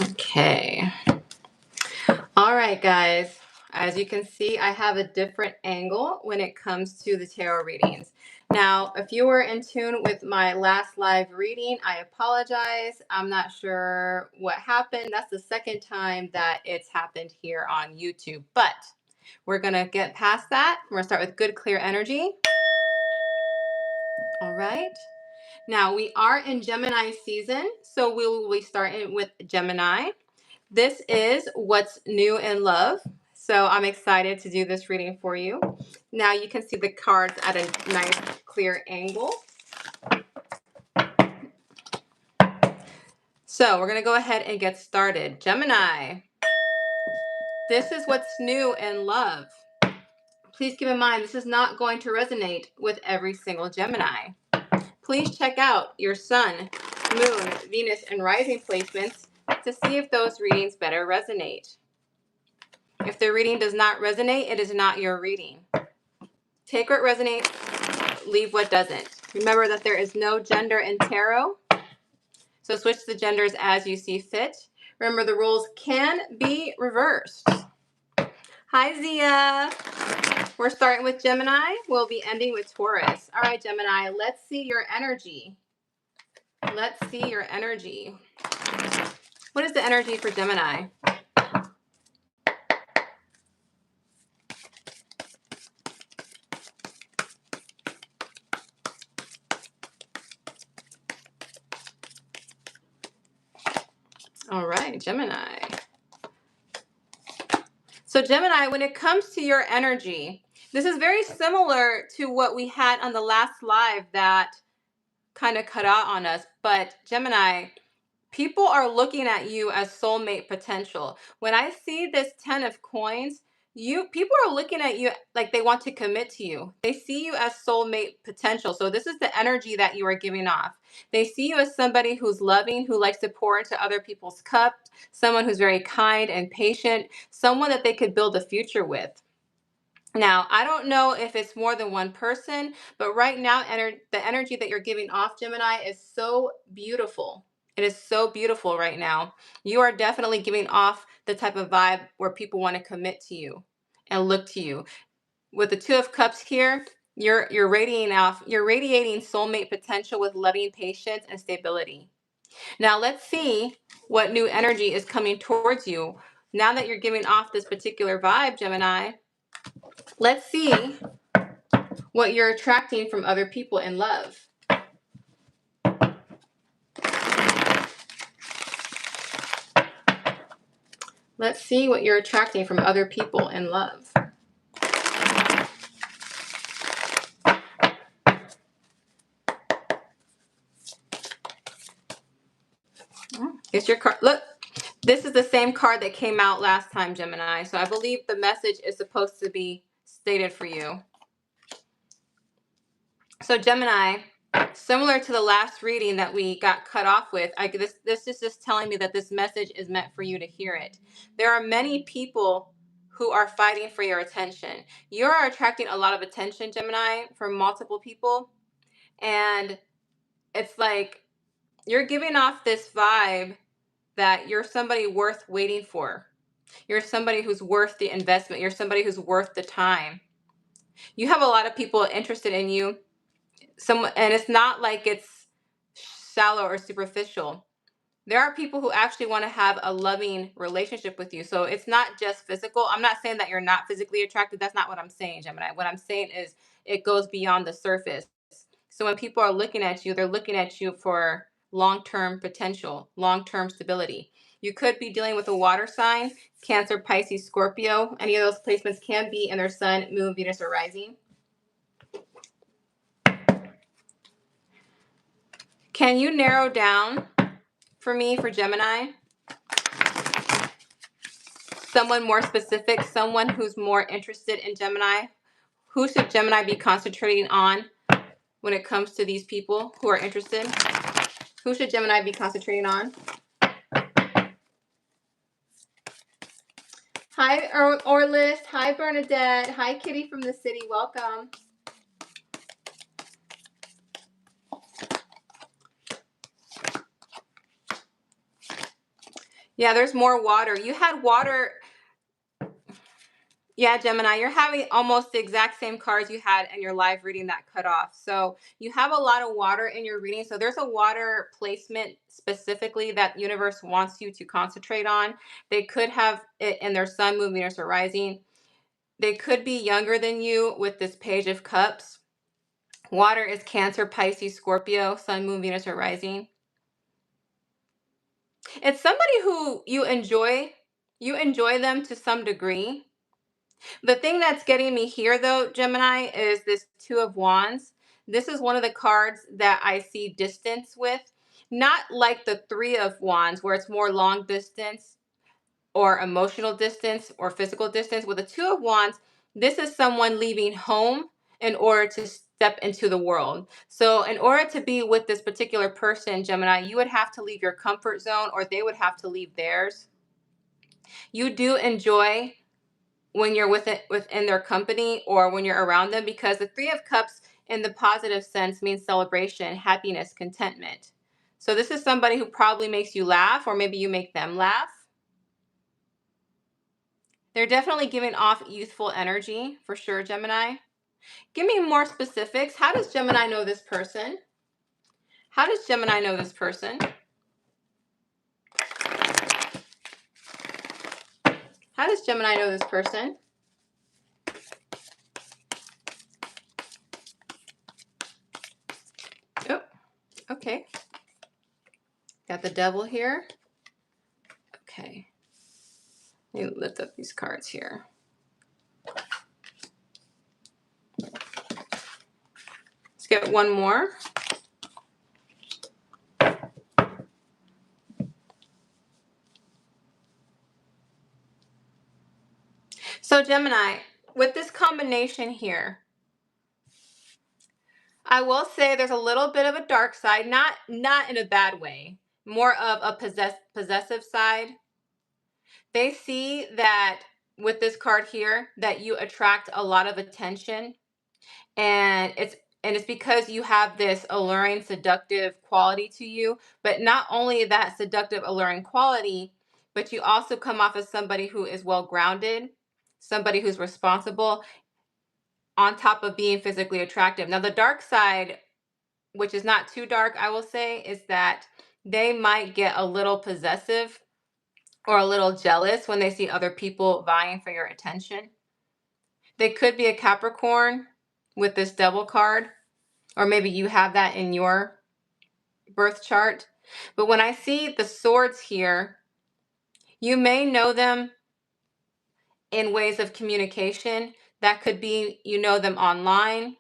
Okay. All right, guys. As you can see, I have a different angle when it comes to the tarot readings. Now, if you were in tune with my last live reading, I apologize. I'm not sure what happened. That's the second time that it's happened here on YouTube. But we're going to get past that. We're going to start with good, clear energy. All right. Now, we are in Gemini season, so we will be starting with Gemini. This is what's new in love. So I'm excited to do this reading for you. Now you can see the cards at a nice clear angle. So we're going to go ahead and get started. Gemini, this is what's new in love. Please keep in mind, this is not going to resonate with every single Gemini. Please check out your sun, moon, Venus, and rising placements to see if those readings better resonate. If the reading does not resonate, it is not your reading. Take what resonates, leave what doesn't. Remember that there is no gender in tarot, so switch the genders as you see fit. Remember, the roles can be reversed. Hi, Zia. We're starting with Gemini. We'll be ending with Taurus. All right, Gemini, let's see your energy. Let's see your energy. What is the energy for Gemini? All right, Gemini. So Gemini, when it comes to your energy, this is very similar to what we had on the last live that kind of cut out on us. But Gemini, people are looking at you as soulmate potential. When I see this 10 of coins, people are looking at you like they want to commit to you. They see you as soulmate potential. So this is the energy that you are giving off. They see you as somebody who's loving, who likes to pour into other people's cups, someone who's very kind and patient, someone that they could build a future with. Now, I don't know if it's more than one person, but right now, the energy that you're giving off, Gemini, is so beautiful. It is so beautiful right now. You are definitely giving off the type of vibe where people want to commit to you and look to you. With the Two of Cups here, you're radiating soulmate potential with loving patience and stability. Now, let's see what new energy is coming towards you. Now that you're giving off this particular vibe, Gemini, let's see what you're attracting from other people in love. Let's see what you're attracting from other people in love. It's your card. Look, this is the same card that came out last time, Gemini. So I believe the message is supposed to be stated for you. So Gemini, similar to the last reading that we got cut off with, this is just telling me that this message is meant for you to hear it. There are many people who are fighting for your attention. You are attracting a lot of attention, Gemini, from multiple people. And it's like you're giving off this vibe that you're somebody worth waiting for. You're somebody who's worth the investment. You're somebody who's worth the time. You have a lot of people interested in you. And it's not like it's shallow or superficial. There are people who actually want to have a loving relationship with you. So it's not just physical. I'm not saying that you're not physically attracted. That's not what I'm saying, Gemini. What I'm saying is it goes beyond the surface. So when people are looking at you, they're looking at you for long-term potential, long-term stability. You could be dealing with a water sign, Cancer, Pisces, Scorpio. Any of those placements can be in their sun, moon, Venus, or rising. Can you narrow down for me for Gemini? Someone more specific, someone who's more interested in Gemini. Who should Gemini be concentrating on when it comes to these people who are interested? Who should Gemini be concentrating on? Hi, Orlis. Hi, Bernadette. Hi, Kitty from the city. Welcome. Yeah, there's more water. You had water. Yeah, Gemini, you're having almost the exact same cards you had in your live reading that cut off. So you have a lot of water in your reading. So there's a water placement specifically that universe wants you to concentrate on. They could have it in their sun, moon, Venus, or rising. They could be younger than you with this Page of Cups. Water is Cancer, Pisces, Scorpio, sun, moon, Venus, or rising. It's somebody who you enjoy. You enjoy them to some degree. The thing that's getting me here, though, Gemini, is this Two of Wands. This is one of the cards that I see distance with. Not like the Three of Wands, where it's more long distance or emotional distance or physical distance. With the Two of Wands, this is someone leaving home in order to step into the world. So in order to be with this particular person, Gemini, you would have to leave your comfort zone, or they would have to leave theirs. You do enjoy when you're within their company or when you're around them, because the Three of Cups in the positive sense means celebration, happiness, contentment. So this is somebody who probably makes you laugh, or maybe you make them laugh. They're definitely giving off youthful energy for sure, Gemini. Give me more specifics. How does Gemini know this person? How does Gemini know this person? How does Gemini know this person? Oh, okay. Got the Devil here. Okay. Let me lift up these cards here. Let's get one more. So Gemini, with this combination here, I will say there's a little bit of a dark side, not in a bad way, more of a possessive side. They see that with this card here that you attract a lot of attention, and it's because you have this alluring, seductive quality to you. But not only that seductive, alluring quality, but you also come off as somebody who is well grounded, somebody who's responsible, on top of being physically attractive. Now, the dark side, which is not too dark, I will say, is that they might get a little possessive or a little jealous when they see other people vying for your attention. They could be a Capricorn with this Devil card, or maybe you have that in your birth chart. But when I see the swords here, you may know them in ways of communication. That could be you know them online,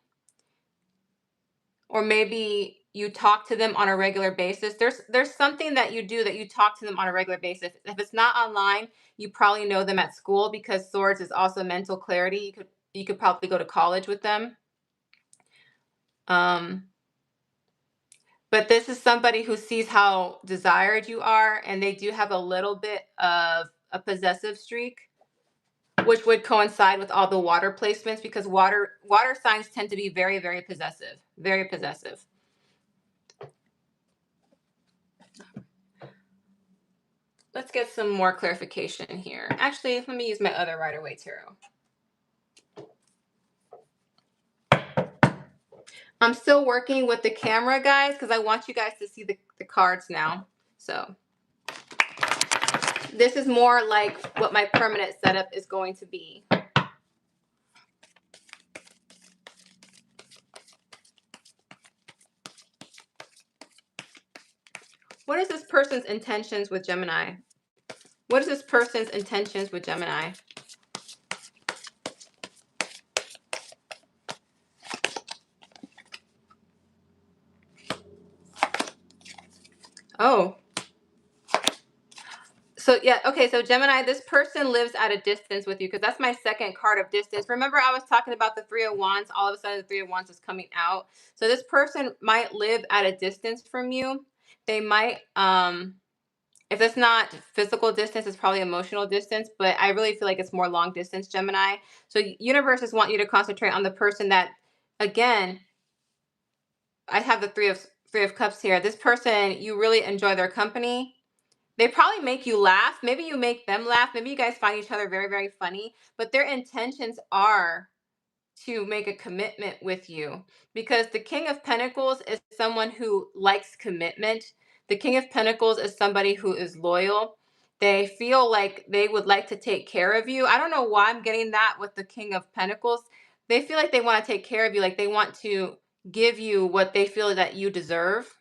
or maybe you talk to them on a regular basis. There's something that you do that you talk to them on a regular basis. If it's not online, you probably know them at school, because swords is also mental clarity. You could probably go to college with them. But this is somebody who sees how desired you are, and they do have a little bit of a possessive streak, which would coincide with all the water placements, because water signs tend to be very, very possessive, very possessive. Let's get some more clarification here. Actually, let me use my other Rider-Waite tarot. I'm still working with the camera, guys, because I want you guys to see the cards now. So this is more like what my permanent setup is going to be. What is this person's intentions with Gemini? What is this person's intentions with Gemini? Oh. So yeah, okay, so Gemini, this person lives at a distance with you, because that's my second card of distance. Remember, I was talking about the Three of Wands. All of a sudden, the Three of Wands is coming out. So this person might live at a distance from you. They might, if it's not physical distance, it's probably emotional distance, but I really feel like it's more long distance, Gemini. So universes want you to concentrate on the person that, again, I have the Three of Cups here. This person, you really enjoy their company. They probably make you laugh. Maybe you make them laugh. Maybe you guys find each other very, very funny, but their intentions are to make a commitment with you, because the King of Pentacles is someone who likes commitment. The King of Pentacles is somebody who is loyal. They feel like they would like to take care of you. I don't know why I'm getting that with the King of Pentacles. They feel like they want to take care of you, like they want to give you what they feel that you deserve.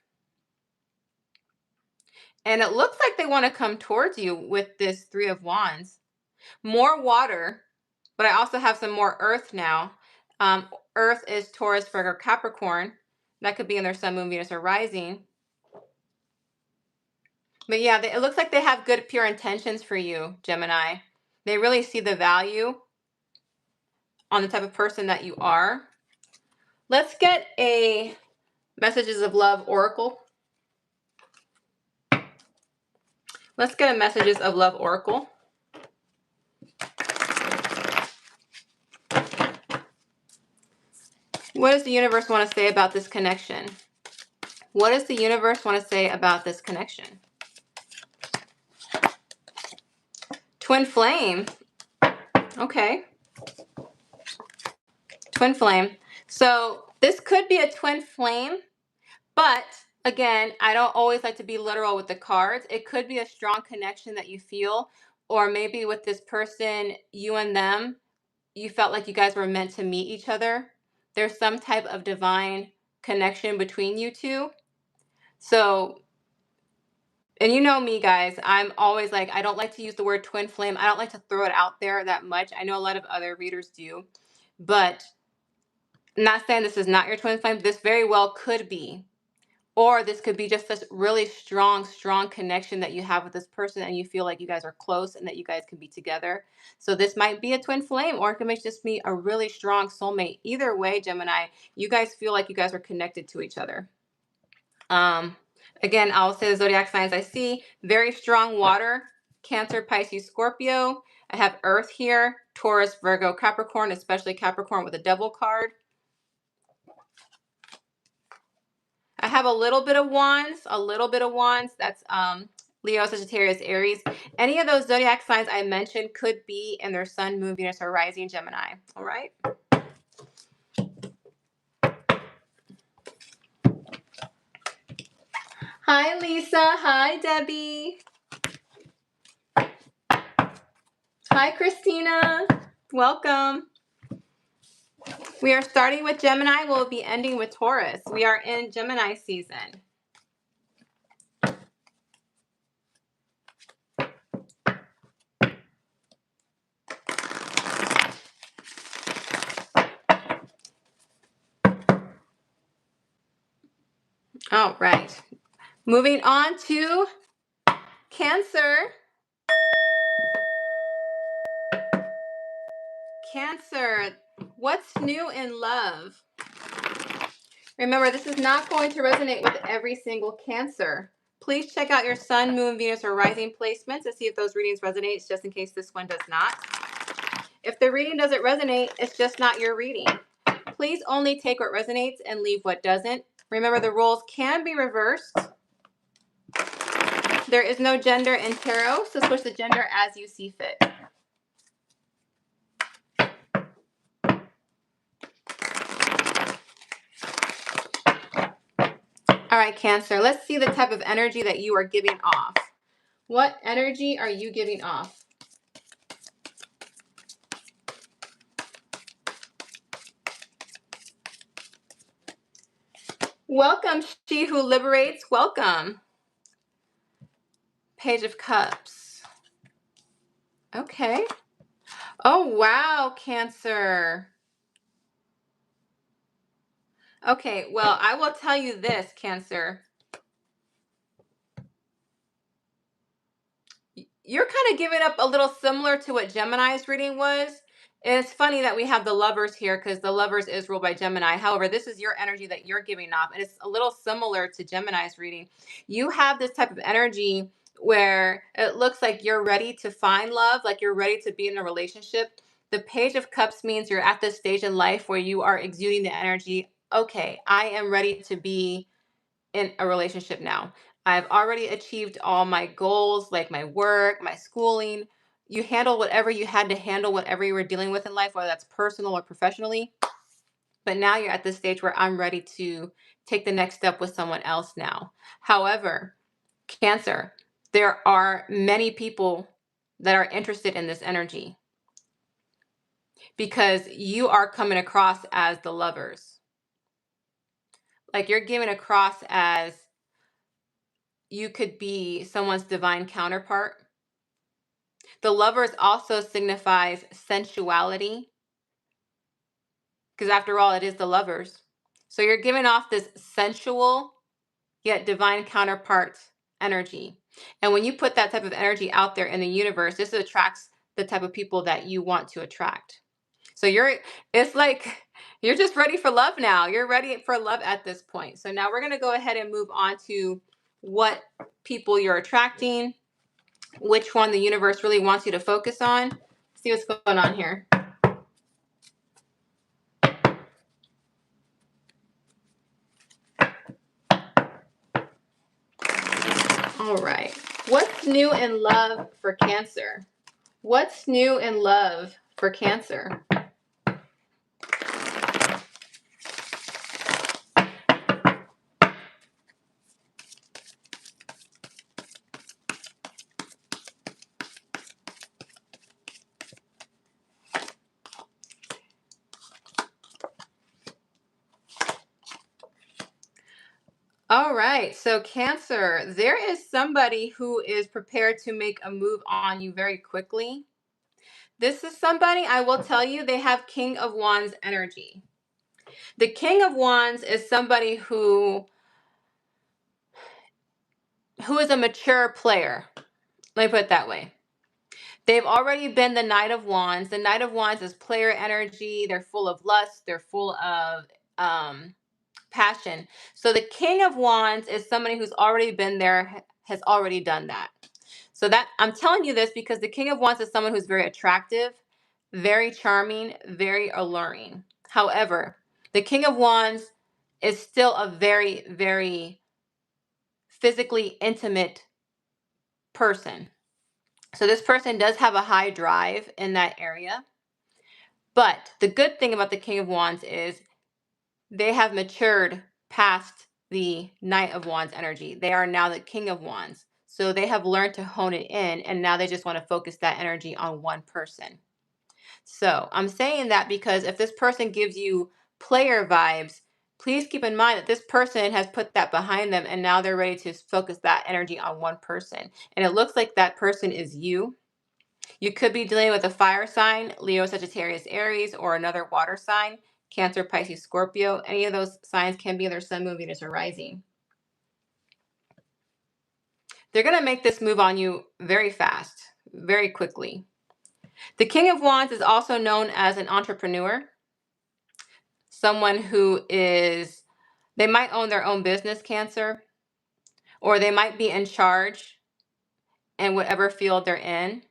And it looks like they want to come towards you with this Three of Wands. More water, but I also have some more earth now. Earth is Taurus, Virgo, Capricorn. That could be in their sun, moon, Venus, or rising. But yeah, it looks like they have good, pure intentions for you, Gemini. They really see the value on the type of person that you are. Let's get a Messages of Love Oracle. Let's get a Messages of Love Oracle. What does the universe want to say about this connection? What does the universe want to say about this connection? Twin flame. Okay. Twin flame. So this could be a twin flame, but again, I don't always like to be literal with the cards. It could be a strong connection that you feel, or maybe with this person, you and them, you felt like you guys were meant to meet each other. There's some type of divine connection between you two. So, and you know me, guys, I'm always like, I don't like to use the word twin flame. I don't like to throw it out there that much. I know a lot of other readers do, but I'm not saying this is not your twin flame. This very well could be. Or this could be just this really strong, strong connection that you have with this person, and you feel like you guys are close and that you guys can be together. So this might be a twin flame, or it could just be a really strong soulmate. Either way, Gemini, you guys feel like you guys are connected to each other. Again, I'll say the zodiac signs I see. Very strong water, Cancer, Pisces, Scorpio. I have Earth here, Taurus, Virgo, Capricorn, especially Capricorn with a Devil card. I have a little bit of wands, That's Leo, Sagittarius, Aries. Any of those zodiac signs I mentioned could be in their sun, moon, Venus, or rising Gemini. All right. Hi, Lisa. Hi, Debbie. Hi, Christina. Welcome. We are starting with Gemini. We'll be ending with Taurus. We are in Gemini season. All right. Moving on to Cancer. Cancer, what's new in love? Remember, this is not going to resonate with every single Cancer. Please check out your sun, moon, Venus, or rising placements to see if those readings resonate, just in case this one does not. If the reading doesn't resonate, it's just not your reading. Please only take what resonates and leave what doesn't. Remember, the roles can be reversed. There is no gender in tarot, so switch the gender as you see fit. All right, Cancer, let's see the type of energy that you are giving off. What energy are you giving off? Welcome, She Who Liberates. Welcome. Page of Cups. Okay. Oh, wow, Cancer. Okay, well, I will tell you this, Cancer. You're kind of giving up a little similar to what Gemini's reading was. And it's funny that we have the Lovers here because the Lovers is ruled by Gemini. However, this is your energy that you're giving off. And it's a little similar to Gemini's reading. You have this type of energy where it looks like you're ready to find love, like you're ready to be in a relationship. The Page of Cups means you're at this stage in life where you are exuding the energy. Okay, I am ready to be in a relationship now. I've already achieved all my goals, like my work, my schooling. You handle whatever you had to handle, whatever you were dealing with in life, whether that's personal or professionally. But now you're at this stage where I'm ready to take the next step with someone else now. However, Cancer, there are many people that are interested in this energy because you are coming across as the lovers. Like you're giving across as you could be someone's divine counterpart. The lovers also signifies sensuality because after all, it is the lovers. So you're giving off this sensual yet divine counterpart energy. And when you put that type of energy out there in the universe, this attracts the type of people that you want to attract. So it's like you're just ready for love now. You're ready for love at this point. So now we're going to go ahead and move on to what people you're attracting, which one the universe really wants you to focus on. See what's going on here. All right. What's new in love for Cancer? What's new in love for Cancer? All right. So, Cancer, there is somebody who is prepared to make a move on you very quickly. This is somebody, I will tell you, they have King of Wands energy. The King of Wands is somebody who is a mature player. Let me put it that way. They've already been the Knight of Wands. The Knight of Wands is player energy. They're full of lust. They're full of passion. So the King of Wands is somebody who's already been there, has already done that. So that I'm telling you this because the King of Wands is someone who's very attractive, very charming, very alluring. However, the King of Wands is still a very, very physically intimate person. So this person does have a high drive in that area. But the good thing about the King of Wands is they have matured past the Knight of Wands energy. They are now the King of Wands. So they have learned to hone it in, and now they just want to focus that energy on one person. So I'm saying that because if this person gives you player vibes, please keep in mind that this person has put that behind them, and now they're ready to focus that energy on one person. And it looks like that person is you. You could be dealing with a fire sign, Leo, Sagittarius, Aries, or another water sign, Cancer, Pisces, Scorpio. Any of those signs can be their sun, moon, Venus, or rising. They're going to make this move on you very fast, very quickly. The King of Wands is also known as an entrepreneur, someone who they might own their own business, Cancer, or they might be in charge in whatever field they're in.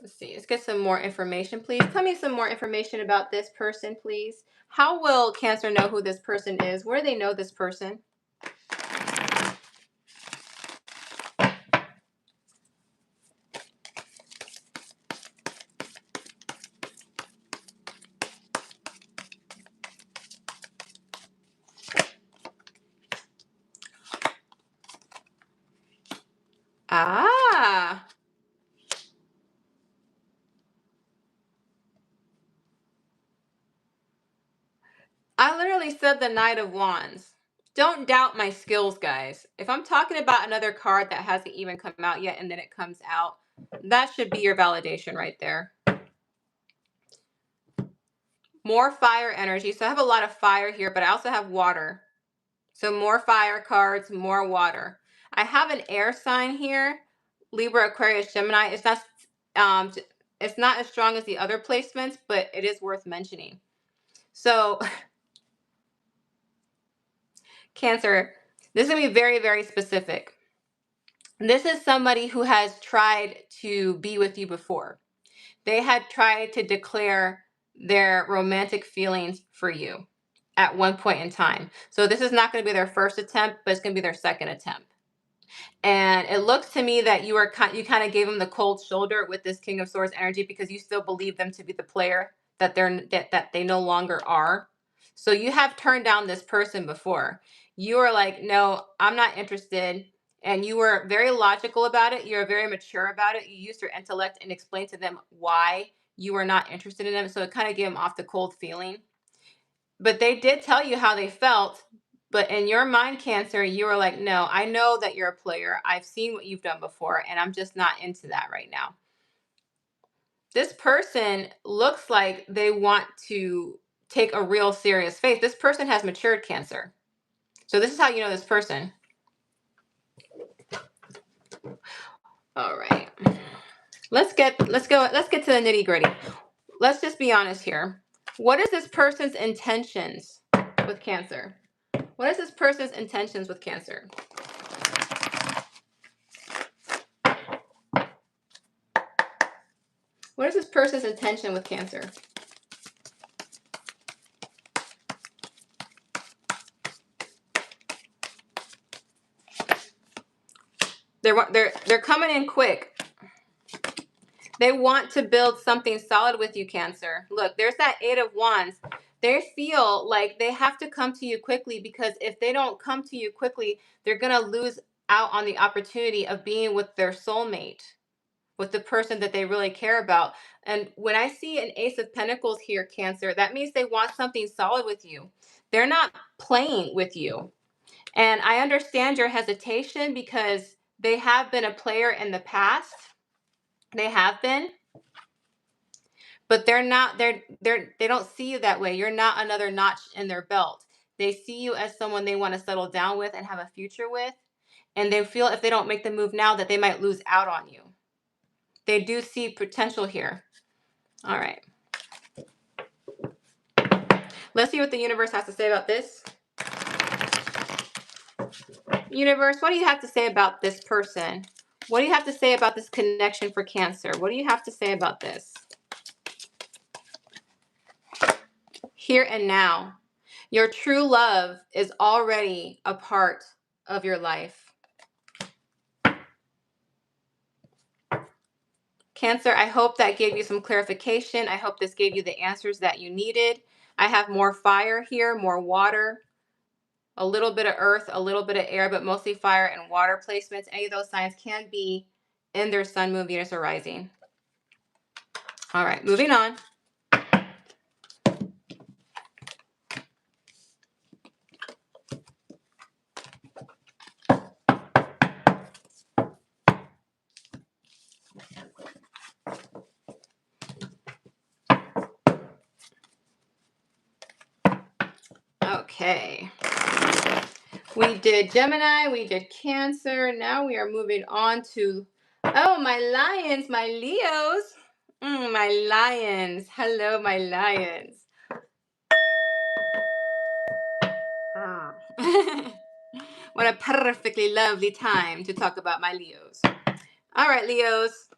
Let's see. Let's get some more information, please. Tell me some more information about this person, please. How will Cancer know who this person is? Where do they know this person? Ah. I literally said the Knight of Wands. Don't doubt my skills, guys. If I'm talking about another card that hasn't even come out yet and then it comes out, that should be your validation right there. More fire energy. So I have a lot of fire here, but I also have water. So more fire cards, more water. I have an air sign here, Libra, Aquarius, Gemini. It's not as strong as the other placements, but it is worth mentioning. So Cancer, this is going to be very, very specific. This is somebody who has tried to be with you before. They had tried to declare their romantic feelings for you. at one point in time. So this is not going to be their first attempt, but it's going to be their second attempt. And it looks to me that you kind of gave them the cold shoulder with this King of Swords energy because you still believe them to be the player that they no longer are. So you have turned down this person before. You are like, no, I'm not interested. And you were very logical about it. You're very mature about it. You used your intellect and explained to them why you were not interested in them. So it kind of gave them off the cold feeling. But they did tell you how they felt. But in your mind, Cancer, you were like, no, I know that you're a player. I've seen what you've done before, and I'm just not into that right now. This person looks like they want to take a real serious faith. This person has matured, Cancer. So this is how you know this person. All right. Let's get to the nitty-gritty. Let's just be honest here. What is this person's intentions with Cancer? What is this person's intentions with Cancer? What is this person's intention with Cancer? They're coming in quick. They want to build something solid with you, Cancer. Look, there's that 8 of Wands. They feel like they have to come to you quickly because if they don't come to you quickly, they're going to lose out on the opportunity of being with their soulmate, with the person that they really care about. And when I see an Ace of Pentacles here, Cancer, that means they want something solid with you. They're not playing with you. And I understand your hesitation because they have been a player in the past. They have been. But they don't see you that way. You're not another notch in their belt. They see you as someone they want to settle down with and have a future with. And they feel if they don't make the move now that they might lose out on you. They do see potential here. All right. Let's see what the universe has to say about this. Universe, what do you have to say about this person? What do you have to say about this connection for Cancer? What do you have to say about this? Here and now. Your true love is already a part of your life. Cancer, I hope that gave you some clarification. I hope this gave you the answers that you needed. I have more fire here, more water, a little bit of earth, a little bit of air, but mostly fire and water placements. Any of those signs can be in their sun, moon, Venus, or rising. All right, moving on. Okay. We did Gemini, we did Cancer. Now we are moving on to, oh, my lions, my Leos. My lions. Hello, my lions. What a perfectly lovely time to talk about my Leos. All right, Leos.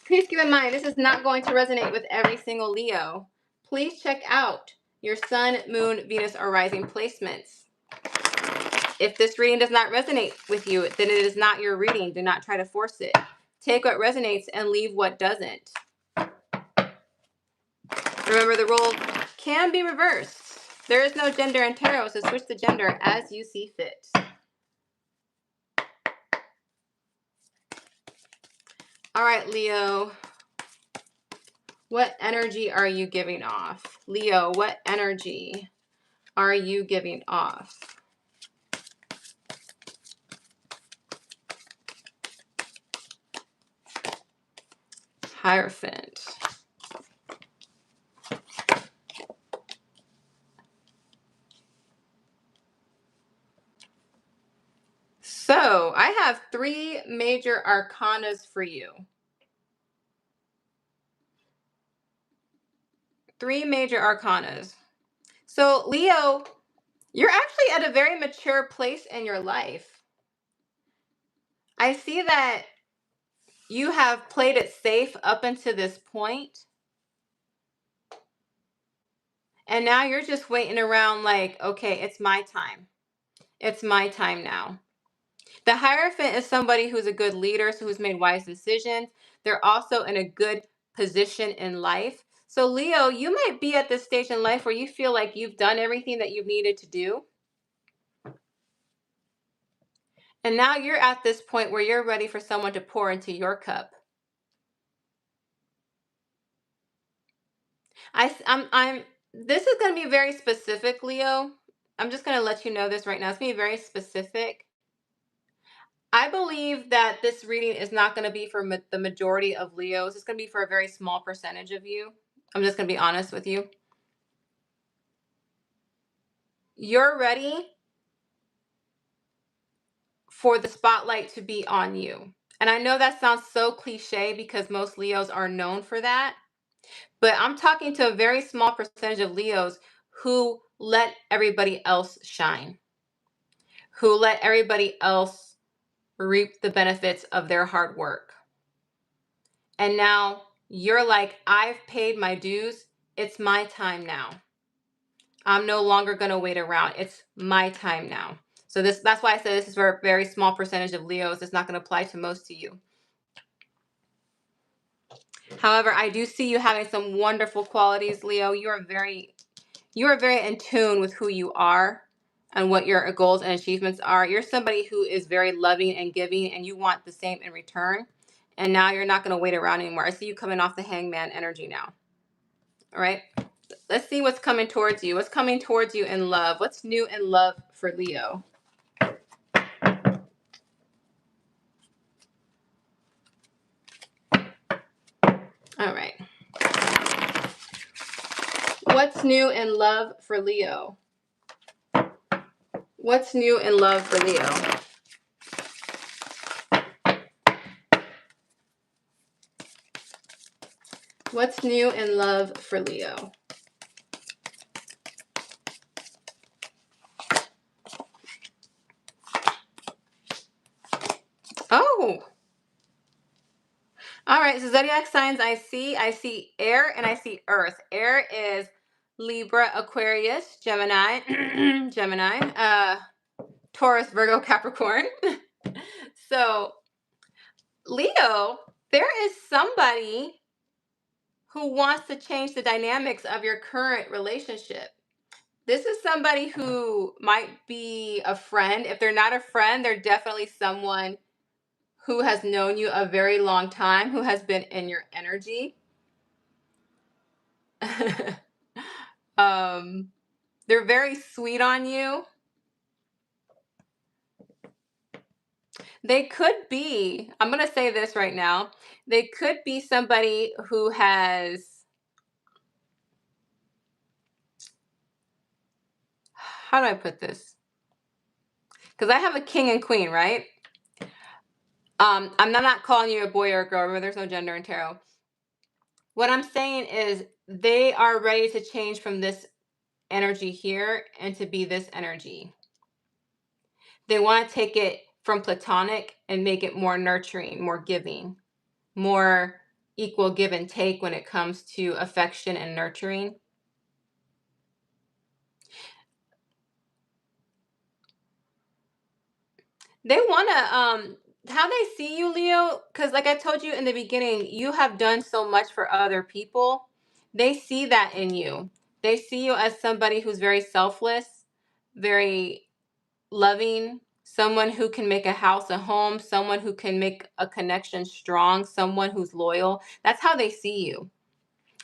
Please keep in mind, this is not going to resonate with every single Leo. Please check out your sun, moon, Venus, or rising placements. If this reading does not resonate with you, then it is not your reading. Do not try to force it. Take what resonates and leave what doesn't. Remember, the role can be reversed. There is no gender in tarot, so switch the gender as you see fit. All right, Leo. What energy are you giving off? Leo, what energy are you giving off? Hierophant. So I have 3 major arcanas for you. 3 major arcanas. So Leo, you're actually at a very mature place in your life. I see that you have played it safe up until this point. And now you're just waiting around like, okay, it's my time. It's my time now. The Hierophant is somebody who's a good leader, so who's made wise decisions. They're also in a good position in life. So Leo, you might be at this stage in life where you feel like you've done everything that you've needed to do. And now you're at this point where you're ready for someone to pour into your cup. I'm this is going to be very specific, Leo. I'm just going to let you know this right now. It's going to be very specific. I believe that this reading is not going to be for the majority of Leos. It's going to be for a very small percentage of you. I'm just going to be honest with you. You're ready for the spotlight to be on you. And I know that sounds so cliche because most Leos are known for that. But I'm talking to a very small percentage of Leos who let everybody else shine, who let everybody else reap the benefits of their hard work. And now you're like, I've paid my dues. It's my time now. I'm no longer going to wait around. It's my time now. So that's why I said this is for a very small percentage of Leos. It's not going to apply to most of you. However, I do see you having some wonderful qualities, Leo. You are very in tune with who you are and what your goals and achievements are. You're somebody who is very loving and giving, and you want the same in return. And now you're not going to wait around anymore. I see you coming off the Hangman energy now. All right. Let's see what's coming towards you. What's coming towards you in love? What's new in love for Leo? All right. What's new in love for Leo? What's new in love for Leo? What's new in love for Leo? Oh. All right, so zodiac signs I see air and I see earth. Air is Libra, Aquarius, Gemini, Taurus, Virgo, Capricorn. So, Leo, there is somebody who wants to change the dynamics of your current relationship. This is somebody who might be a friend. If they're not a friend, they're definitely someone who has known you a very long time, who has been in your energy. They're very sweet on you. They could be, I'm going to say this right now. They could be somebody who has, how do I put this? Because I have a king and queen, right? I'm not calling you a boy or a girl. Remember, there's no gender in tarot. What I'm saying is they are ready to change from this energy here and to be this energy. They want to take it from platonic and make it more nurturing, more giving, more equal give and take when it comes to affection and nurturing. They want to how they see you, Leo, because like I told you in the beginning, you have done so much for other people. They see that in you. They see you as somebody who's very selfless, very loving, someone who can make a house a home, someone who can make a connection strong, someone who's loyal. That's how they see you.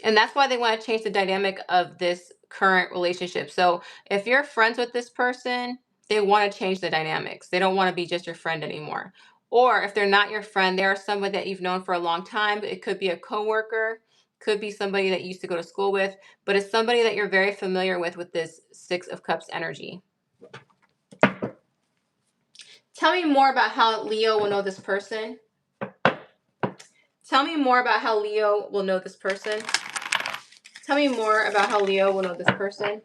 And that's why they want to change the dynamic of this current relationship. So if you're friends with this person, they want to change the dynamics. They don't want to be just your friend anymore. Or if they're not your friend, they are someone that you've known for a long time. It could be a coworker, could be somebody that you used to go to school with, but it's somebody that you're very familiar with this Six of Cups energy. Tell me more about how Leo will know this person. Tell me more about how Leo will know this person. Tell me more about how Leo will know this person.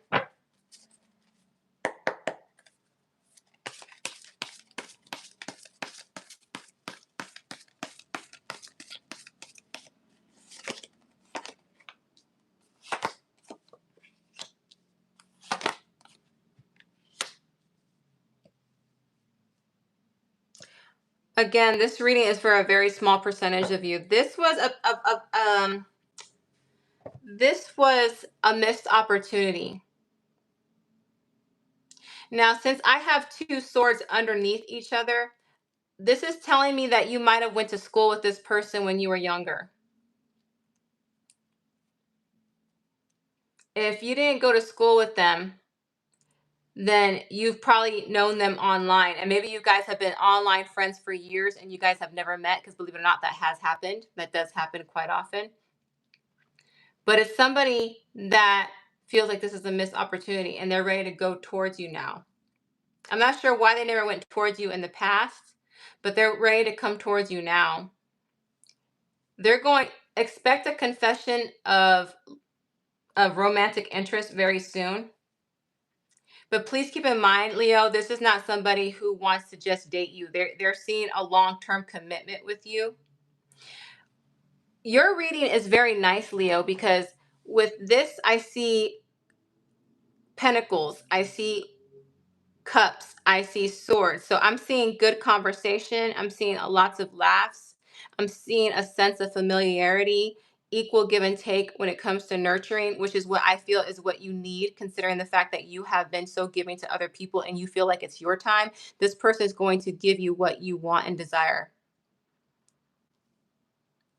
Again, this reading is for a very small percentage of you. This was a missed opportunity. Now, since I have two swords underneath each other, this is telling me that you might have went to school with this person when you were younger. If you didn't go to school with them, then you've probably known them online. And maybe you guys have been online friends for years and you guys have never met, because believe it or not, that has happened. That does happen quite often. But it's somebody that feels like this is a missed opportunity and they're ready to go towards you now. I'm not sure why they never went towards you in the past, but they're ready to come towards you now. Expect a confession of romantic interest very soon. But please keep in mind, Leo, this is not somebody who wants to just date you. They're seeing a long-term commitment with you. Your reading is very nice, Leo, because with this, I see pentacles, I see cups, I see swords. So I'm seeing good conversation. I'm seeing lots of laughs. I'm seeing a sense of familiarity, equal give and take when it comes to nurturing, which is what I feel is what you need, considering the fact that you have been so giving to other people and you feel like it's your time. This person is going to give you what you want and desire.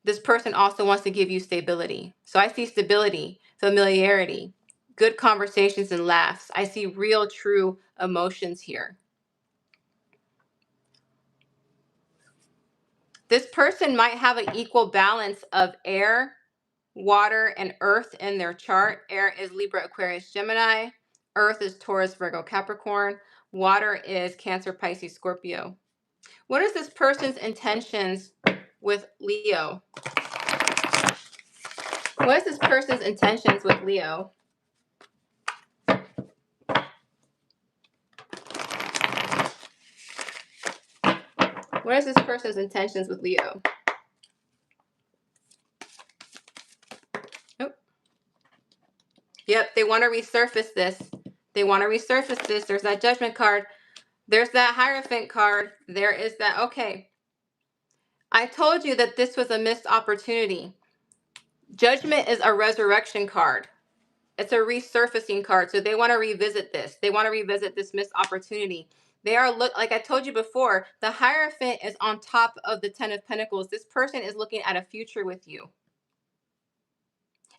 This person also wants to give you stability. So I see stability, familiarity, good conversations and laughs. I see real, true emotions here. This person might have an equal balance of air, water, and earth in their chart. Air is Libra, Aquarius, Gemini. Earth is Taurus, Virgo, Capricorn. Water is Cancer, Pisces, Scorpio. What is this person's intentions with Leo? What is this person's intentions with Leo? What is this person's intentions with Leo? Oh. Yep, they want to resurface this. They want to resurface this. There's that Judgment card. There's that Hierophant card. There is that. Okay. I told you that this was a missed opportunity. Judgment is a resurrection card. It's a resurfacing card. So they want to revisit this. They want to revisit this missed opportunity. They are like I told you before, the Hierophant is on top of the Ten of Pentacles. This person is looking at a future with you.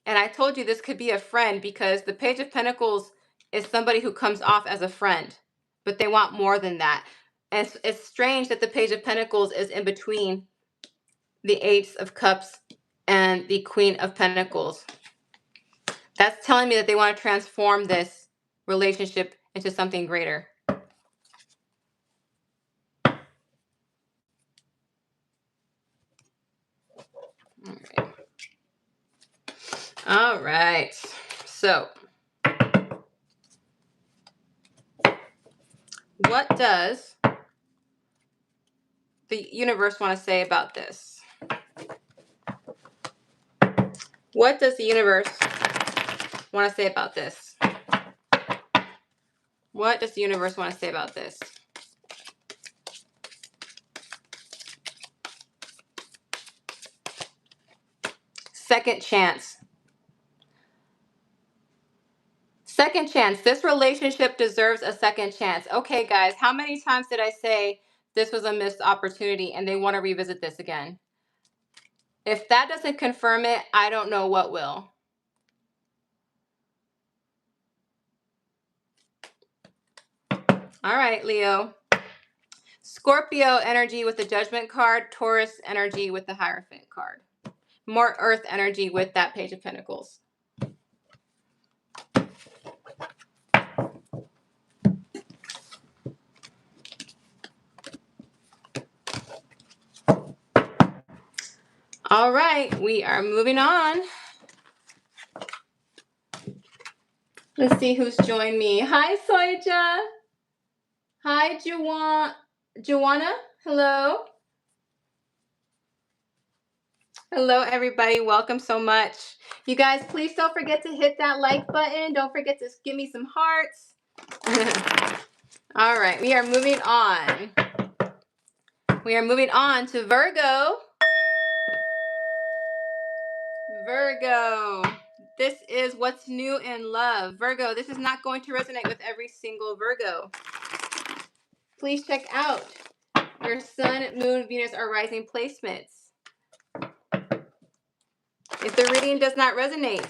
And I told you this could be a friend, because the Page of Pentacles is somebody who comes off as a friend, but they want more than that. And it's strange that the Page of Pentacles is in between the Ace of Cups and the Queen of Pentacles. That's telling me that they want to transform this relationship into something greater. All right. So, what does the universe want to say about this? What does the universe want to say about this? What does the universe want to say about this? Second chance. Second chance. This relationship deserves a second chance. Okay, guys, how many times did I say this was a missed opportunity and they want to revisit this again? If that doesn't confirm it, I don't know what will. All right, Leo. Scorpio energy with the Judgment card. Taurus energy with the Hierophant card. More earth energy with that Page of Pentacles. All right, we are moving on. Let's see who's joined me. Hi, Soja. Hi, Joanna. Hello. Hello, everybody. Welcome so much. You guys, please don't forget to hit that like button. Don't forget to give me some hearts. All right, we are moving on. We are moving on to Virgo. Virgo. This is what's new in love. Virgo, this is not going to resonate with every single Virgo. Please check out your Sun, Moon, Venus, or rising placements. If the reading does not resonate,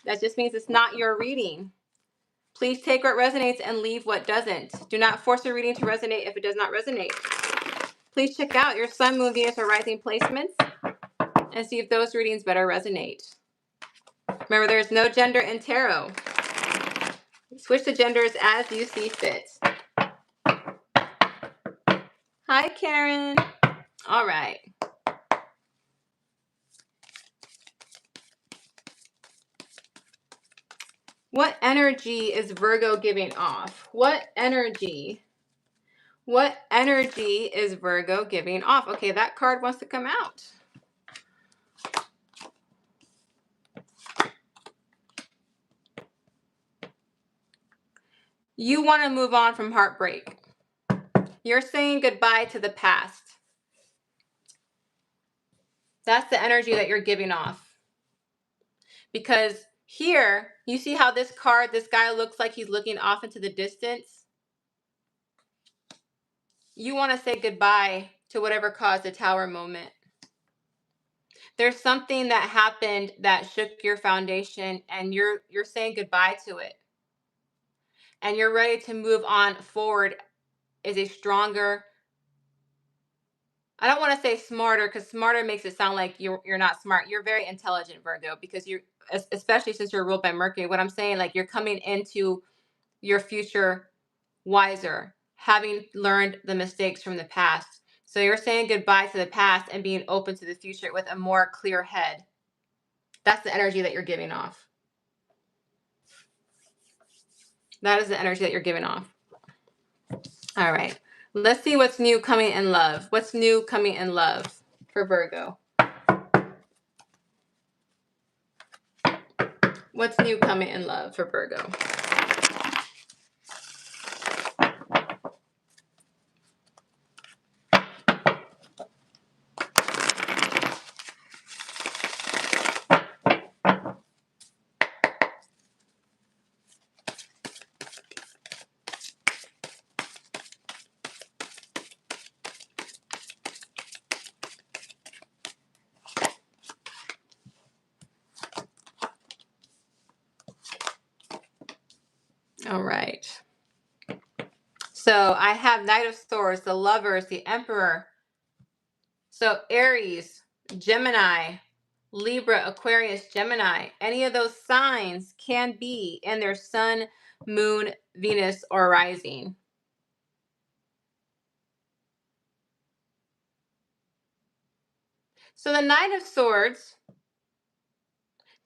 that just means it's not your reading. Please take what resonates and leave what doesn't. Do not force a reading to resonate if it does not resonate. Please check out your Sun, Moon, Venus, or rising placements and see if those readings better resonate. Remember, there's no gender in tarot. Switch the genders as you see fit. Hi, Karen. All right. What energy is Virgo giving off? What energy is Virgo giving off? Okay, that card wants to come out. You want to move on from heartbreak. You're saying goodbye to the past. That's the energy that you're giving off. Because here, you see how this guy looks like he's looking off into the distance? You want to say goodbye to whatever caused the tower moment. There's something that happened that shook your foundation, and you're saying goodbye to it. And you're ready to move on forward as a stronger, I don't want to say smarter, because smarter makes it sound like you're not smart. You're very intelligent, Virgo, because you're, especially since you're ruled by Mercury. What I'm saying, like, you're coming into your future wiser, having learned the mistakes from the past. So you're saying goodbye to the past and being open to the future with a more clear head. That's the energy that you're giving off. That is the energy that you're giving off. All right. Let's see what's new coming in love. What's new coming in love for Virgo? What's new coming in love for Virgo? All right. So I have Knight of Swords, the Lovers, the Emperor. So Aries, Gemini, Libra, Aquarius, Gemini. Any of those signs can be in their Sun, Moon, Venus, or rising. So the Knight of Swords,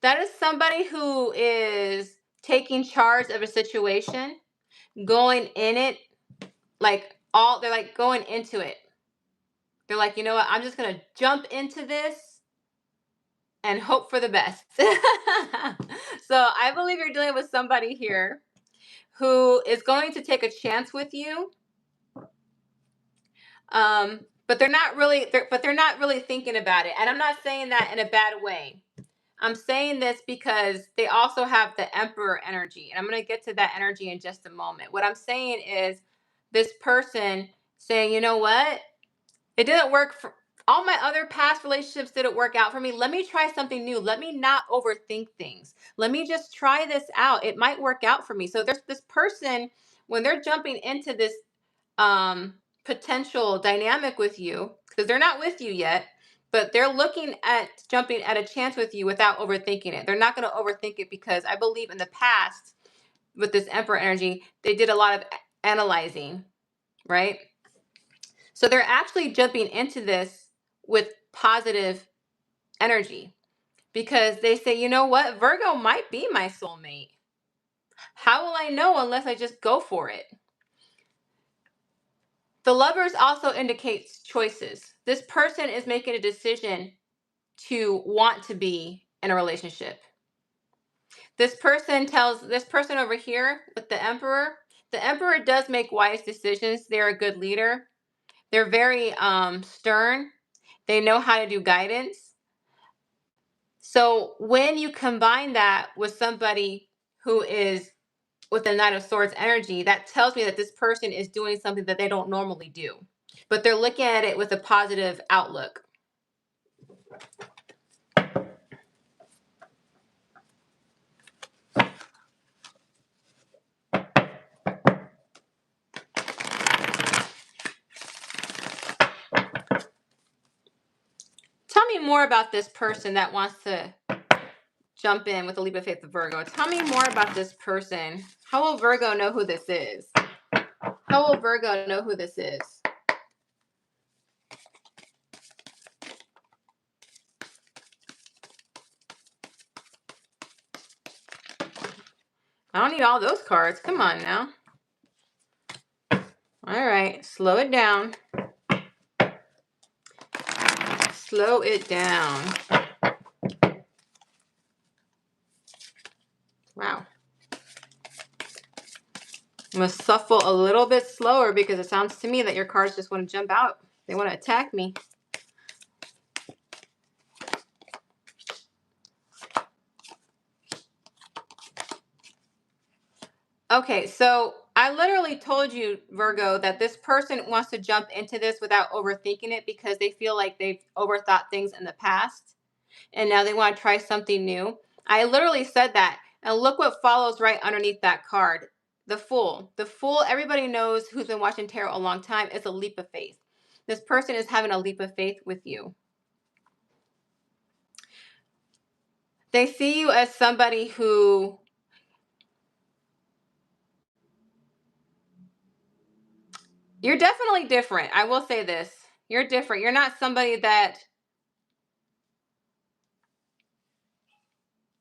that is somebody who is taking charge of a situation, going in it, they're like going into it. They're like, you know what, I'm just going to jump into this and hope for the best. So I believe you're dealing with somebody here who is going to take a chance with you. But they're not really thinking about it. And I'm not saying that in a bad way. I'm saying this because they also have the Emperor energy. And I'm going to get to that energy in just a moment. What I'm saying is this person saying, you know what? It didn't work for all my other past relationships, didn't work out for me. Let me try something new. Let me not overthink things. Let me just try this out. It might work out for me. So there's this person, when they're jumping into this potential dynamic with you, because they're not with you yet, but they're looking at jumping at a chance with you without overthinking it. They're not going to overthink it, because I believe in the past with this Emperor energy, they did a lot of analyzing, right? So they're actually jumping into this with positive energy, because they say, you know what, Virgo might be my soulmate. How will I know unless I just go for it? The Lovers also indicates choices. This person is making a decision to want to be in a relationship. This person over here with the Emperor does make wise decisions. They're a good leader, They're very stern. They know how to do guidance. So when you combine that with somebody who is with the Knight of Swords energy, that tells me that this person is doing something that they don't normally do, but they're looking at it with a positive outlook. Tell me more about this person that wants to jump in with a leap of faith of Virgo. Tell me more about this person. How will Virgo know who this is? How will Virgo know who this is? I don't need all those cards. Come on now. All right, slow it down. Slow it down. Wow. I'm going to shuffle a little bit slower because it sounds to me that your cards just want to jump out. They want to attack me. Okay, so I literally told you, Virgo, that this person wants to jump into this without overthinking it because they feel like they've overthought things in the past and now they want to try something new. I literally said that. And look what follows right underneath that card. The Fool. The Fool, everybody knows who's been watching tarot a long time, is a leap of faith. This person is having a leap of faith with you. They see you as somebody who you're definitely different. I will say this. You're different. You're not somebody that,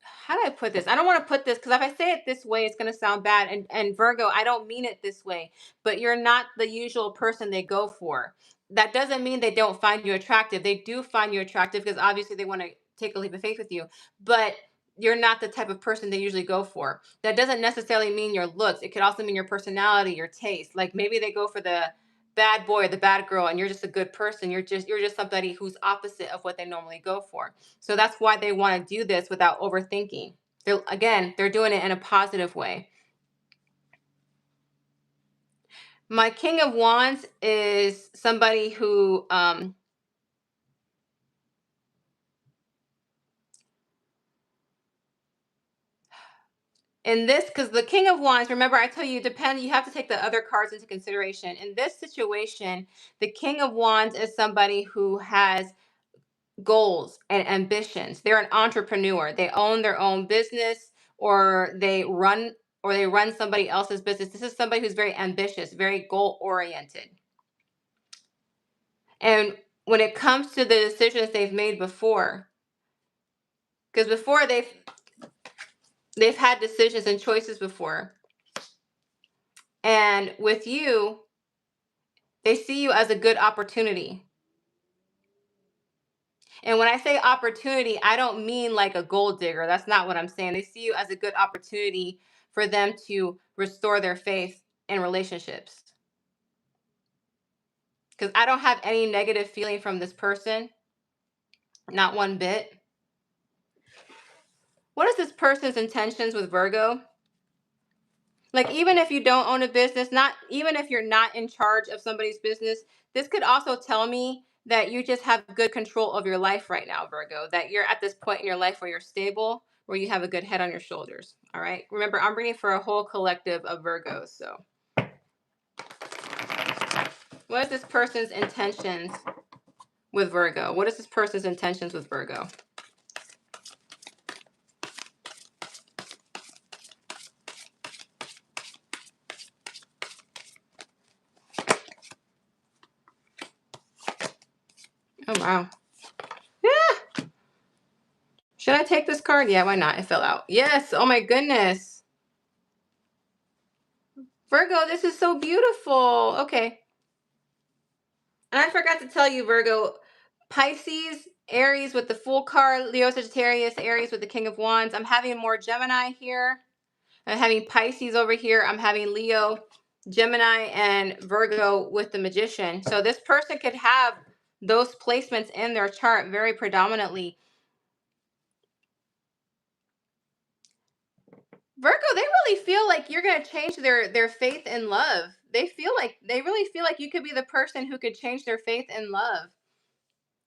how do I put this? I don't want to put this because if I say it this way, it's going to sound bad. And Virgo, I don't mean it this way, but you're not the usual person they go for. That doesn't mean they don't find you attractive. They do find you attractive because obviously they want to take a leap of faith with you, but you're not the type of person they usually go for. That doesn't necessarily mean your looks. It could also mean your personality, your taste. Like maybe they go for the bad boy or the bad girl and you're just a good person. You're just somebody who's opposite of what they normally go for. So that's why they want to do this without overthinking. They're doing it in a positive way. My King of Wands is somebody who in this, because the King of Wands, remember I tell you, you have to take the other cards into consideration. In this situation, the King of Wands is somebody who has goals and ambitions. They're an entrepreneur. They own their own business or they run somebody else's business. This is somebody who's very ambitious, very goal oriented. And when it comes to the decisions they've made before, because before they've had decisions and choices before. And with you, they see you as a good opportunity. And when I say opportunity, I don't mean like a gold digger. That's not what I'm saying. They see you as a good opportunity for them to restore their faith in relationships. Because I don't have any negative feeling from this person. Not one bit. What is this person's intentions with Virgo? Like, even if you don't own a business, even if you're not in charge of somebody's business, this could also tell me that you just have good control of your life right now, Virgo, that you're at this point in your life where you're stable, where you have a good head on your shoulders. All right. Remember, I'm reading for a whole collective of Virgos. So what is this person's intentions with Virgo? What is this person's intentions with Virgo? Oh, wow. Yeah. Should I take this card? Yeah, why not? It fell out. Yes. Oh, my goodness. Virgo, this is so beautiful. Okay. And I forgot to tell you, Virgo, Pisces, Aries with the Fool card, Leo, Sagittarius, Aries with the King of Wands. I'm having more Gemini here. I'm having Pisces over here. I'm having Leo. Gemini and Virgo with the Magician. So this person could have those placements in their chart very predominantly. Virgo, they really feel like you're going to change their faith in love. They really feel like you could be the person who could change their faith in love.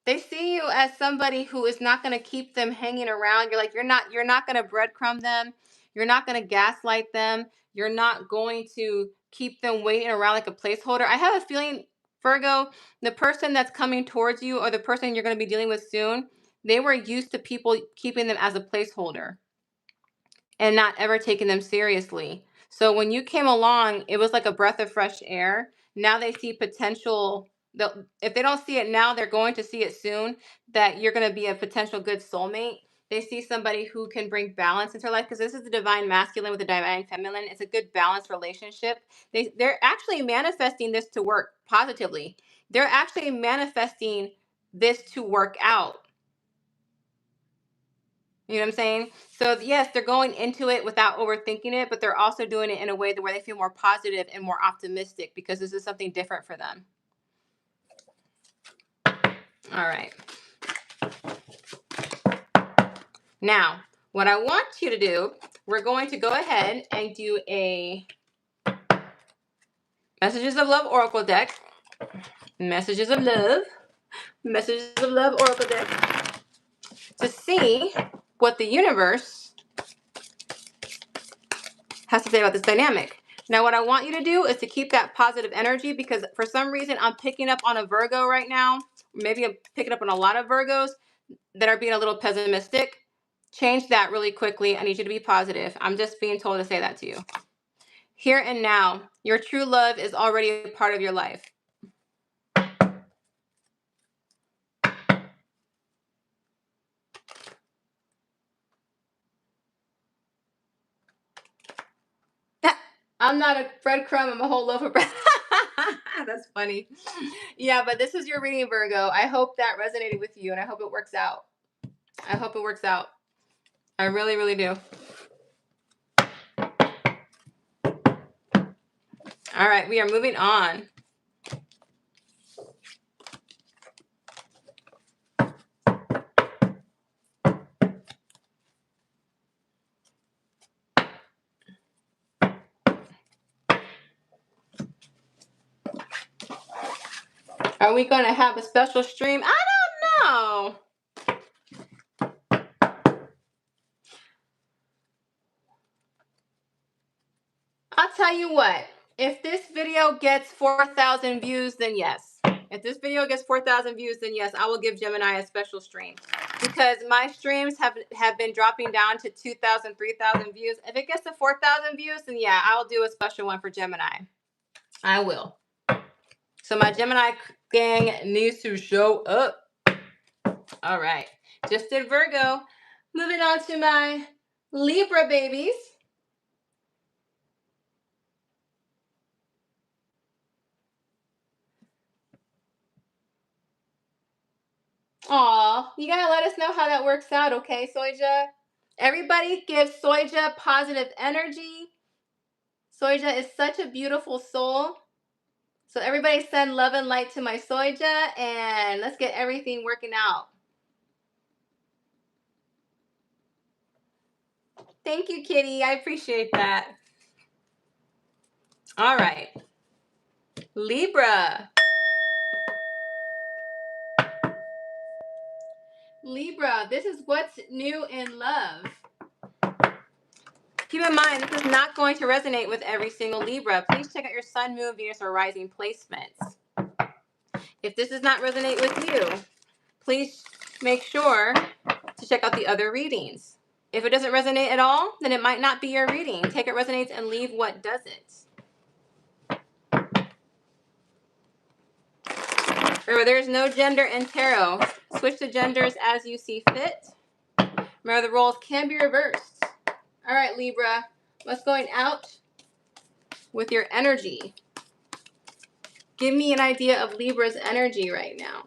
They see you as somebody who is not going to keep them hanging around. You're not going to breadcrumb them. You're not going to gaslight them. You're not going to keep them waiting around like a placeholder. I have a feeling, Virgo, the person that's coming towards you or the person you're going to be dealing with soon, they were used to people keeping them as a placeholder and not ever taking them seriously. So when you came along, it was like a breath of fresh air. Now they see potential. If they don't see it now, they're going to see it soon, that you're going to be a potential good soulmate. They see somebody who can bring balance into their life, because this is the divine masculine with the divine feminine. It's a good balanced relationship. They're actually manifesting this to work positively. They're actually manifesting this to work out. You know what I'm saying? So yes, they're going into it without overthinking it, but they're also doing it in a way where they feel more positive and more optimistic, because this is something different for them. All right. Now, what I want you to do, we're going to go ahead and do a Messages of Love Oracle deck. Messages of Love Oracle deck, to see what the universe has to say about this dynamic. Now, what I want you to do is to keep that positive energy, because for some reason I'm picking up on a Virgo right now. Maybe I'm picking up on a lot of Virgos that are being a little pessimistic. Change that really quickly. I need you to be positive. I'm just being told to say that to you. Here and now, your true love is already a part of your life. I'm not a breadcrumb. I'm a whole loaf of bread. That's funny. Yeah, but this is your reading, Virgo. I hope that resonated with you, and I hope it works out. I hope it works out. I really, really do. All right, we are moving on. Are we going to have a special stream? I don't know. I'll tell you what. If this video gets 4,000 views, then yes. If this video gets 4,000 views, then yes, I will give Gemini a special stream. Because my streams have been dropping down to 2,000, 3,000 views. If it gets to 4,000 views, then yeah, I'll do a special one for Gemini. I will. So my Gemini gang needs to show up. All right. Just did Virgo. Moving on to my Libra babies. Aw, you gotta let us know how that works out, okay, Soja? Everybody give Soja positive energy. Soja is such a beautiful soul. So everybody send love and light to my Soja, and let's get everything working out. Thank you, Kitty. I appreciate that. All right. Libra. Libra, this is what's new in love. Keep in mind, this is not going to resonate with every single Libra. Please check out your Sun, Moon, Venus, or Rising placements. If this does not resonate with you, please make sure to check out the other readings. If it doesn't resonate at all, then it might not be your reading. Take it resonates and leave what doesn't. Remember, there's no gender in tarot. Switch the genders as you see fit. Remember, the roles can be reversed. All right, Libra, what's going out with your energy? Give me an idea of Libra's energy right now.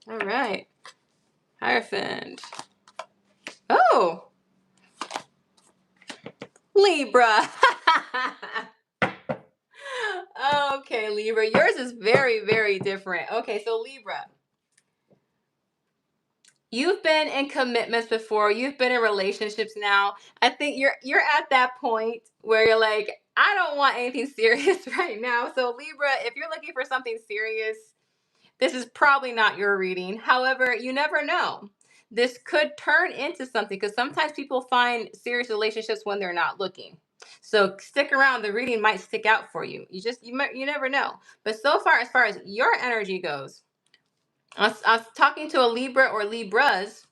All right. Hierophant. Oh, Libra. Okay, Libra. Yours is very, very different. Okay, so Libra. You've been in commitments before. You've been in relationships now. I think you're at that point where you're like, I don't want anything serious right now. So Libra, if you're looking for something serious, this is probably not your reading. However, you never know. This could turn into something because sometimes people find serious relationships when they're not looking. So stick around. The reading might stick out for you. You never know. But so far, as far as your energy goes, I was talking to a Libra or Libras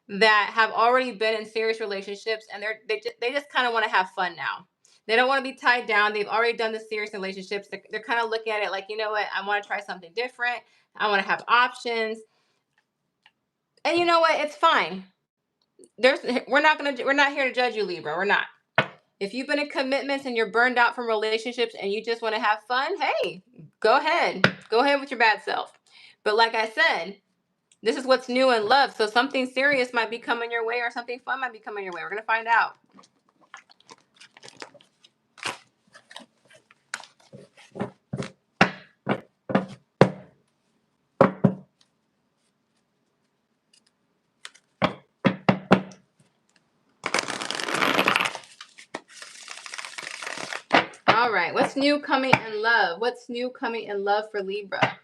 that have already been in serious relationships, and they just kind of want to have fun now. They don't want to be tied down. They've already done the serious relationships. They're kind of looking at it like, you know what? I want to try something different. I want to have options. And you know what? It's fine. We're not here to judge you, Libra. We're not. If you've been in commitments and you're burned out from relationships and you just want to have fun, hey, go ahead. Go ahead with your bad self. But like I said, this is what's new in love. So something serious might be coming your way or something fun might be coming your way. We're going to find out. All right. What's new coming in love? What's new coming in love for Libra?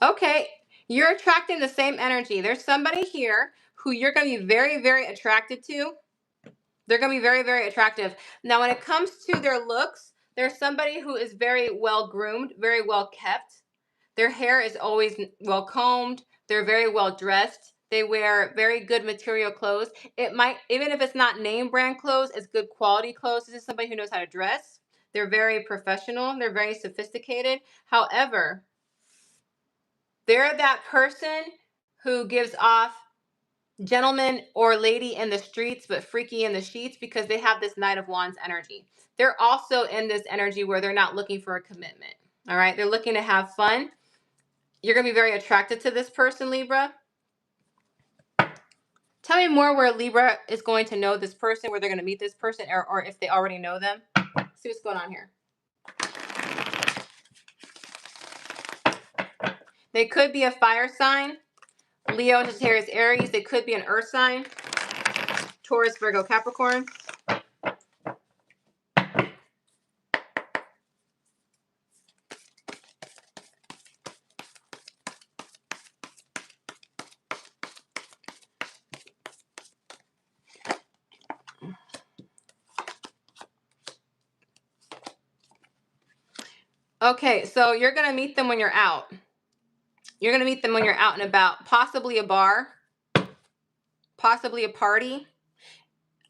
Okay. You're attracting the same energy. There's somebody here who you're going to be very, very attracted to. They're going to be very, very attractive. Now, when it comes to their looks, there's somebody who is very well groomed, very well kept. Their hair is always well combed. They're very well dressed. They wear very good material clothes. It might, even if it's not name brand clothes, it's good quality clothes. This is somebody who knows how to dress. They're very professional. They're very sophisticated. However, they're that person who gives off gentleman or lady in the streets, but freaky in the sheets because they have this Knight of Wands energy. They're also in this energy where they're not looking for a commitment. All right. They're looking to have fun. You're going to be very attracted to this person, Libra. Tell me more where Libra is going to know this person, where they're going to meet this person, or if they already know them. See what's going on here. They could be a fire sign. Leo, Sagittarius, Aries. They could be an earth sign. Taurus, Virgo, Capricorn. Okay, so you're going to meet them when you're out. You're going to meet them when you're out and about, possibly a bar, possibly a party.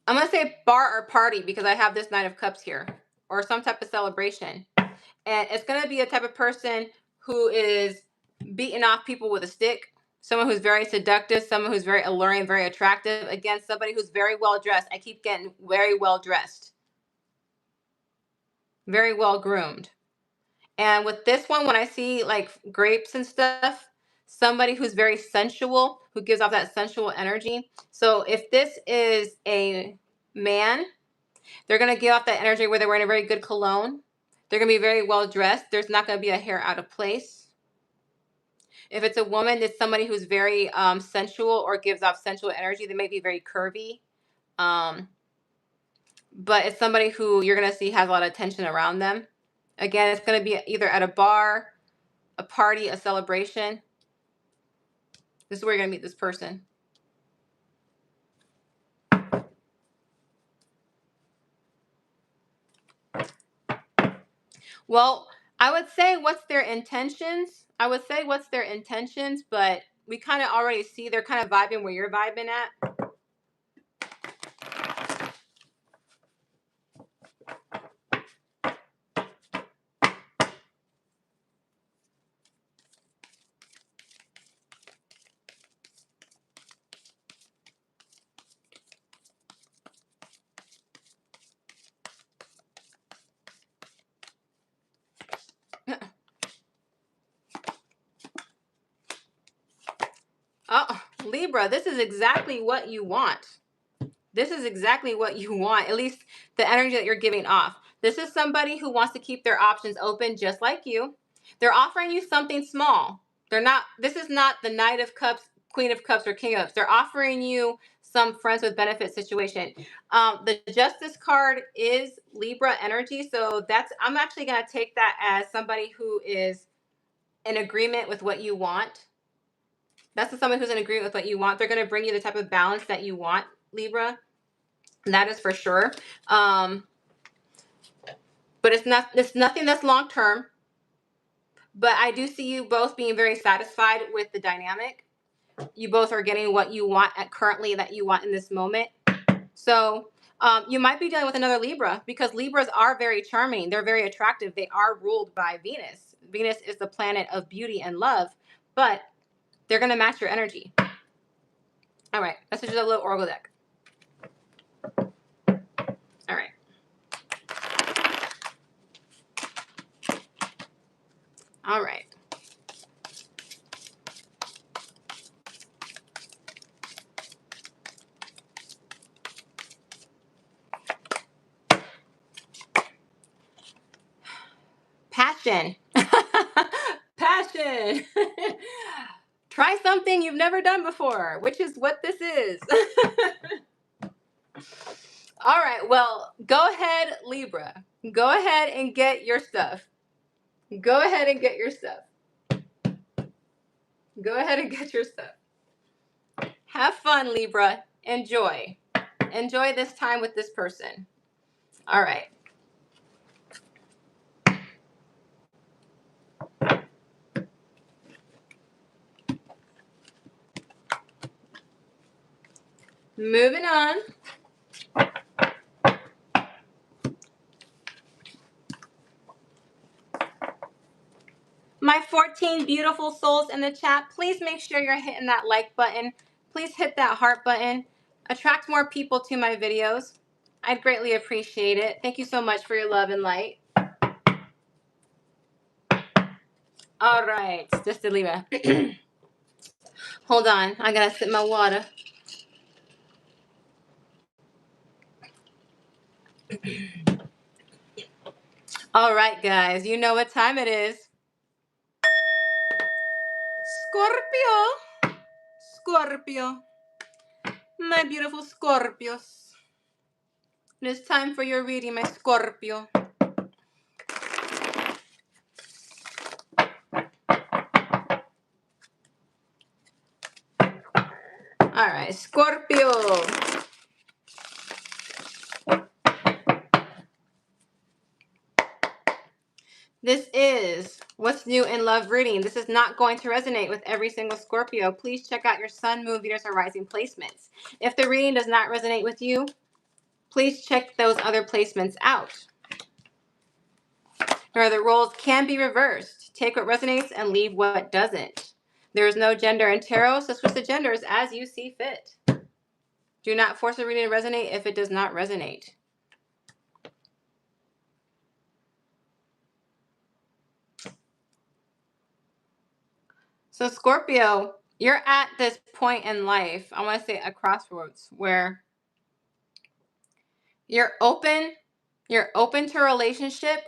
I'm going to say bar or party because I have this Knight of Cups here, or some type of celebration. And it's going to be a type of person who is beating off people with a stick, someone who's very seductive, someone who's very alluring, very attractive. Again, somebody who's very well dressed. I keep getting very well dressed, very well groomed. And with this one, when I see like grapes and stuff, somebody who's very sensual, who gives off that sensual energy. So if this is a man, they're going to give off that energy where they're wearing a very good cologne. They're going to be very well dressed. There's not going to be a hair out of place. If it's a woman, it's somebody who's very sensual or gives off sensual energy. They may be very curvy. But it's somebody who you're going to see has a lot of attention around them. Again, it's going to be either at a bar, a party, a celebration. This is where you're going to meet this person. Well, I would say what's their intentions? But we kind of already see they're kind of vibing where you're vibing at. Libra, this is exactly what you want. This is exactly what you want, at least the energy that you're giving off. This is somebody who wants to keep their options open just like you. They're offering you something small. This is not the Knight of Cups, Queen of Cups, or King of Cups. They're offering you some friends with benefit situation. The Justice card is Libra energy. So I'm actually going to take that as somebody who is in agreement with what you want. That's somebody who's in agreement with what you want. They're going to bring you the type of balance that you want, Libra. That is for sure. But it's nothing that's long term. But I do see you both being very satisfied with the dynamic. You both are getting what you want currently that you want in this moment. So you might be dealing with another Libra, because Libras are very charming. They're very attractive. They are ruled by Venus. Venus is the planet of beauty and love, but they're going to match your energy. All right. That's just a little oracle deck. All right. All right. Passion. Passion. Try something you've never done before, which is what this is. All right. Well, go ahead, Libra. Go ahead and get your stuff. Go ahead and get your stuff. Go ahead and get your stuff. Have fun, Libra. Enjoy. Enjoy this time with this person. All right. Moving on. My 14 beautiful souls in the chat, please make sure you're hitting that like button. Please hit that heart button. Attract more people to my videos. I'd greatly appreciate it. Thank you so much for your love and light. All right, just to leave it. Hold on, I gotta sip my water. All right, guys, you know what time it is. Scorpio. Scorpio. My beautiful Scorpios. It is time for your reading, my Scorpio. All right, Scorpio. This is What's New in Love reading. This is not going to resonate with every single Scorpio. Please check out your Sun, Moon, Venus, or Rising placements. If the reading does not resonate with you, please check those other placements out. Remember, the roles can be reversed. Take what resonates and leave what doesn't. There is no gender in tarot, so switch the genders as you see fit. Do not force a reading to resonate if it does not resonate. So Scorpio, you're at this point in life, I want to say a crossroads, where you're open to a relationship,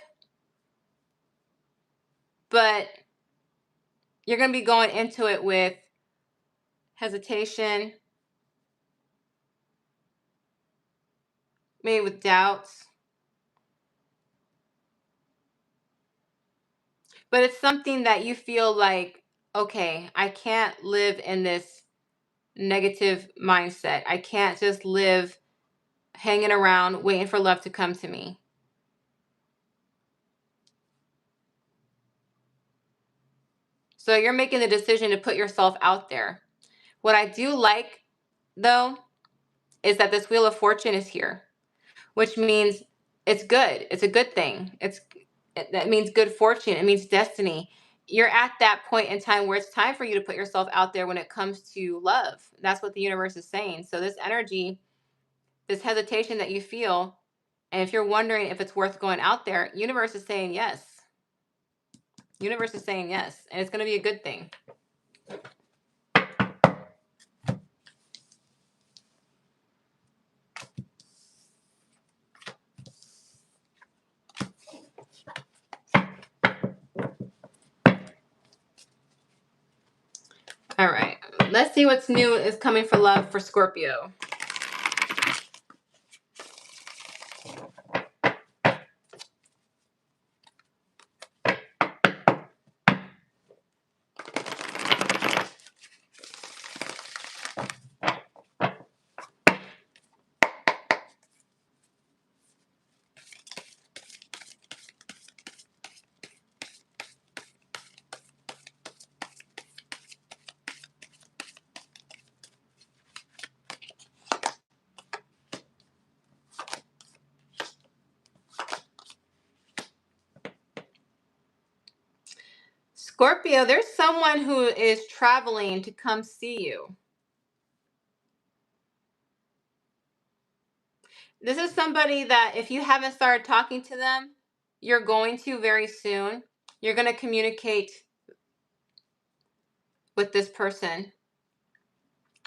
but you're going to be going into it with hesitation, maybe with doubts. But it's something that you feel like, okay, I can't live in this negative mindset. I can't just live hanging around waiting for love to come to me. So you're making the decision to put yourself out there. What I do like, though, is that this Wheel of Fortune is here, which means it's good. It's a good thing. That means good fortune. It means destiny. You're at that point in time where it's time for you to put yourself out there when it comes to love. That's what the universe is saying. So this energy, this hesitation that you feel, and if you're wondering if it's worth going out there, universe is saying yes. Universe is saying yes, and it's going to be a good thing. Let's see what's new is coming for love for Scorpio. Scorpio, there's someone who is traveling to come see you. This is somebody that if you haven't started talking to them, you're going to very soon. You're going to communicate with this person.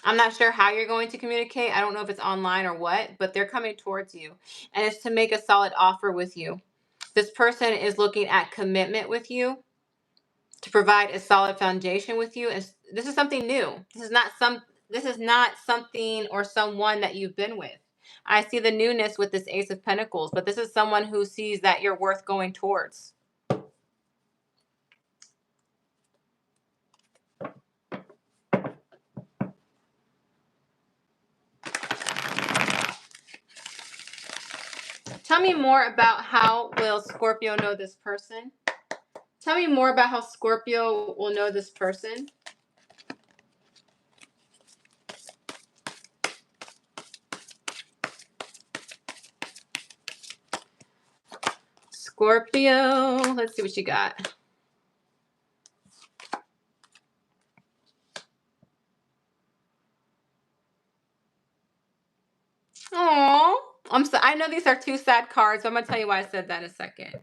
I'm not sure how you're going to communicate. I don't know if it's online or what, but they're coming towards you. And it's to make a solid offer with you. This person is looking at commitment with you, to provide a solid foundation with you. And this is something new. This is not something or someone that you've been with. I see the newness with this Ace of Pentacles, but this is someone who sees that you're worth going towards. Tell me more about how will Scorpio know this person? Tell me more about how Scorpio will know this person. Scorpio, let's see what you got. Aww. I know these are two sad cards, so I'm going to tell you why I said that in a second.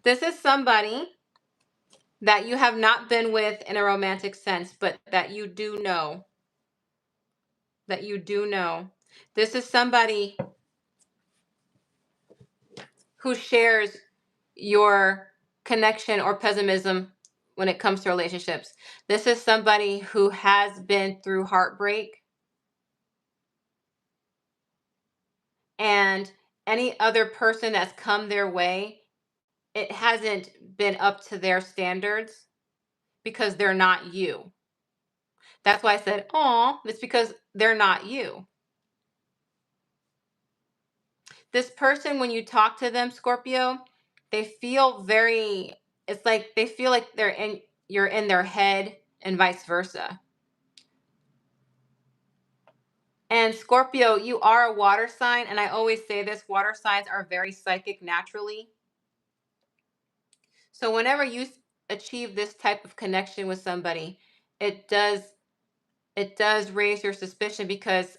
This is somebody that you have not been with in a romantic sense, but that you do know. That you do know. This is somebody who shares your connection or pessimism when it comes to relationships. This is somebody who has been through heartbreak, and any other person that's come their way, it hasn't been up to their standards because they're not you. That's why I said, "Aw," it's because they're not you. This person, when you talk to them, Scorpio, they feel very, it's like they feel like you're in their head and vice versa. And Scorpio, you are a water sign, and I always say this, water signs are very psychic naturally. So whenever you achieve this type of connection with somebody, it does raise your suspicion, because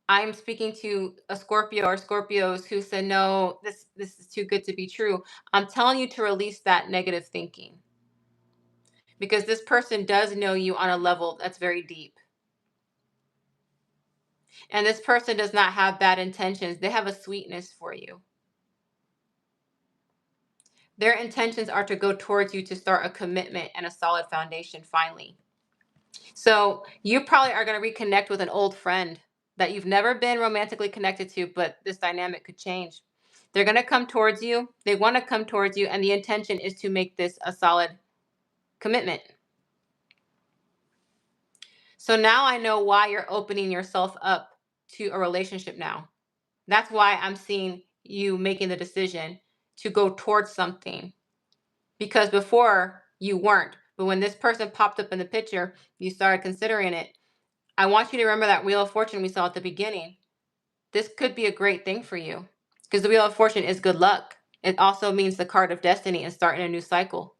I'm speaking to a Scorpio or Scorpios who said, no, this is too good to be true. I'm telling you to release that negative thinking, because this person does know you on a level that's very deep. And this person does not have bad intentions. They have a sweetness for you. Their intentions are to go towards you to start a commitment and a solid foundation finally. So you probably are going to reconnect with an old friend that you've never been romantically connected to, but this dynamic could change. They're going to come towards you. They want to come towards you, and the intention is to make this a solid commitment. So now I know why you're opening yourself up to a relationship now. That's why I'm seeing you making the decision to go towards something, because before you weren't. But when this person popped up in the picture, you started considering it. I want you to remember that Wheel of Fortune we saw at the beginning. This could be a great thing for you, because the Wheel of Fortune is good luck. It also means the card of destiny and starting a new cycle.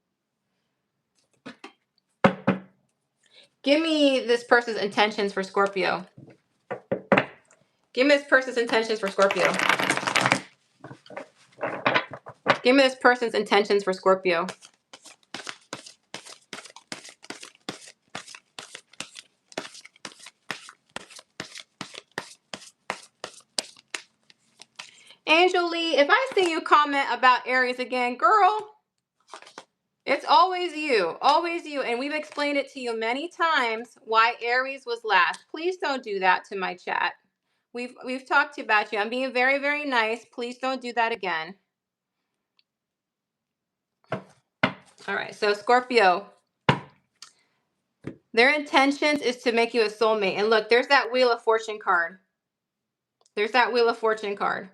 Give me this person's intentions for Scorpio. Give me this person's intentions for Scorpio. Give me this person's intentions for Scorpio. Angel Lee, if I see you comment about Aries again, girl, It's always you. And we've explained it to you many times why Aries was last. Please don't do that to my chat. We've talked about you. I'm being very, very nice. Please don't do that again. All right. So Scorpio, their intentions is to make you a soulmate. And look, there's that Wheel of Fortune card. There's that Wheel of Fortune card.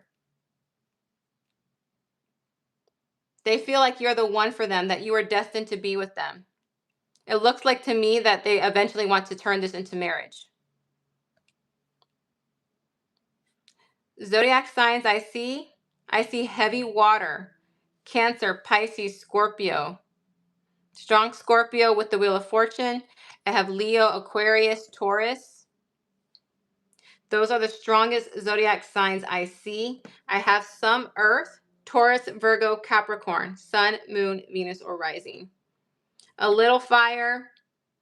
They feel like you're the one for them, that you are destined to be with them. It looks like to me that they eventually want to turn this into marriage. Zodiac signs I see heavy water, Cancer, Pisces, Scorpio. Strong Scorpio with the Wheel of Fortune. I have Leo, Aquarius, Taurus. Those are the strongest zodiac signs I see. I have some Earth, Taurus, Virgo, Capricorn, Sun, Moon, Venus, or Rising. A little fire,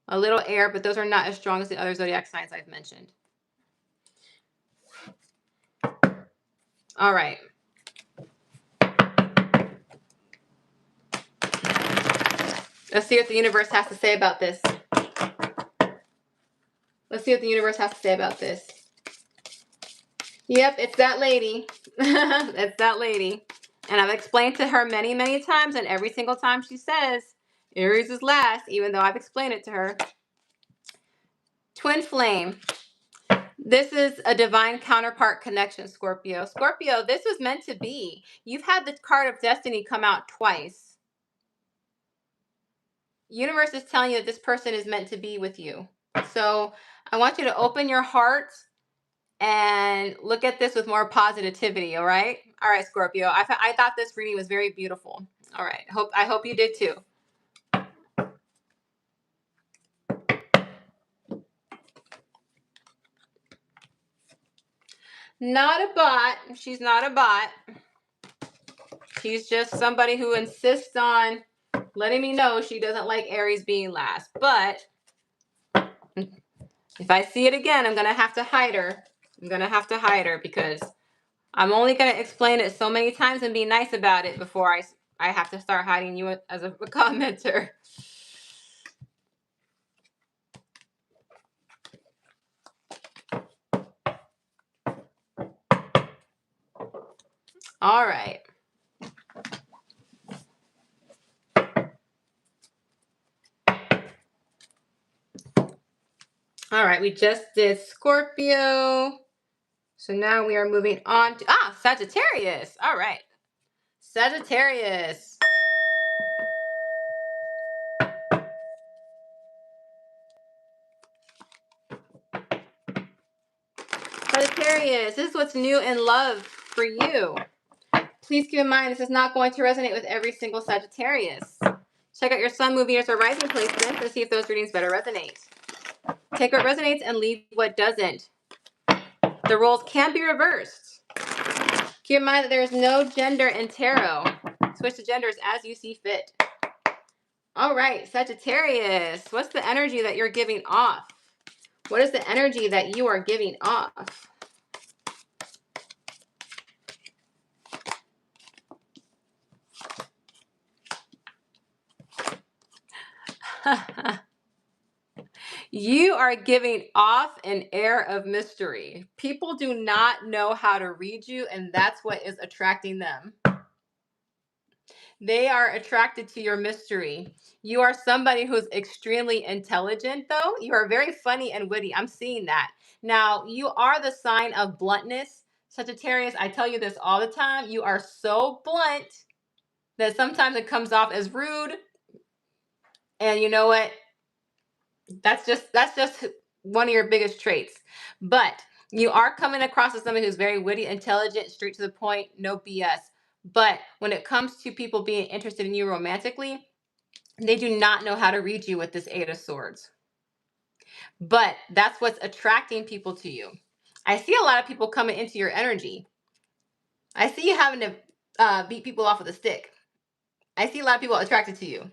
a little air, but those are not as strong as the other zodiac signs I've mentioned. All right. Let's see what the universe has to say about this. Let's see what the universe has to say about this. Yep, it's that lady. It's that lady. And I've explained to her many, many times, and every single time she says, Aries is last, even though I've explained it to her. Twin flame. This is a divine counterpart connection, Scorpio. Scorpio, this was meant to be. You've had the card of destiny come out twice. Universe is telling you that this person is meant to be with you. So I want you to open your heart and look at this with more positivity. All right. All right, Scorpio. I thought this reading was very beautiful. All right. I hope you did too. Not a bot. She's not a bot. She's just somebody who insists on letting me know she doesn't like Aries being last. But if I see it again, I'm going to have to hide her. I'm going to have to hide her because I'm only going to explain it so many times and be nice about it before I have to start hiding you as a commenter. All right. All right, we just did Scorpio. So now we are moving on to Sagittarius. All right. Sagittarius. Sagittarius, this is what's new in love for you. Please keep in mind, this is not going to resonate with every single Sagittarius. Check out your sun, moon, Venus, or rising placements and see if those readings better resonate. Take what resonates and leave what doesn't. The roles can be reversed. Keep in mind that there is no gender in tarot. Switch the genders as you see fit. All right, Sagittarius, what's the energy that you're giving off? What is the energy that you are giving off? You are giving off an air of mystery. People do not know how to read you, and that's what is attracting them. They are attracted to your mystery. You are somebody who's extremely intelligent, though. You are very funny and witty. I'm seeing that. Now, you are the sign of bluntness. Sagittarius, I tell you this all the time. You are so blunt that sometimes it comes off as rude. And you know what? That's just one of your biggest traits. But you are coming across as somebody who's very witty, intelligent, straight to the point, no BS. But when it comes to people being interested in you romantically, they do not know how to read you with this Eight of Swords. But that's what's attracting people to you. I see a lot of people coming into your energy. I see you having to beat people off with a stick. I see a lot of people attracted to you.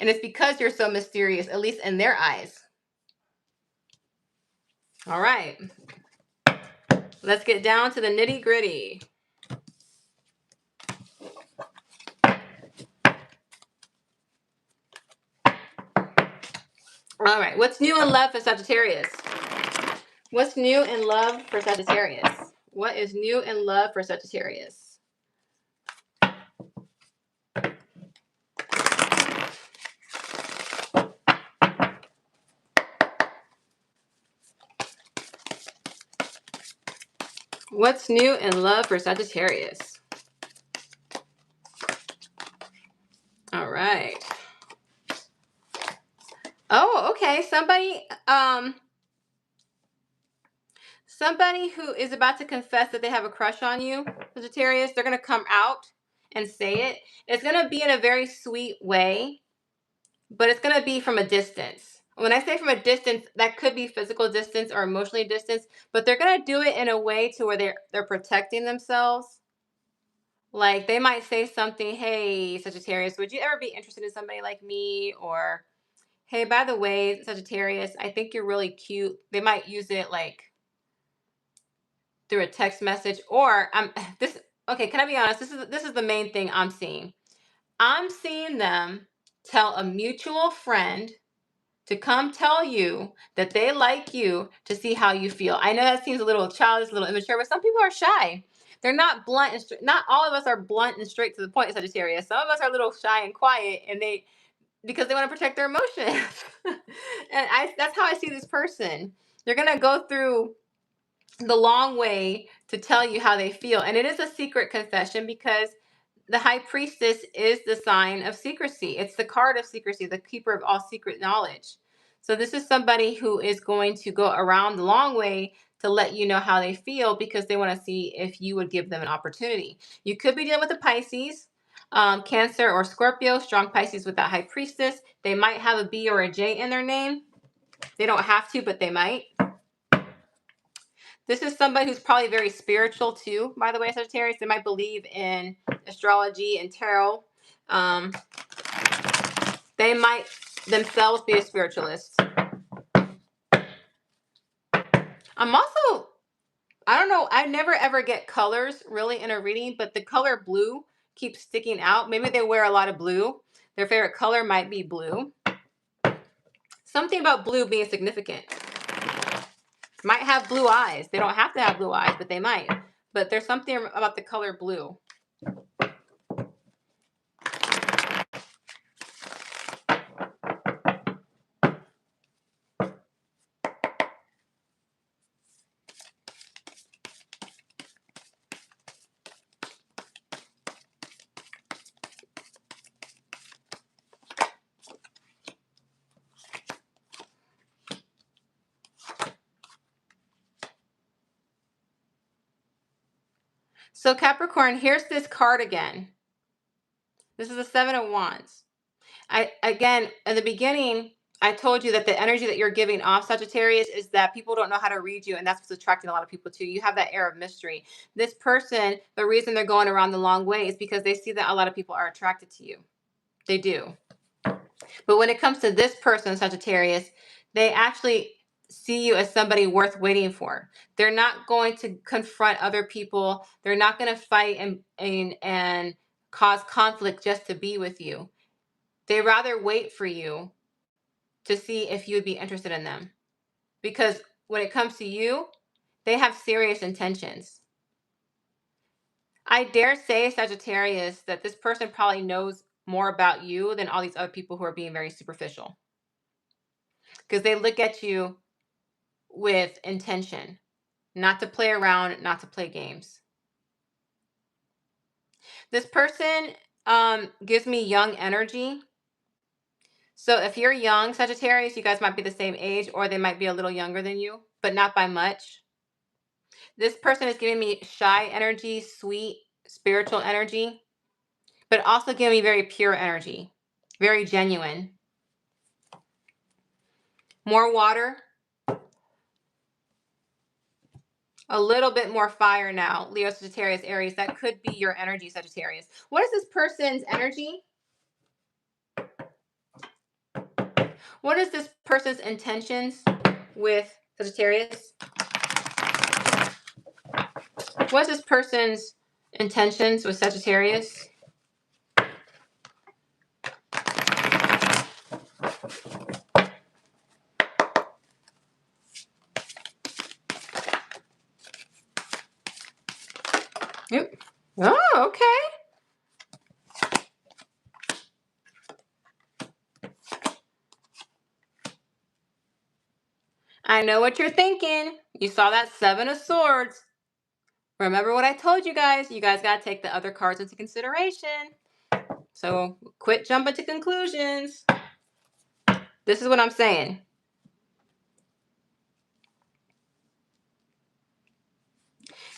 And it's because you're so mysterious, at least in their eyes. All right. Let's get down to the nitty gritty. All right. What's new in love for Sagittarius? What's new in love for Sagittarius? What is new in love for Sagittarius? What's new in love for Sagittarius? All right. Oh, okay. Somebody who is about to confess that they have a crush on you, Sagittarius, they're going to come out and say it. It's going to be in a very sweet way, but it's going to be from a distance. When I say from a distance, that could be physical distance or emotionally distance, but they're going to do it in a way to where they're protecting themselves. Like they might say something, "Hey, Sagittarius, would you ever be interested in somebody like me?" Or, "Hey, by the way, Sagittarius, I think you're really cute." They might use it like through a text message, or this. Okay, can I be honest? This is the main thing I'm seeing. I'm seeing them tell a mutual friend to come tell you that they like you to see how you feel. I know that seems a little childish, a little immature, but some people are shy. They're not blunt and not all of us are blunt and straight to the point, Sagittarius. Some of us are a little shy and quiet, and because they want to protect their emotions. That's how I see this person. They're gonna go through the long way to tell you how they feel, and it is a secret confession because the high priestess is the sign of secrecy. It's the card of secrecy, the keeper of all secret knowledge. So this is somebody who is going to go around the long way to let you know how they feel because they want to see if you would give them an opportunity. You could be dealing with a Pisces, Cancer, or Scorpio, strong Pisces with that high priestess. They might have a B or a J in their name. They don't have to, but they might. This is somebody who's probably very spiritual too, by the way, Sagittarius. They might believe in astrology and tarot. They might themselves be a spiritualist. I'm also, I don't know, I never ever get colors really in a reading, but the color blue keeps sticking out. Maybe they wear a lot of blue. Their favorite color might be blue. Something about blue being significant. Might have blue eyes. They don't have to have blue eyes, but they might. But there's something about the color blue. So Capricorn, here's this card again. This is the Seven of Wands. Again, in the beginning, I told you that the energy that you're giving off, Sagittarius, is that people don't know how to read you, and that's what's attracting a lot of people to you. You have that air of mystery. This person, the reason they're going around the long way is because they see that a lot of people are attracted to you. They do. But when it comes to this person, Sagittarius, they actually see you as somebody worth waiting for. They're not going to confront other people. They're not going to fight and cause conflict just to be with you. They rather wait for you to see if you would be interested in them. Because when it comes to you, they have serious intentions. I dare say, Sagittarius, that this person probably knows more about you than all these other people who are being very superficial. Because they look at you with intention, not to play around, not to play games. This person gives me young energy. So if you're young, Sagittarius, you guys might be the same age, or they might be a little younger than you, but not by much. This person is giving me shy energy, sweet, spiritual energy, but also giving me very pure energy, very genuine. More water, a little bit more fire now, Leo, Sagittarius, Aries. That could be your energy, Sagittarius. What is this person's energy? What is this person's intentions with Sagittarius? What is this person's intentions with Sagittarius? Yep. Oh, okay. I know what you're thinking. You saw that Seven of Swords. Remember what I told you guys. You guys got to take the other cards into consideration. So quit jumping to conclusions. This is what I'm saying.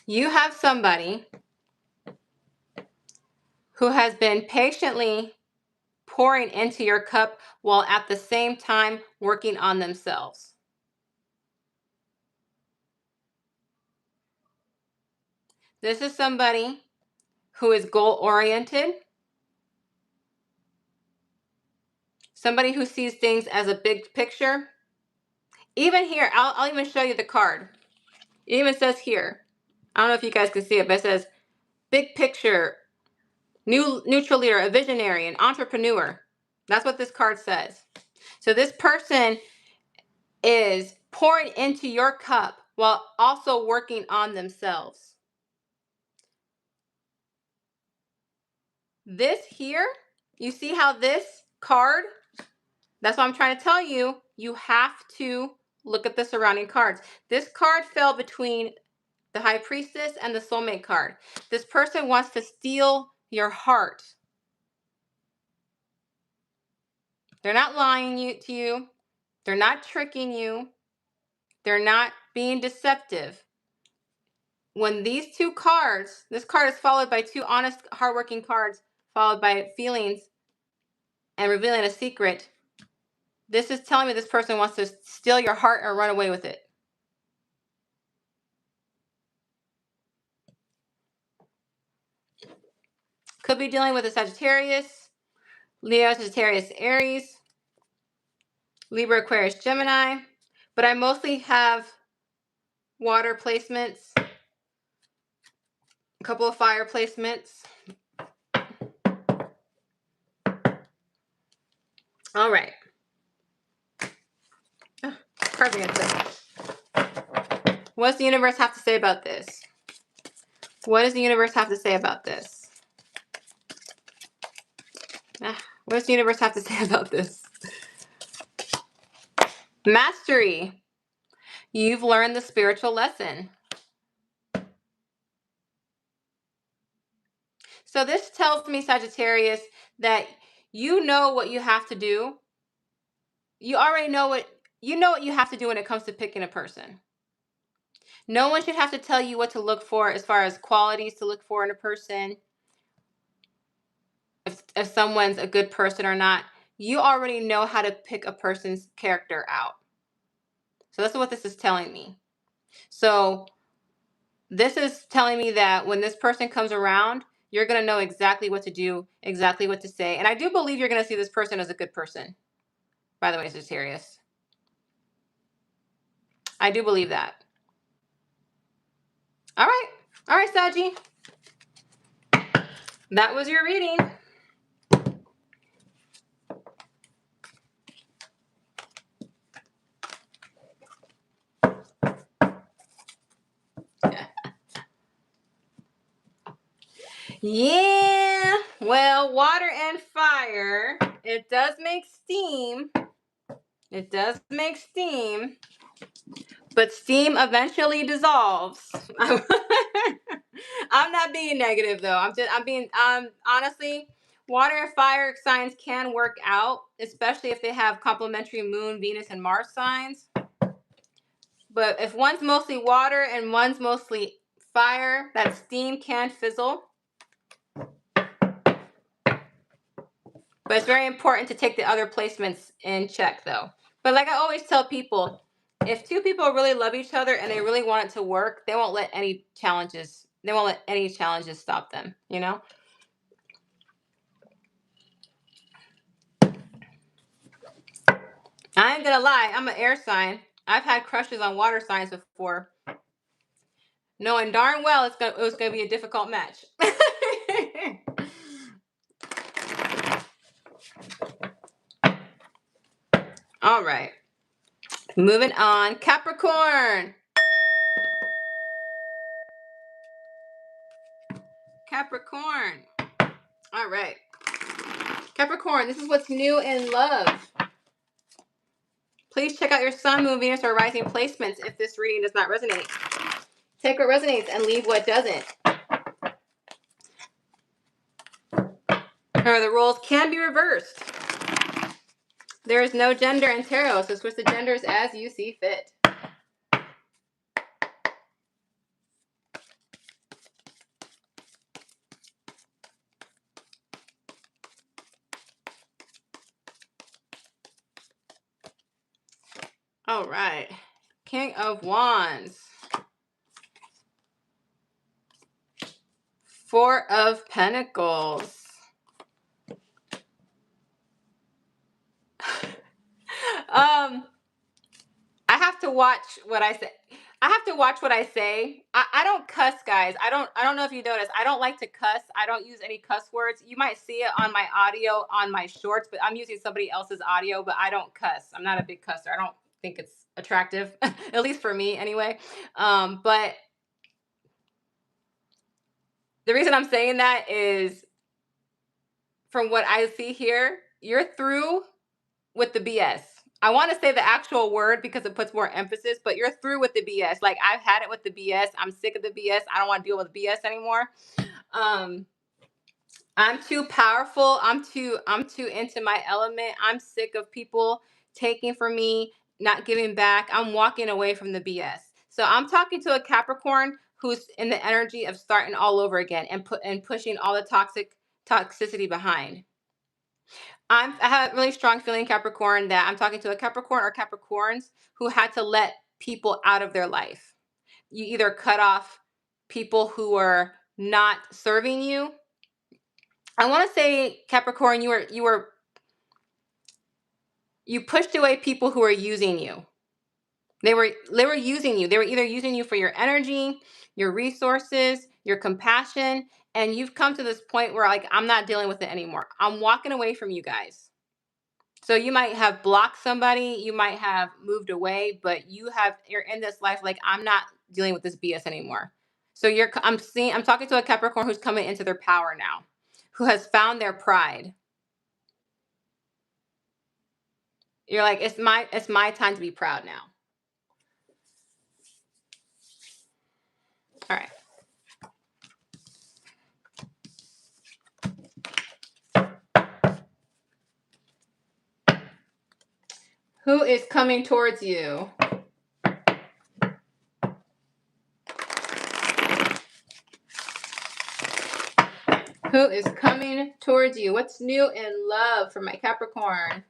You have somebody who has been patiently pouring into your cup while at the same time working on themselves. This is somebody who is goal-oriented, somebody who sees things as a big picture. Even here, I'll even show you the card. It even says here, I don't know if you guys can see it, but it says big picture, neutral leader, a visionary, an entrepreneur. That's what this card says. So this person is pouring into your cup while also working on themselves. This here, you see how this card, that's what I'm trying to tell you. You have to look at the surrounding cards. This card fell between the High Priestess and the Soulmate card. This person wants to steal your heart. They're not lying to you. They're not tricking you. They're not being deceptive. When these two cards, this card is followed by two honest, hardworking cards, followed by feelings and revealing a secret. This is telling me this person wants to steal your heart or run away with it. Could be dealing with a Sagittarius, Leo, Sagittarius, Aries, Libra, Aquarius, Gemini. But I mostly have water placements, a couple of fire placements. All right. Oh, cards are gonna sit. What does the universe have to say about this? What does the universe have to say about this? What does the universe have to say about this? Mastery. You've learned the spiritual lesson. So this tells me, Sagittarius, that you know what you have to do. You already know what you have to do when it comes to picking a person. No one should have to tell you what to look for as far as qualities to look for in a person. If someone's a good person or not, you already know how to pick a person's character out. So that's what this is telling me. So this is telling me that when this person comes around, you're going to know exactly what to do, exactly what to say. And I do believe you're going to see this person as a good person. By the way, Sagittarius. I do believe that. All right. All right, Saggy. That was your reading. Yeah. Well, water and fire. It does make steam. It does make steam. But steam eventually dissolves. I'm not being negative though. I'm being honestly, water and fire signs can work out, especially if they have complementary moon, Venus, and Mars signs. But if one's mostly water and one's mostly fire, that steam can fizzle. But it's very important to take the other placements in check though. But like I always tell people, if two people really love each other and they really want it to work, they won't let any challenges stop them, you know? I ain't gonna lie, I'm an air sign. I've had crushes on water signs before, knowing darn well it was gonna be a difficult match. All right, moving on. Capricorn. Capricorn. All right. Capricorn, this is what's new in love. Please check out your sun, moon, Venus, or rising placements if this reading does not resonate. Take what resonates and leave what doesn't. Or the roles can be reversed. There is no gender in tarot, so switch the genders as you see fit. All right. King of Wands. Four of Pentacles. I have to watch what I say. I don't cuss, guys. I don't know if you noticed. I don't like to cuss. I don't use any cuss words. You might see it on my audio on my shorts, but I'm using somebody else's audio, but I don't cuss. I'm not a big cusser. I don't think it's attractive, at least for me anyway. But the reason I'm saying that is from what I see here, you're through with the BS. I want to say the actual word because it puts more emphasis, but you're through with the BS. Like, I've had it with the BS. I'm sick of the BS. I don't want to deal with BS anymore. I'm too powerful. I'm too into my element. I'm sick of people taking from me, not giving back. I'm walking away from the BS. So I'm talking to a Capricorn who's in the energy of starting all over again and pushing all the toxicity behind. I have a really strong feeling, Capricorn, that I'm talking to a Capricorn or Capricorns who had to let people out of their life. You either cut off people who are not serving you. I want to say, Capricorn, you pushed away people who are using you. They were using you. They were either using you for your energy, your resources, your compassion, and you've come to this point where, like, I'm not dealing with it anymore. I'm walking away from you guys. So you might have blocked somebody, you might have moved away, but you're in this life like, I'm not dealing with this BS anymore. So I'm talking to a Capricorn who's coming into their power now, who has found their pride. You're like, it's my time to be proud now. All right. Who is coming towards you? Who is coming towards you? What's new in love for my Capricorn?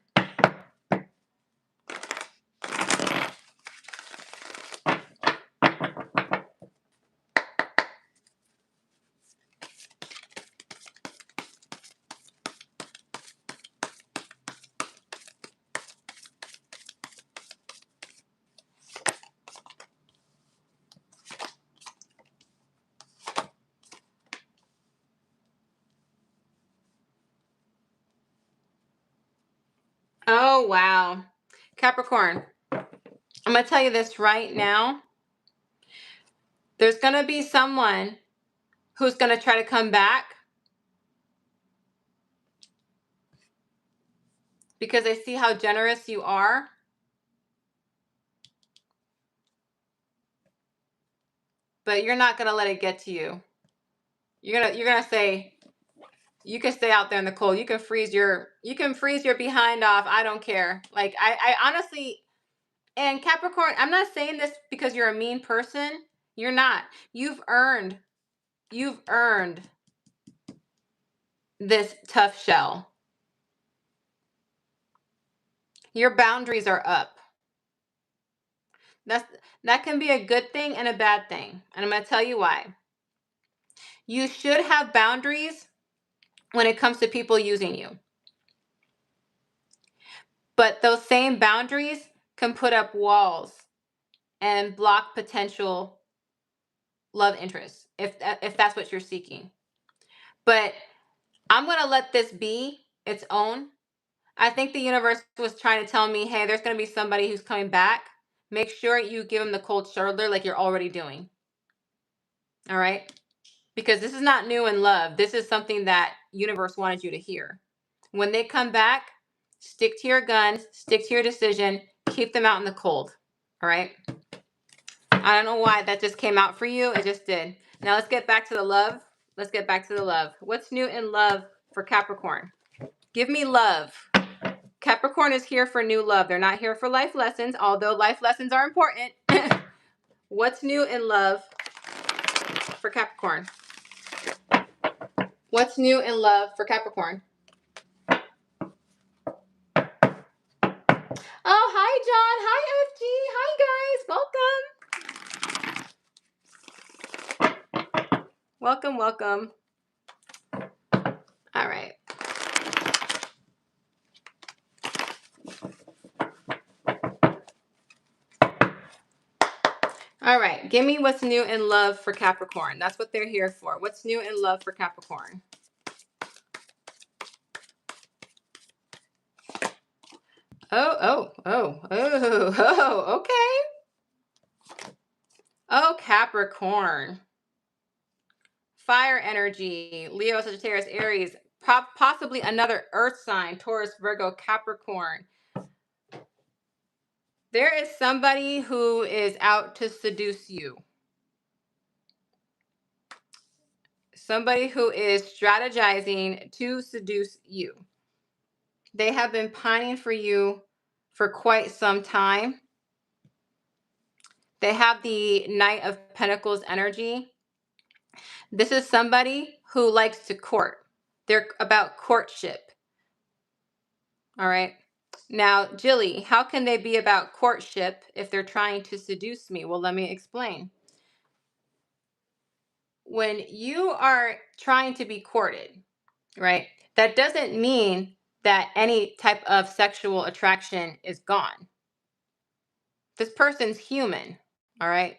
Oh, wow. Capricorn, I'm going to tell you this right now. There's going to be someone who's going to try to come back because they see how generous you are. But you're not going to let it get to you. You're going to say, you can stay out there in the cold. You can freeze your behind off. I don't care. Like, I honestly, and Capricorn, I'm not saying this because you're a mean person. You're not. You've earned this tough shell. Your boundaries are up. That can be a good thing and a bad thing. And I'm going to tell you why. You should have boundaries when it comes to people using you. But those same boundaries can put up walls and block potential love interests if that's what you're seeking. But I'm going to let this be its own. I think the universe was trying to tell me, hey, there's going to be somebody who's coming back. Make sure you give them the cold shoulder like you're already doing. All right? because this is not new in love. This is something that universe wanted you to hear. When they come back, stick to your guns, stick to your decision, keep them out in the cold. All right. I don't know why that just came out for you. It just did. Now let's get back to the love. Let's get back to the love. What's new in love for Capricorn? Give me love. Capricorn is here for new love. They're not here for life lessons, although life lessons are important. What's new in love for Capricorn? What's new in love for Capricorn? Oh, hi, John. Hi, FG. Hi, guys. Welcome. Welcome, welcome. All right. All right. Give me what's new in love for Capricorn. That's what they're here for. What's new in love for Capricorn? Okay. Oh, Capricorn. Fire energy, Leo, Sagittarius, Aries, possibly another earth sign, Taurus, Virgo, Capricorn. There is somebody who is out to seduce you. Somebody who is strategizing to seduce you. They have been pining for you for quite some time. They have the Knight of Pentacles energy. This is somebody who likes to court. They're about courtship. All right. Now, Jilly, how can they be about courtship if they're trying to seduce me? Well, let me explain. When you are trying to be courted, right, that doesn't mean that any type of sexual attraction is gone. This person's human, all right?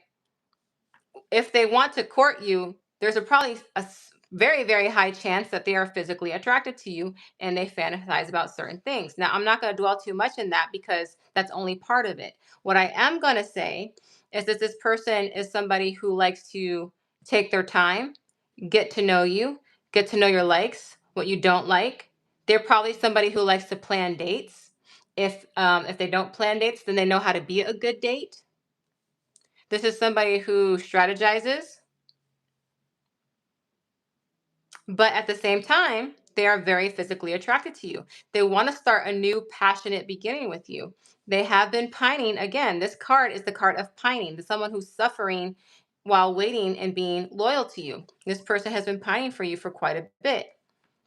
If they want to court you, there's probably a very, very high chance that they are physically attracted to you and they fantasize about certain things. Now, I'm not going to dwell too much in that because that's only part of it. What I am going to say is that this person is somebody who likes to take their time, get to know you, get to know your likes, what you don't like. They're probably somebody who likes to plan dates. If they don't plan dates, then they know how to be a good date. This is somebody who strategizes, but at the same time, they are very physically attracted to you. They want to start a new passionate beginning with you. They have been pining. Again, this card is the card of pining. There's someone who's suffering while waiting and being loyal to you. This person has been pining for you for quite a bit.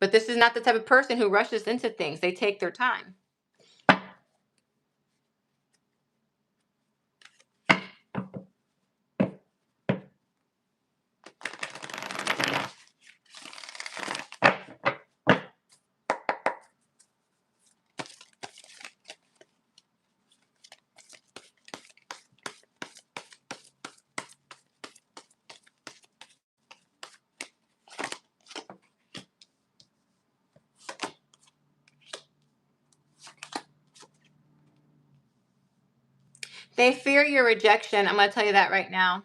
But this is not the type of person who rushes into things. They take their time. They fear your rejection. I'm going to tell you that right now.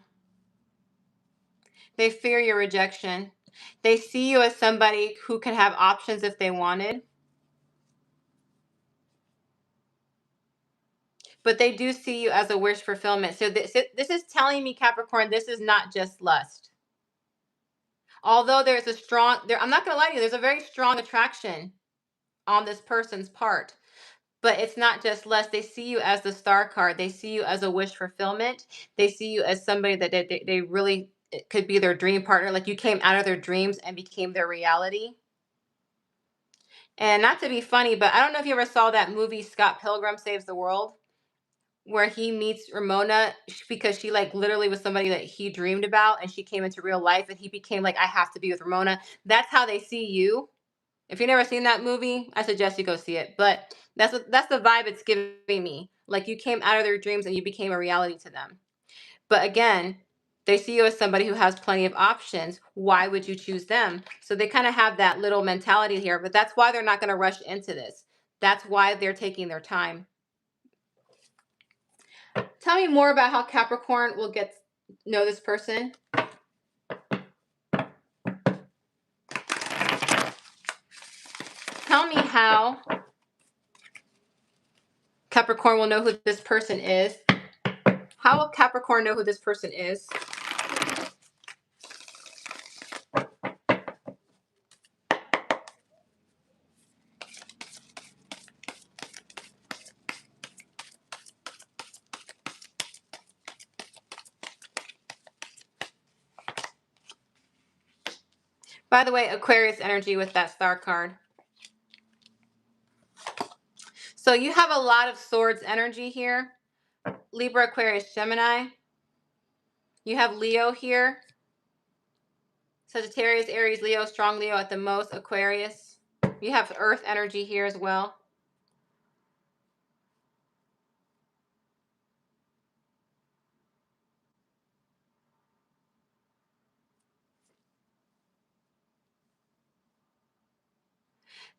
They fear your rejection. They see you as somebody who can have options if they wanted. But they do see you as a wish fulfillment. So this is telling me, Capricorn, this is not just lust. Although there's a strong, I'm not going to lie to you, there's a very strong attraction on this person's part. But it's not just lust. They see you as the star card. They see you as a wish fulfillment. They see you as somebody that they really, it could be their dream partner. Like you came out of their dreams and became their reality. And not to be funny, but I don't know if you ever saw that movie, Scott Pilgrim Saves the World, where he meets Ramona because she like literally was somebody that he dreamed about and she came into real life and he became like, I have to be with Ramona. That's how they see you. If you've never seen that movie, I suggest you go see it. But that's the vibe it's giving me. Like you came out of their dreams and you became a reality to them. But again, they see you as somebody who has plenty of options. Why would you choose them? So they kind of have that little mentality here, but that's why they're not going to rush into this. That's why they're taking their time. Tell me more about how Capricorn will get to know this person. tell me how Capricorn will know who this person is. How will Capricorn know who this person is? By the way, Aquarius energy with that star card. So you have a lot of swords energy here. Libra, Aquarius, Gemini. You have Leo here. Sagittarius, Aries, Leo, strong Leo at the most, Aquarius. You have earth energy here as well.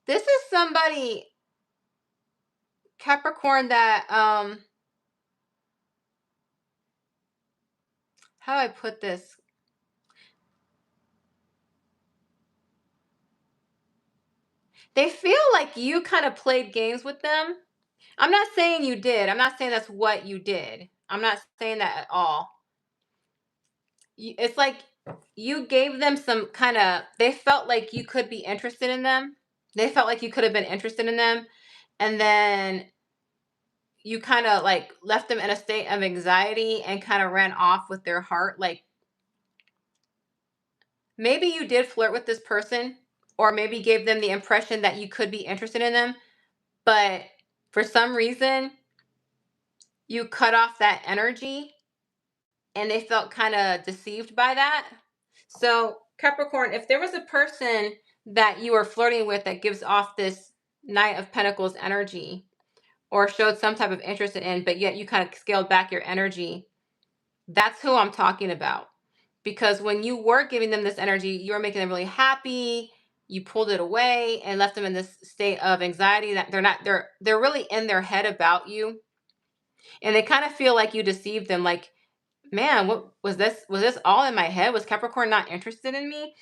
This is somebody, Capricorn, that, how do I put this? They feel like you kind of played games with them. I'm not saying you did. I'm not saying that's what you did. I'm not saying that at all. It's like you gave them some kind of, they felt like you could be interested in them. They felt like you could have been interested in them. And then you kind of like left them in a state of anxiety and kind of ran off with their heart. Like maybe you did flirt with this person, or maybe gave them the impression that you could be interested in them. But for some reason, you cut off that energy and they felt kind of deceived by that. So, Capricorn, if there was a person that you were flirting with that gives off this Knight of Pentacles energy, or showed some type of interest in, but yet you kind of scaled back your energy, that's who I'm talking about. Because when you were giving them this energy, you were making them really happy. You pulled it away and left them in this state of anxiety that they're really in their head about you. And they kind of feel like you deceived them. Like, man, what was this? Was this all in my head? Was Capricorn not interested in me?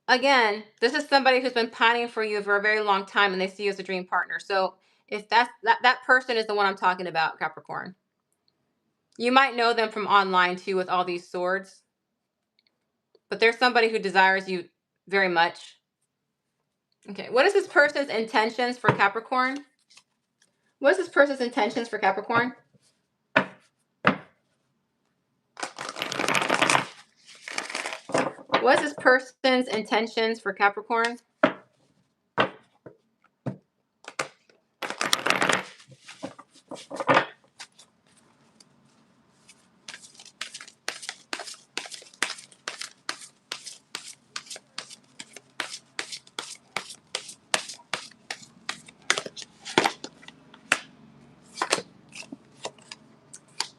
Again, this is somebody who's been pining for you for a very long time, and they see you as a dream partner. So if that person is the one I'm talking about, Capricorn. You might know them from online too with all these swords. But there's somebody who desires you very much. Okay, what is this person's intentions for Capricorn? What is this person's intentions for Capricorn? What is this person's intentions for Capricorn?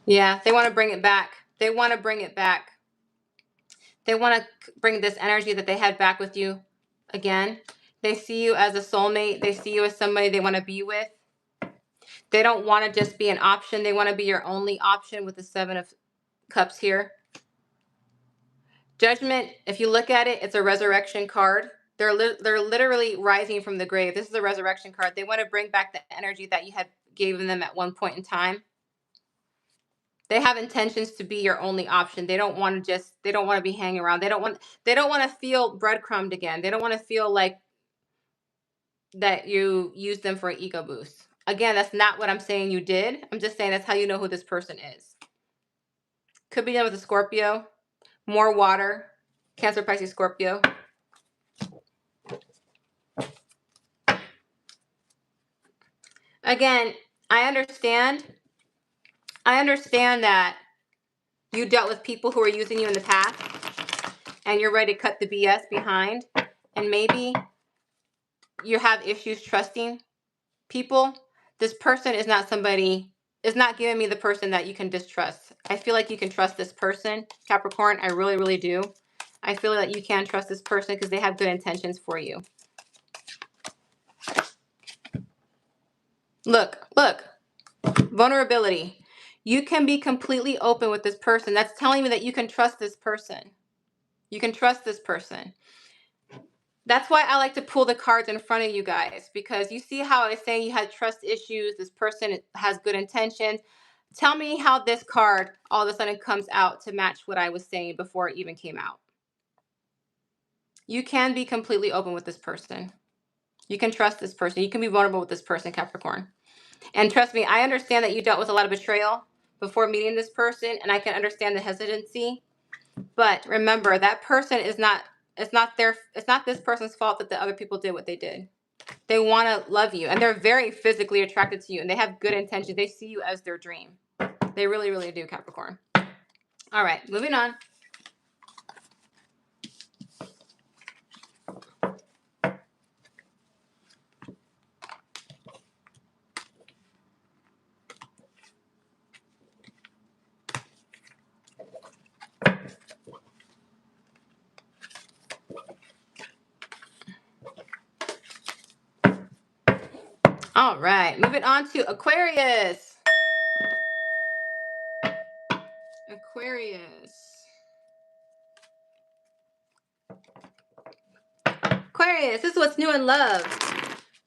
Yeah, they want to bring it back. They want to bring it back. They want to bring this energy that they had back with you again. They see you as a soulmate. They see you as somebody they want to be with. They don't want to just be an option. They want to be your only option with the Seven of Cups here. Judgment, if you look at it, it's a resurrection card. They're literally rising from the grave. This is a resurrection card. They want to bring back the energy that you had given them at one point in time. They have intentions to be your only option. They don't want to be hanging around. They don't want to feel breadcrumbed again. They don't want to feel like that you use them for an ego boost. Again, that's not what I'm saying you did. I'm just saying that's how you know who this person is. Could be done with a Scorpio. More water. Cancer, Pisces, Scorpio. Again, I understand that you dealt with people who were using you in the past and you're ready to cut the BS behind, and maybe you have issues trusting people. This person is not giving me the person that you can distrust. I feel like you can trust this person, Capricorn. I really, really do. I feel that you can trust this person because they have good intentions for you. Look. Vulnerability. You can be completely open with this person. That's telling me that you can trust this person. You can trust this person. That's why I like to pull the cards in front of you guys, because you see how I was saying you had trust issues. This person has good intentions. Tell me how this card all of a sudden comes out to match what I was saying before it even came out. You can be completely open with this person. You can trust this person. You can be vulnerable with this person, Capricorn. And trust me, I understand that you dealt with a lot of betrayal before meeting this person, and I can understand the hesitancy. But remember, that person is not, it's not this person's fault that the other people did what they did. They want to love you, and they're very physically attracted to you, and they have good intentions. They see you as their dream. They really, really do, Capricorn. All right, moving on. All right, moving on to Aquarius. Aquarius, this is what's new in love.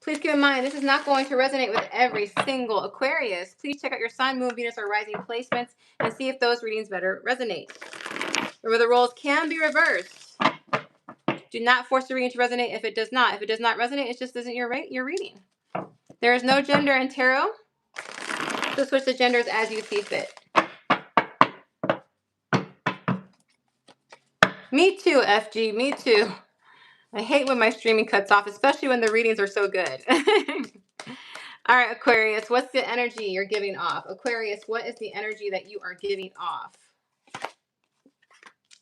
Please keep in mind, this is not going to resonate with every single Aquarius. Please check out your sun, moon, Venus, or rising placements and see if those readings better resonate. Remember, the roles can be reversed. Do not force the reading to resonate if it does not. If it does not resonate, it just isn't your reading. There is no gender in tarot, so switch the genders as you see fit. Me too, FG, me too. I hate when my streaming cuts off, especially when the readings are so good. All right, Aquarius, what's the energy you're giving off? Aquarius, what is the energy that you are giving off?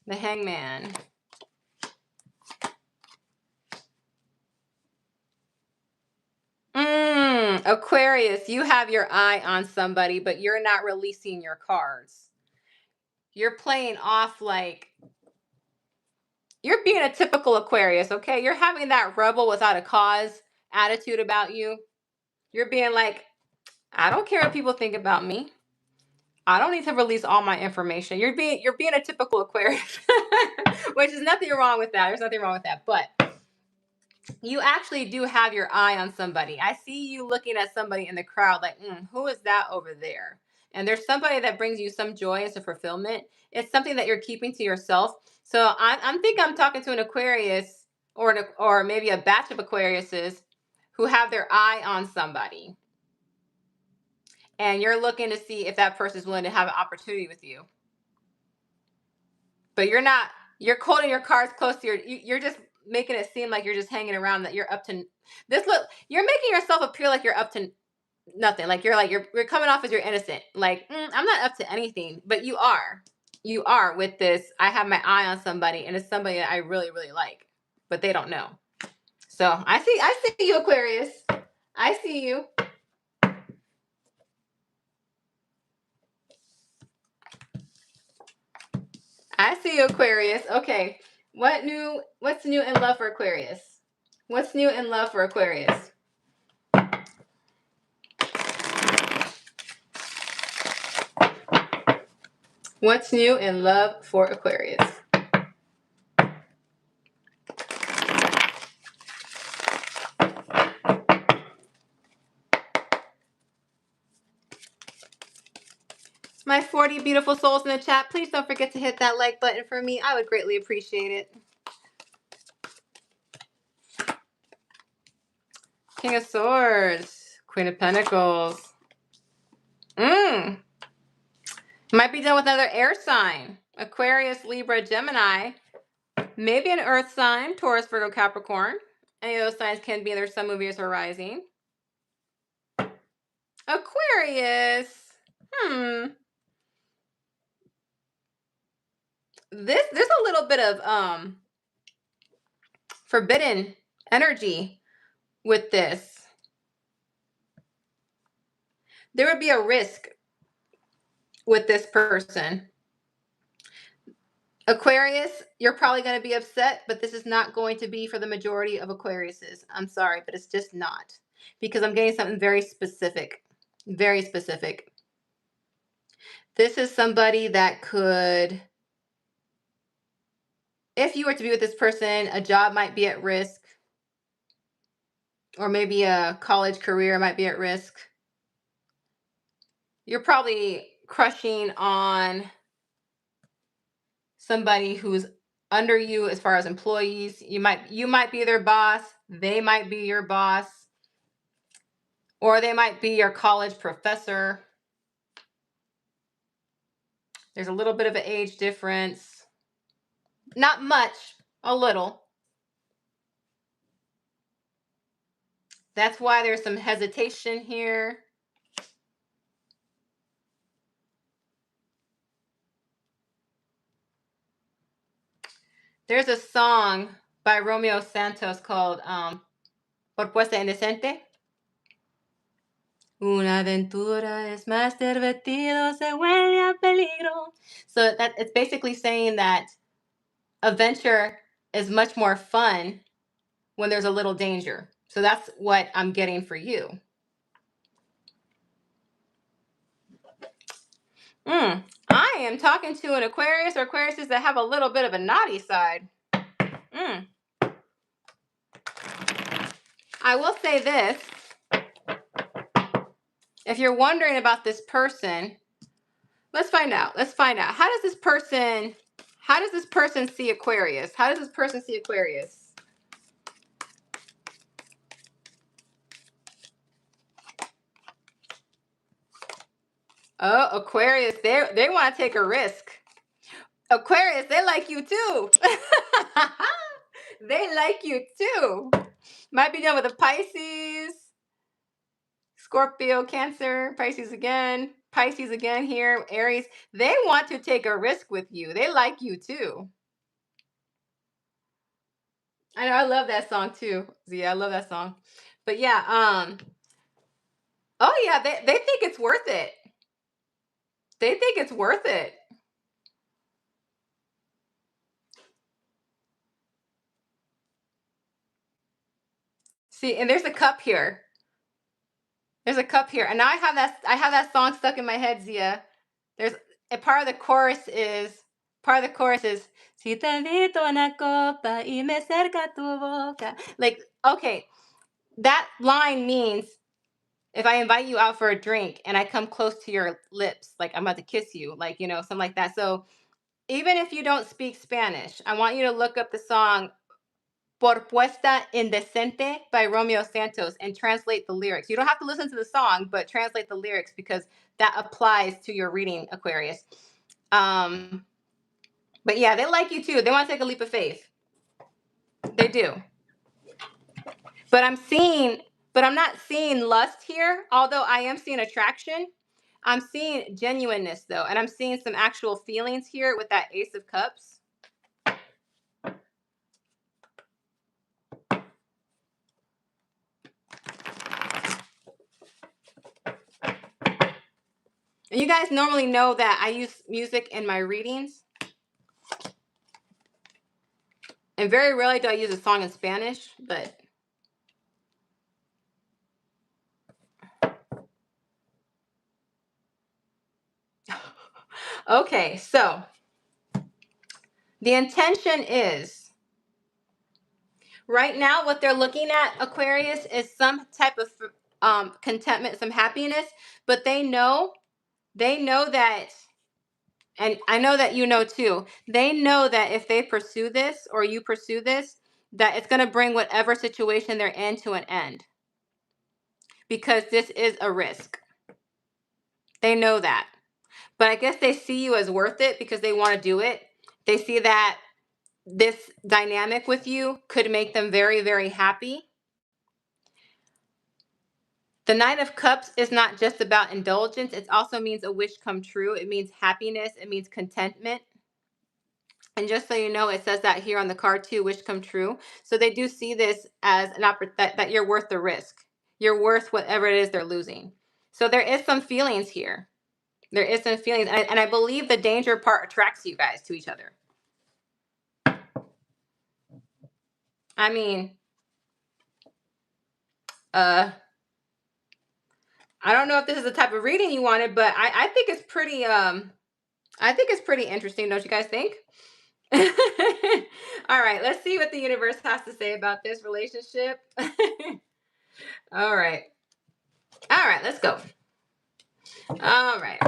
The Hangman. Aquarius, you have your eye on somebody, but you're not releasing your cards. You're playing off like you're being a typical Aquarius, okay? You're having that rebel without a cause attitude about you. You're being like, I don't care what people think about me. I don't need to release all my information. You're being a typical Aquarius, which is nothing wrong with that. There's nothing wrong with that. But you actually do have your eye on somebody. I see you looking at somebody in the crowd like, who is that over there? And there's somebody that brings you some joy and some fulfillment. It's something that you're keeping to yourself. So I'm thinking I'm talking to an Aquarius or maybe a batch of Aquariuses who have their eye on somebody. And you're looking to see if that person is willing to have an opportunity with you. But you're not, you're holding your cards close to you're just making it seem like you're just hanging around, that you're up to this. Look, you're making yourself appear like you're up to nothing. Like you're coming off as you're innocent. Like, I'm not up to anything, but you are with this. I have my eye on somebody, and it's somebody that I really, really like, but they don't know. So I see you, Aquarius. I see you. I see you, Aquarius. Okay. What's new in love for Aquarius? What's new in love for Aquarius? What's new in love for Aquarius? My 40 beautiful souls in the chat, please don't forget to hit that like button for me. I would greatly appreciate it. King of Swords, Queen of Pentacles. Might be done with another air sign. Aquarius, Libra, Gemini. Maybe an earth sign, Taurus, Virgo, Capricorn. Any of those signs can be either sun, moon, Venus, or rising. Aquarius. There's a little bit of forbidden energy with this. There would be a risk with this person. Aquarius, you're probably going to be upset, but this is not going to be for the majority of Aquariuses. I'm sorry, but it's just not. Because I'm getting something very specific. Very specific. This is somebody that could if you were to be with this person, a job might be at risk, or maybe a college career might be at risk. You're probably crushing on somebody who's under you as far as employees. You might be their boss, they might be your boss, or they might be your college professor. There's a little bit of an age difference. Not much, a little. That's why there's some hesitation here. There's a song by Romeo Santos called Propuesta Indecente. Una aventura es más divertido, se huele a peligro. So that it's basically saying that adventure is much more fun when there's a little danger. So that's what I'm getting for you. I am talking to an Aquarius or Aquariuses that have a little bit of a naughty side. I will say this. If you're wondering about this person, let's find out. How does this person see Aquarius? How does this person see Aquarius? Oh, Aquarius, they want to take a risk. Aquarius, they like you too. They like you too. Might be done with a Pisces, Scorpio, Cancer, Pisces again here, Aries. They want to take a risk with you. They like you too. I know, I love that song too. Zia, I love that song. But yeah, oh yeah, they think it's worth it. They think it's worth it. See, and there's a cup here. There's a cup here. And now I have that song stuck in my head, Zia. There's a part of the chorus is Si te invito a una copa y me cerca tu boca. Like, okay, that line means if I invite you out for a drink and I come close to your lips, like I'm about to kiss you, like, something like that. So even if you don't speak Spanish, I want you to look up the song Propuesta Indecente by Romeo Santos and translate the lyrics. You don't have to listen to the song, but translate the lyrics because that applies to your reading, Aquarius. But yeah, they like you too. They want to take a leap of faith. They do. But I'm not seeing lust here, although I am seeing attraction. I'm seeing genuineness though, and I'm seeing some actual feelings here with that Ace of Cups. And you guys normally know that I use music in my readings. And very rarely do I use a song in Spanish, but okay, so the intention is right now what they're looking at, Aquarius, is some type of contentment, some happiness, but they know that, and I know that you know too, they know that if they pursue this or you pursue this, that it's going to bring whatever situation they're in to an end. Because this is a risk. They know that. But I guess they see you as worth it because they want to do it. They see that this dynamic with you could make them very, very happy. The Knight of Cups is not just about indulgence. It also means a wish come true. It means happiness. It means contentment. And just so you know, it says that here on the card too, wish come true. So they do see this as an opportunity that you're worth the risk. You're worth whatever it is they're losing. So there is some feelings here. There is some feelings. And I believe the danger part attracts you guys to each other. I mean, I don't know if this is the type of reading you wanted, but I think it's pretty interesting, don't you guys think? All right, let's see what the universe has to say about this relationship. All right. All right, let's go. All right.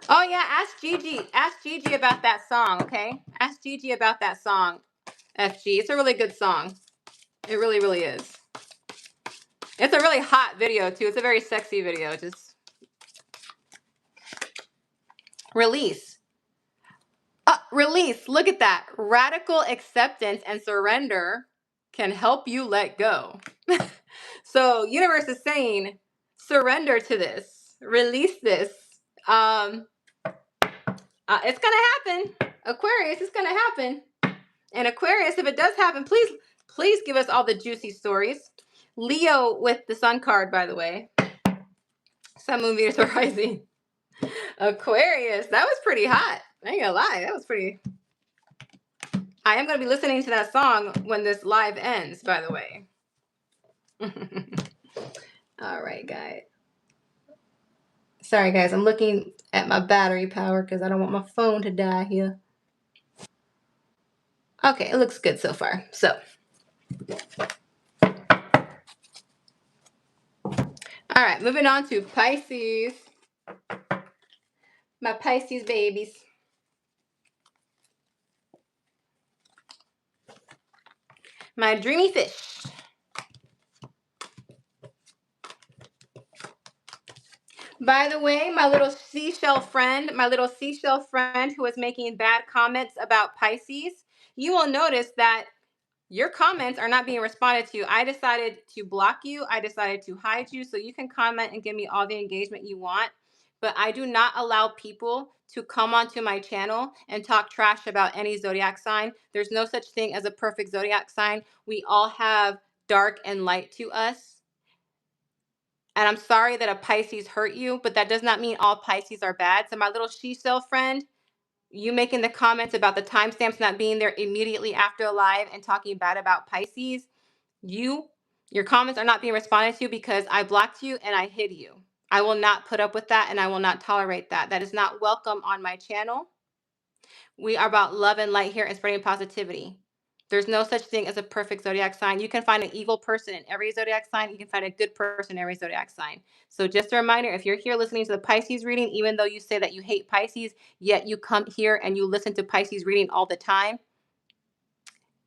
Oh yeah, ask Gigi. Ask Gigi about that song, okay? Ask Gigi about that song, FG. It's a really good song. It really, really is. It's a really hot video too. It's a very sexy video. Just release. Release. Look at that. Radical acceptance and surrender can help you let go. So universe is saying, surrender to this. Release this. It's gonna happen. Aquarius, it's gonna happen. And Aquarius, if it does happen, please give us all the juicy stories. Leo with the sun card, by the way. Sun, moon, Venus, or rising. Aquarius, that was pretty hot. I ain't gonna lie, that was pretty. I am gonna be listening to that song when this live ends, by the way. All right, guys. Sorry, guys, I'm looking at my battery power because I don't want my phone to die here. Okay, it looks good so far. So, all right, moving on to Pisces. My Pisces babies. My dreamy fish. By the way, my little seashell friend who was making bad comments about Pisces, you will notice that your comments are not being responded to. I decided to block you. I decided to hide you so you can comment and give me all the engagement you want. But I do not allow people to come onto my channel and talk trash about any zodiac sign. There's no such thing as a perfect zodiac sign. We all have dark and light to us. And I'm sorry that a Pisces hurt you, but that does not mean all Pisces are bad. So my little she-cell friend, you making the comments about the timestamps not being there immediately after a live and talking bad about Pisces, your comments are not being responded to because I blocked you and I hid you. I will not put up with that and I will not tolerate that. That is not welcome on my channel. We are about love and light here and spreading positivity. There's no such thing as a perfect zodiac sign. You can find an evil person in every zodiac sign. You can find a good person in every zodiac sign. So just a reminder, if you're here listening to the Pisces reading, even though you say that you hate Pisces, yet you come here and you listen to Pisces reading all the time,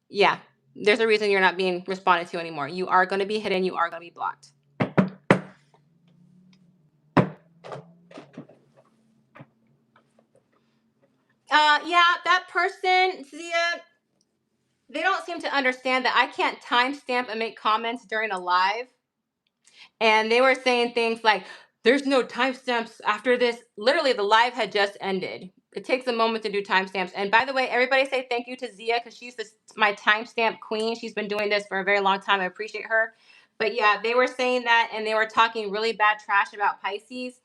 yeah, there's a reason you're not being responded to anymore. You are going to be hidden. You are going to be blocked. Yeah, that person, Zia, they don't seem to understand that I can't timestamp and make comments during a live. And they were saying things like, there's no timestamps after this. Literally, the live had just ended. It takes a moment to do timestamps. And by the way, everybody say thank you to Zia because she's my timestamp queen. She's been doing this for a very long time. I appreciate her. But yeah, they were saying that and they were talking really bad trash about Pisces.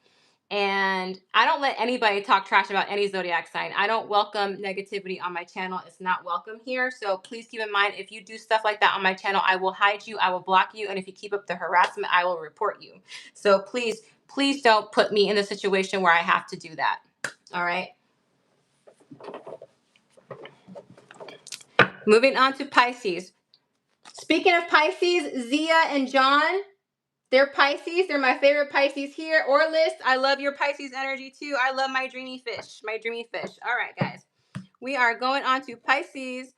And I don't let anybody talk trash about any zodiac sign. I don't welcome negativity on my channel. It's not welcome here. So please keep in mind, if you do stuff like that on my channel, I will hide you. I will block you. And if you keep up the harassment, I will report you. So please, please don't put me in the situation where I have to do that. All right. Moving on to Pisces. Speaking of Pisces, Zia and John, they're Pisces. They're my favorite Pisces here. Orlis, I love your Pisces energy too. I love my dreamy fish. My dreamy fish. All right, guys. We are going on to Pisces.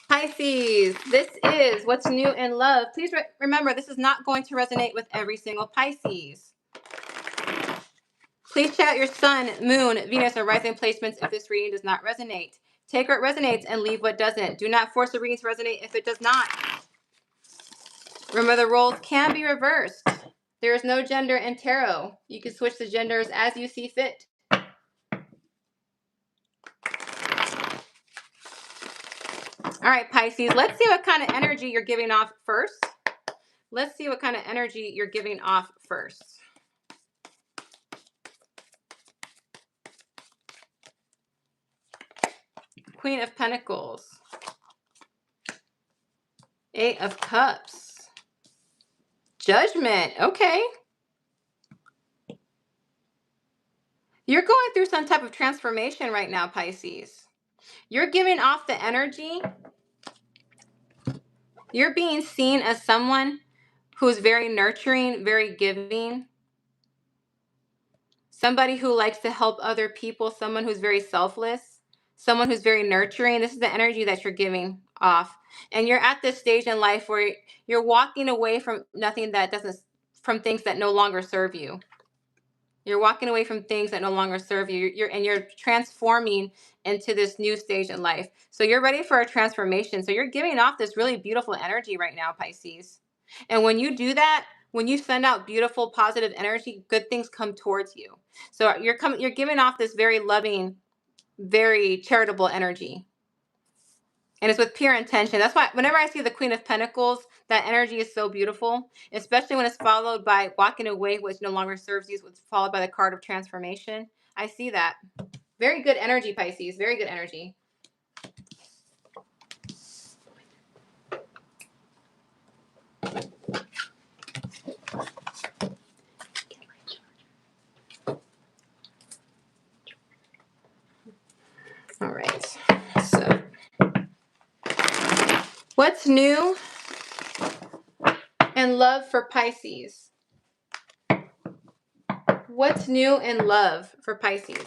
Pisces, this is what's new in love. Please remember, this is not going to resonate with every single Pisces. Please check out your sun, moon, Venus, or rising placements if this reading does not resonate. Take what resonates and leave what doesn't. Do not force a reading to resonate if it does not. Remember, the roles can be reversed. There is no gender in tarot. You can switch the genders as you see fit. All right, Pisces, let's see what kind of energy you're giving off first. Let's see what kind of energy you're giving off first. Queen of Pentacles. 8 of Cups. Judgment. Okay. You're going through some type of transformation right now, Pisces. You're giving off the energy. You're being seen as someone who's very nurturing, very giving. Somebody who likes to help other people. Someone who's very selfless. Someone who's very nurturing. This is the energy that you're giving off. And you're at this stage in life where you're walking away from from things that no longer serve you. You're walking away from things that no longer serve you. You're transforming into this new stage in life. So you're ready for a transformation. So you're giving off this really beautiful energy right now, Pisces. And when you do that, when you send out beautiful, positive energy, good things come towards you. So you're giving off this very loving, very charitable energy. And it's with pure intention. That's why whenever I see the Queen of Pentacles, that energy is so beautiful, especially when it's followed by walking away, which no longer serves you, it's followed by the card of transformation. I see that. Very good energy, Pisces. Very good energy. All right. So, what's new in love for Pisces? What's new in love for Pisces?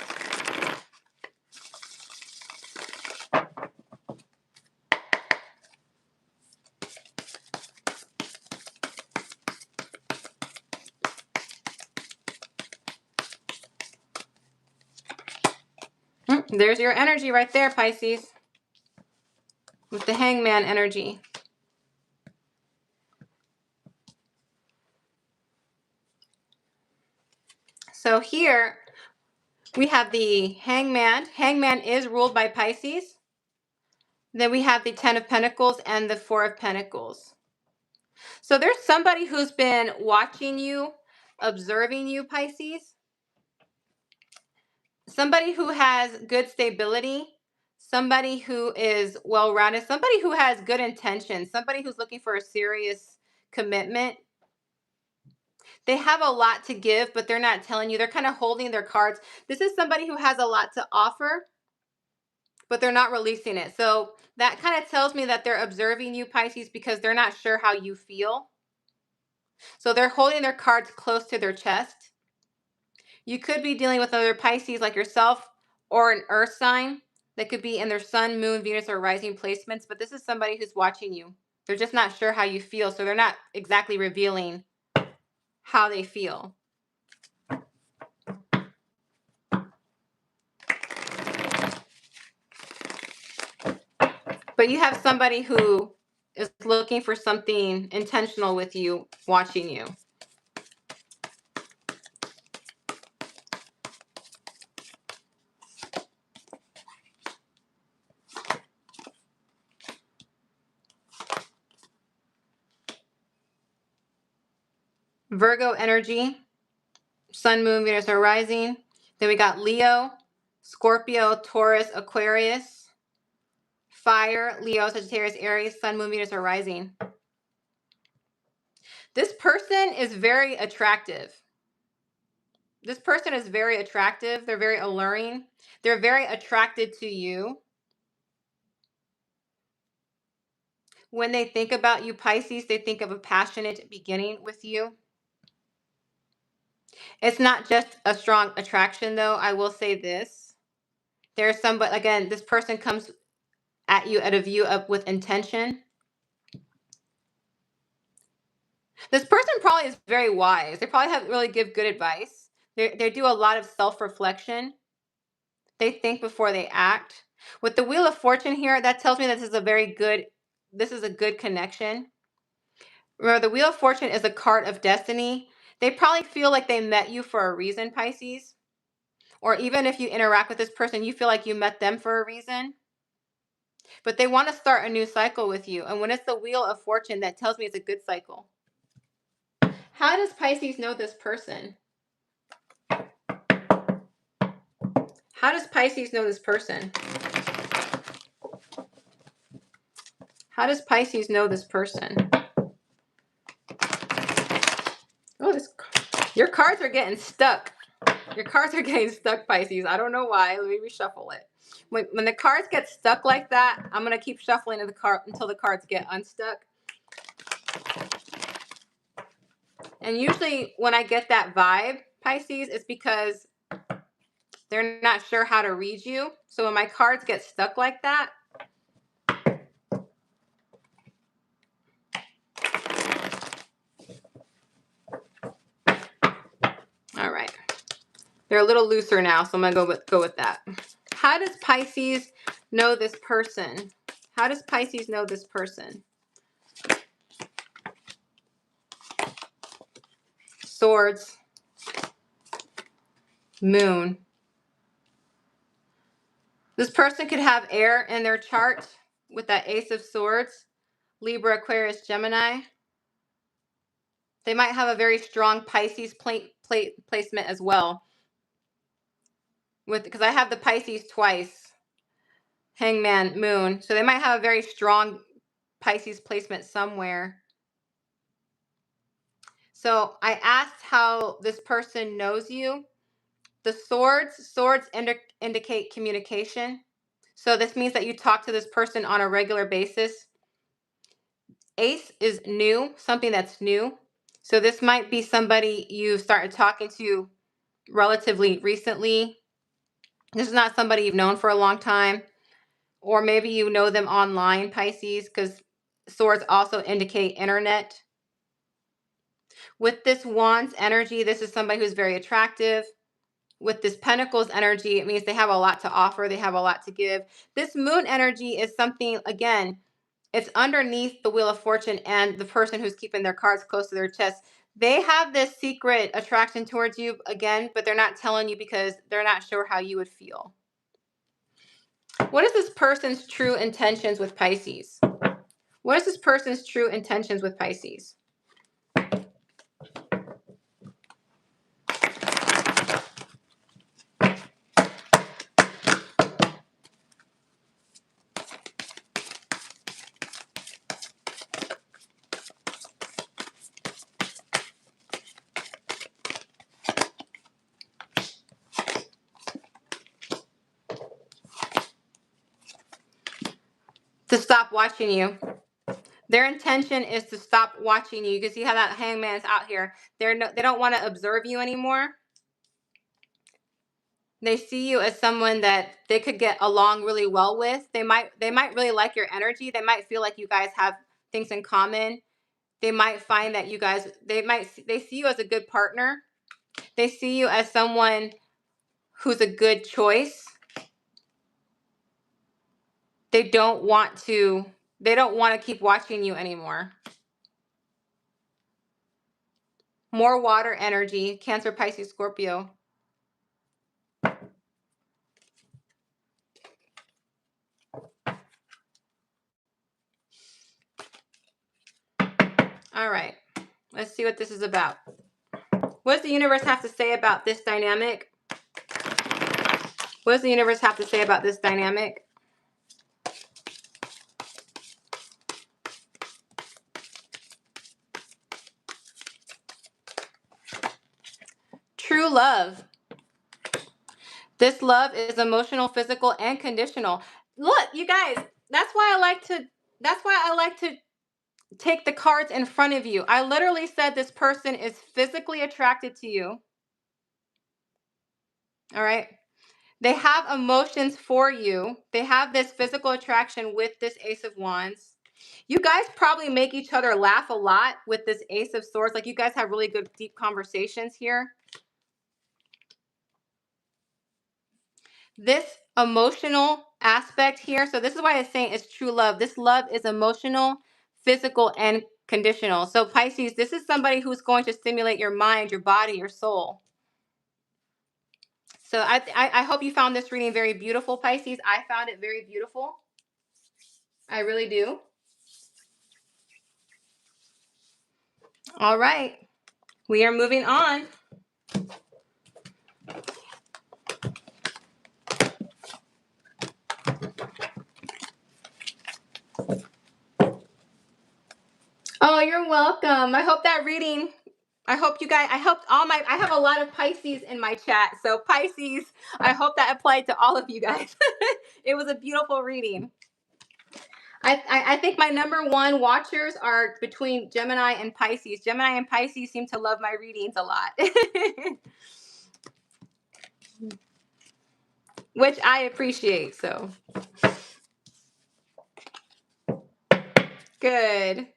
There's your energy right there, Pisces, with the Hangman energy. So here we have the Hangman. Hangman is ruled by Pisces. Then we have the 10 of Pentacles and the 4 of Pentacles. So there's somebody who's been watching you, observing you, Pisces. Somebody who has good stability. Somebody who is well-rounded. Somebody who has good intentions. Somebody who's looking for a serious commitment. They have a lot to give, but they're not telling you. They're kind of holding their cards. This is somebody who has a lot to offer, but they're not releasing it. So that kind of tells me that they're observing you, Pisces, because they're not sure how you feel. So they're holding their cards close to their chest. You could be dealing with other Pisces like yourself or an earth sign that could be in their sun, moon, Venus, or rising placements. But this is somebody who's watching you. They're just not sure how you feel. So they're not exactly revealing how they feel. But you have somebody who is looking for something intentional with you, watching you. Virgo energy, sun, moon, Venus, or rising. Then we got Leo, Scorpio, Taurus, Aquarius, fire, Leo, Sagittarius, Aries, sun, moon, Venus, or rising. This person is very attractive. This person is very attractive. They're very alluring. They're very attracted to you. When they think about you, Pisces, they think of a passionate beginning with you. It's not just a strong attraction, though. I will say this. There's somebody, again, this person comes at you at a view of with intention. This person probably is very wise. They probably really give good advice. They do a lot of self-reflection. They think before they act. With the Wheel of Fortune here, that tells me that this is a good connection. Remember, the Wheel of Fortune is a card of destiny. They probably feel like they met you for a reason, Pisces. Or even if you interact with this person, you feel like you met them for a reason. But they want to start a new cycle with you. And when it's the Wheel of Fortune, that tells me it's a good cycle. How does Pisces know this person? How does Pisces know this person? How does Pisces know this person? Oh, your cards are getting stuck. Your cards are getting stuck, Pisces. I don't know why. Let me reshuffle it. When the cards get stuck like that, I'm going to keep shuffling until the cards get unstuck. And usually when I get that vibe, Pisces, it's because they're not sure how to read you. So when my cards get stuck like that, all right. They're a little looser now, so I'm going to go with that. How does Pisces know this person? How does Pisces know this person? Swords. Moon. This person could have air in their chart with that Ace of Swords. Libra, Aquarius, Gemini. They might have a very strong Pisces placement as well. Because I have the Pisces twice. Hangman, Moon. So they might have a very strong Pisces placement somewhere. So I asked how this person knows you. The swords indicate communication. So this means that you talk to this person on a regular basis. Ace is new, something that's new. So this might be somebody you started talking to relatively recently. This is not somebody you've known for a long time. Or maybe you know them online, Pisces, because swords also indicate internet. With this Wands energy, this is somebody who's very attractive. With this Pentacles energy, it means they have a lot to offer. They have a lot to give. This Moon energy is something, again, it's underneath the Wheel of Fortune and the person who's keeping their cards close to their chest. They have this secret attraction towards you, again, but they're not telling you because they're not sure how you would feel. What is this person's true intentions with Pisces? What is this person's true intentions with Pisces? To stop watching you. Their intention is to stop watching you. You can see how that hangman is out here. They don't want to observe you anymore. They see you as someone that they could get along really well with. They might really like your energy. They might feel like you guys have things in common. They might find that they see you as a good partner. They see you as someone who's a good choice. They don't want to keep watching you anymore. More water energy, Cancer, Pisces, Scorpio. All right, let's see what this is about. What does the universe have to say about this dynamic? What does the universe have to say about this dynamic? True love. This love is emotional, physical, and conditional. Look, you guys, that's why I like to take the cards in front of you. I literally said this person is physically attracted to you. All right? They have emotions for you. They have this physical attraction with this Ace of Wands. You guys probably make each other laugh a lot with this Ace of Swords. Like, you guys have really good, deep conversations here. This emotional aspect here. So this is why it's saying it's true love. This love is emotional, physical, and conditional. So Pisces, this is somebody who's going to stimulate your mind, your body, your soul. So I hope you found this reading very beautiful, Pisces. I found it very beautiful. I really do. All right. We are moving on. Oh, you're welcome. I hope that reading, I hope you guys, I hope I have a lot of Pisces in my chat. So Pisces, I hope that applied to all of you guys. It was a beautiful reading. I think my number one watchers are between Gemini and Pisces. Gemini and Pisces seem to love my readings a lot. Which I appreciate, so. Good.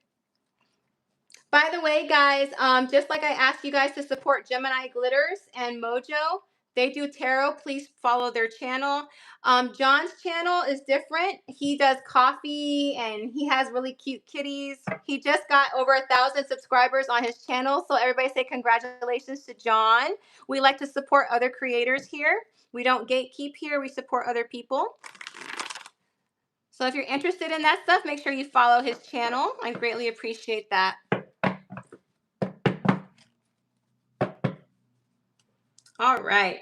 By the way, guys, just like I asked you guys to support Gemini Glitters and Mojo, they do tarot. Please follow their channel. John's channel is different. He does coffee and he has really cute kitties. He just got over 1,000 subscribers on his channel. So everybody say congratulations to John. We like to support other creators here. We don't gatekeep here. We support other people. So if you're interested in that stuff, make sure you follow his channel. I greatly appreciate that. All right.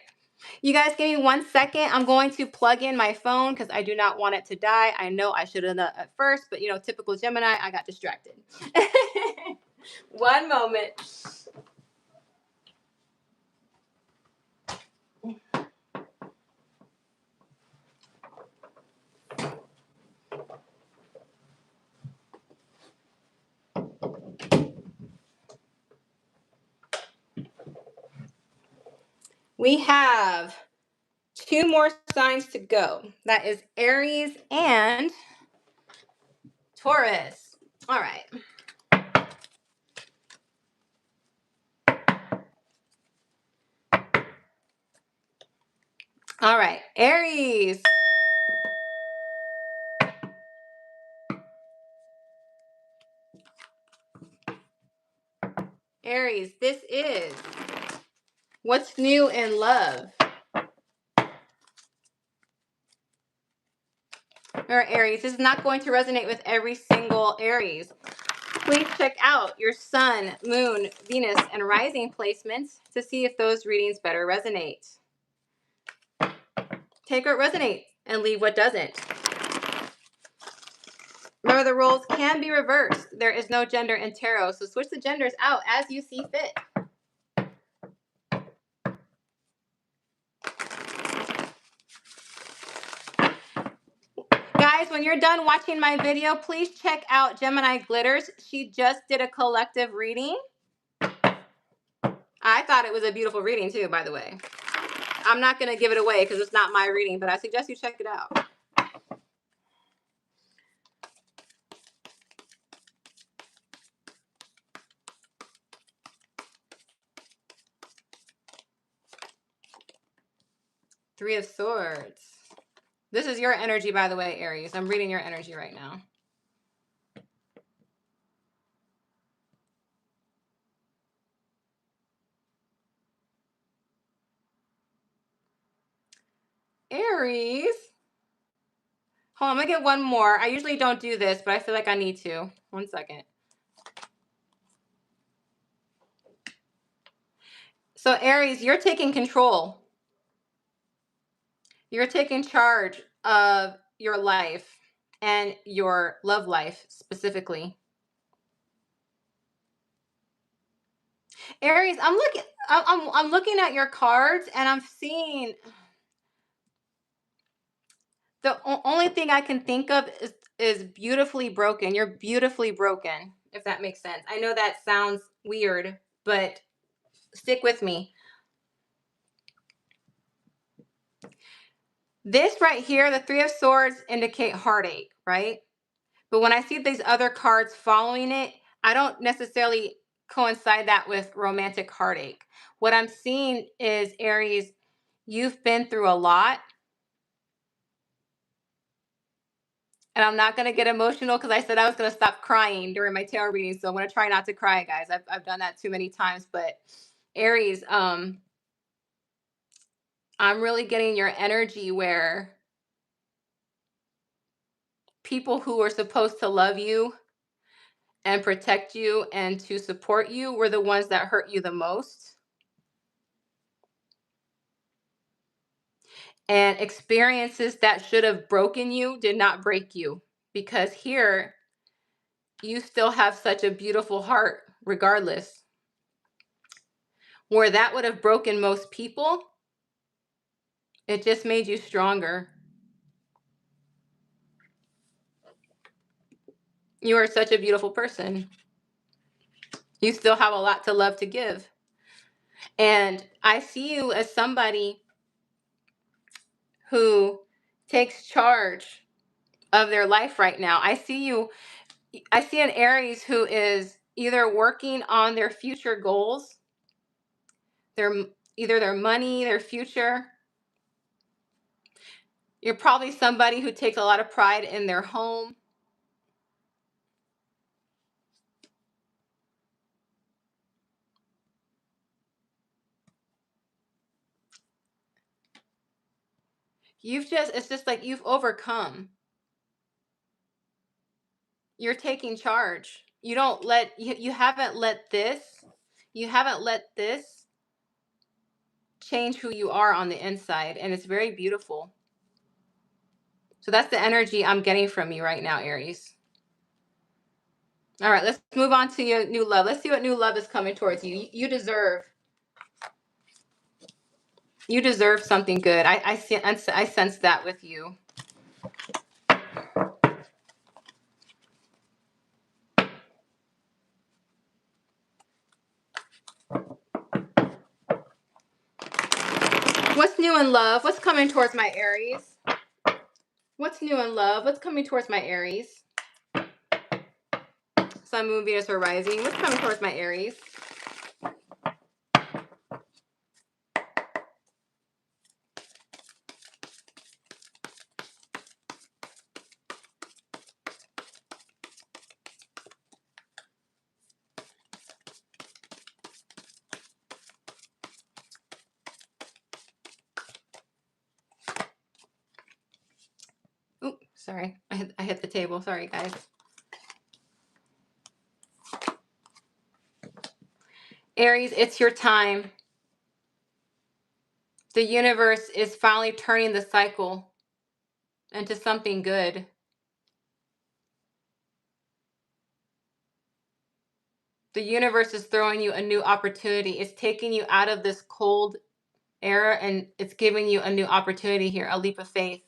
You guys give me 1 second. I'm going to plug in my phone because I do not want it to die. I know I should have done that at first, but typical Gemini, I got distracted. 1 moment. We have 2 more signs to go. That is Aries and Taurus. All right. All right. Aries. Aries, this is what's new in love. Or Aries, this is not going to resonate with every single Aries. Please check out your sun, moon, Venus, and rising placements to see if those readings better resonate. Take what resonates and leave what doesn't. Remember, the roles can be reversed. There is no gender in tarot, so switch the genders out as you see fit. Guys, when you're done watching my video, please check out Gemini Glitters. She just did a collective reading. I thought it was a beautiful reading too, by the way. I'm not going to give it away because it's not my reading, but I suggest you check it out. Three of Swords. This is your energy, by the way, Aries. I'm reading your energy right now. Aries. Hold on, I'm going to get one more. I usually don't do this, but I feel like I need to. 1 second. So Aries, you're taking control. You're taking charge of your life and your love life specifically. Aries, I'm looking at your cards and I'm seeing the only thing I can think of is beautifully broken. You're beautifully broken, if that makes sense. I know that sounds weird, but stick with me. This right here, the Three of Swords, indicate heartache, right? But when I see these other cards following it, I don't necessarily coincide that with romantic heartache. What I'm seeing is, Aries, you've been through a lot. And I'm not going to get emotional because I said I was going to stop crying during my tarot reading. So I'm going to try not to cry, guys. I've done that too many times. But Aries, I'm really getting your energy where people who are supposed to love you and protect you and to support you were the ones that hurt you the most. And experiences that should have broken you did not break you. Because here, you still have such a beautiful heart regardless. Where that would have broken most people, it just made you stronger. You are such a beautiful person. You still have a lot to love to give. And I see you as somebody who takes charge of their life right now. I see an Aries who is either working on their future goals, either their money, their future. You're probably somebody who takes a lot of pride in their home. It's just like you've overcome. You're taking charge. You haven't let this change who you are on the inside, and it's very beautiful. So that's the energy I'm getting from you right now, Aries. All right, let's move on to your new love. Let's see what new love is coming towards you. You deserve something good. I sense that with you. What's new in love? What's coming towards my Aries? What's new in love? What's coming towards my Aries? Sun, Moon, Venus, or Rising. What's coming towards my Aries? Ooh, sorry. I hit the table. Sorry, guys. Aries, it's your time. The universe is finally turning the cycle into something good. The universe is throwing you a new opportunity. It's taking you out of this cold era and it's giving you a new opportunity here, a leap of faith.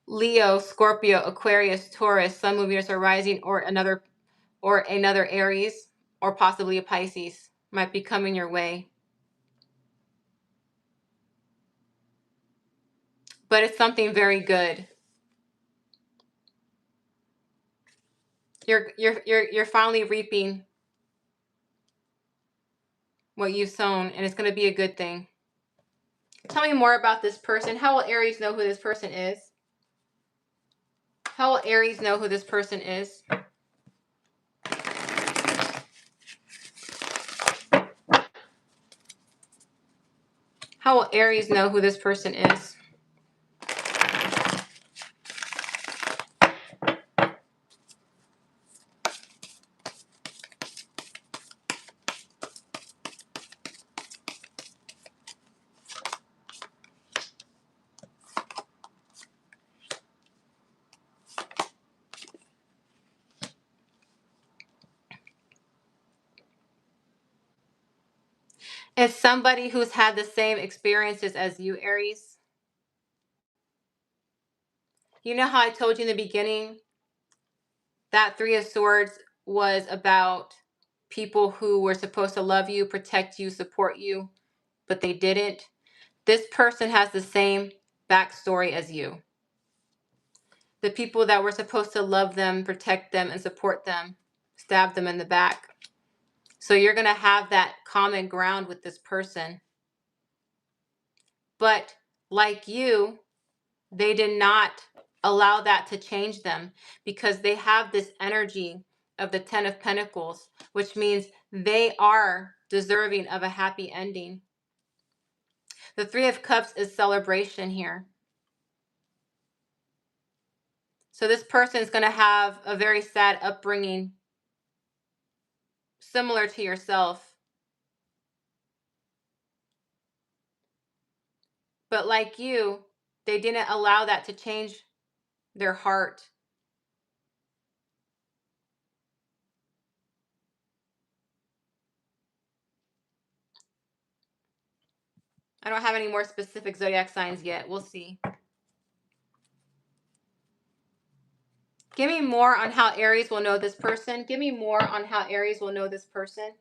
Leo, Scorpio, Aquarius, Taurus, Sun, Moon, Venus, or Rising, or another Aries, or possibly a Pisces might be coming your way. But it's something very good. You're finally reaping what you've sown, and it's going to be a good thing. Tell me more about this person. How will Aries know who this person is? How will Aries know who this person is? How will Aries know who this person is? It's somebody who's had the same experiences as you, Aries. You know how I told you in the beginning that Three of Swords was about people who were supposed to love you, protect you, support you, but they didn't? This person has the same backstory as you. The people that were supposed to love them, protect them, and support them stabbed them in the back. So you're going to have that common ground with this person. But like you, they did not allow that to change them because they have this energy of the Ten of Pentacles, which means they are deserving of a happy ending. The Three of Cups is celebration here. So this person is going to have a very sad upbringing, similar to yourself. But like you, they didn't allow that to change their heart. I don't have any more specific zodiac signs yet. We'll see. Give me more on how Aries will know this person. Give me more on how Aries will know this person.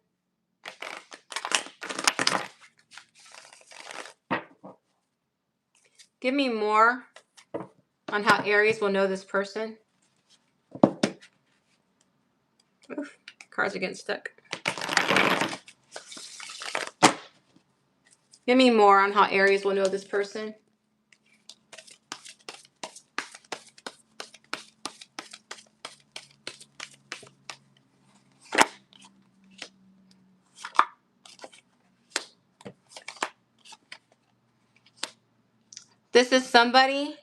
Give me more on how Aries will know this person. Oof, cards are getting stuck. Give me more on how Aries will know this person. This is somebody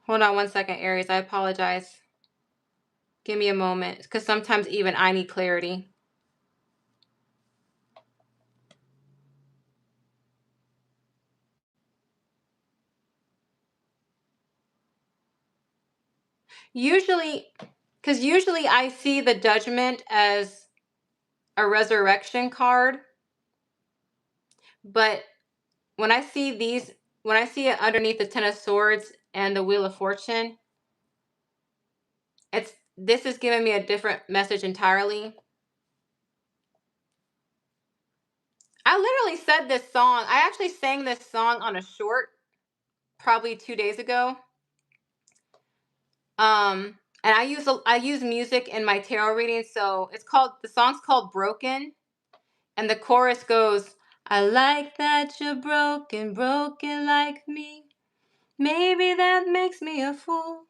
Hold on one second, Aries. I apologize. Give me a moment, because sometimes even I need clarity. Usually I see the Judgment as a resurrection card, but when I see it underneath the Ten of Swords and the Wheel of Fortune, this is giving me a different message entirely. I literally said this song. I actually sang this song on a short probably 2 days ago. And I use music in my tarot reading, so the song's called Broken, and the chorus goes, I like that you're broken, broken like me. Maybe that makes me a fool.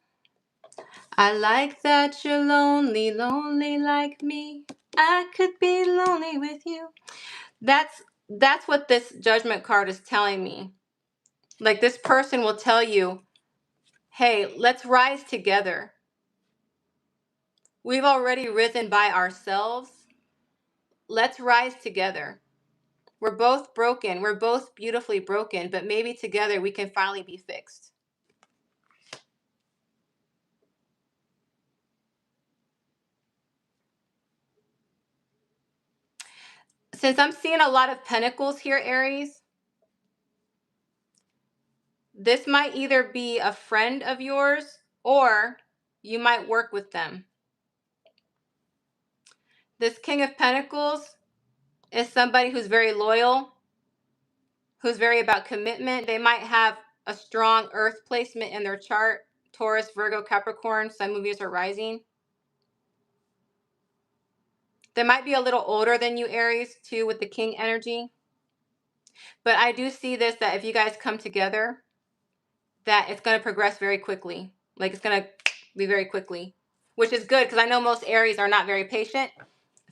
I like that you're lonely, lonely like me. I could be lonely with you. That's what this Judgment card is telling me. Like, this person will tell you, hey, let's rise together. We've already risen by ourselves. Let's rise together. We're both broken. We're both beautifully broken, but maybe together we can finally be fixed. Since I'm seeing a lot of pentacles here, Aries, this might either be a friend of yours or you might work with them. This King of Pentacles is somebody who's very loyal, who's very about commitment. They might have a strong earth placement in their chart. Taurus, Virgo, Capricorn, Sun, Moon, Venus, or Rising. They might be a little older than you, Aries, too, with the King energy. But I do see this, that if you guys come together, that it's going to progress very quickly. Like, it's going to be very quickly, which is good because I know most Aries are not very patient.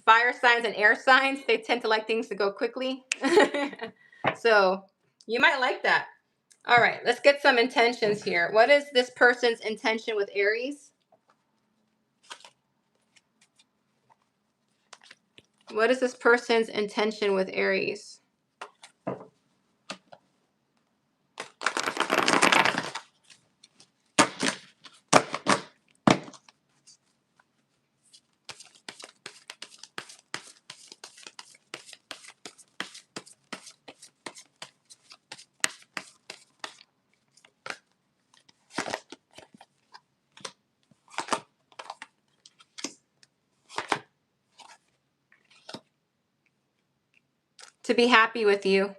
Fire signs and air signs, they tend to like things to go quickly. So you might like that. All right, let's get some intentions here. What is this person's intention with Aries? What is this person's intention with Aries? To be happy with you.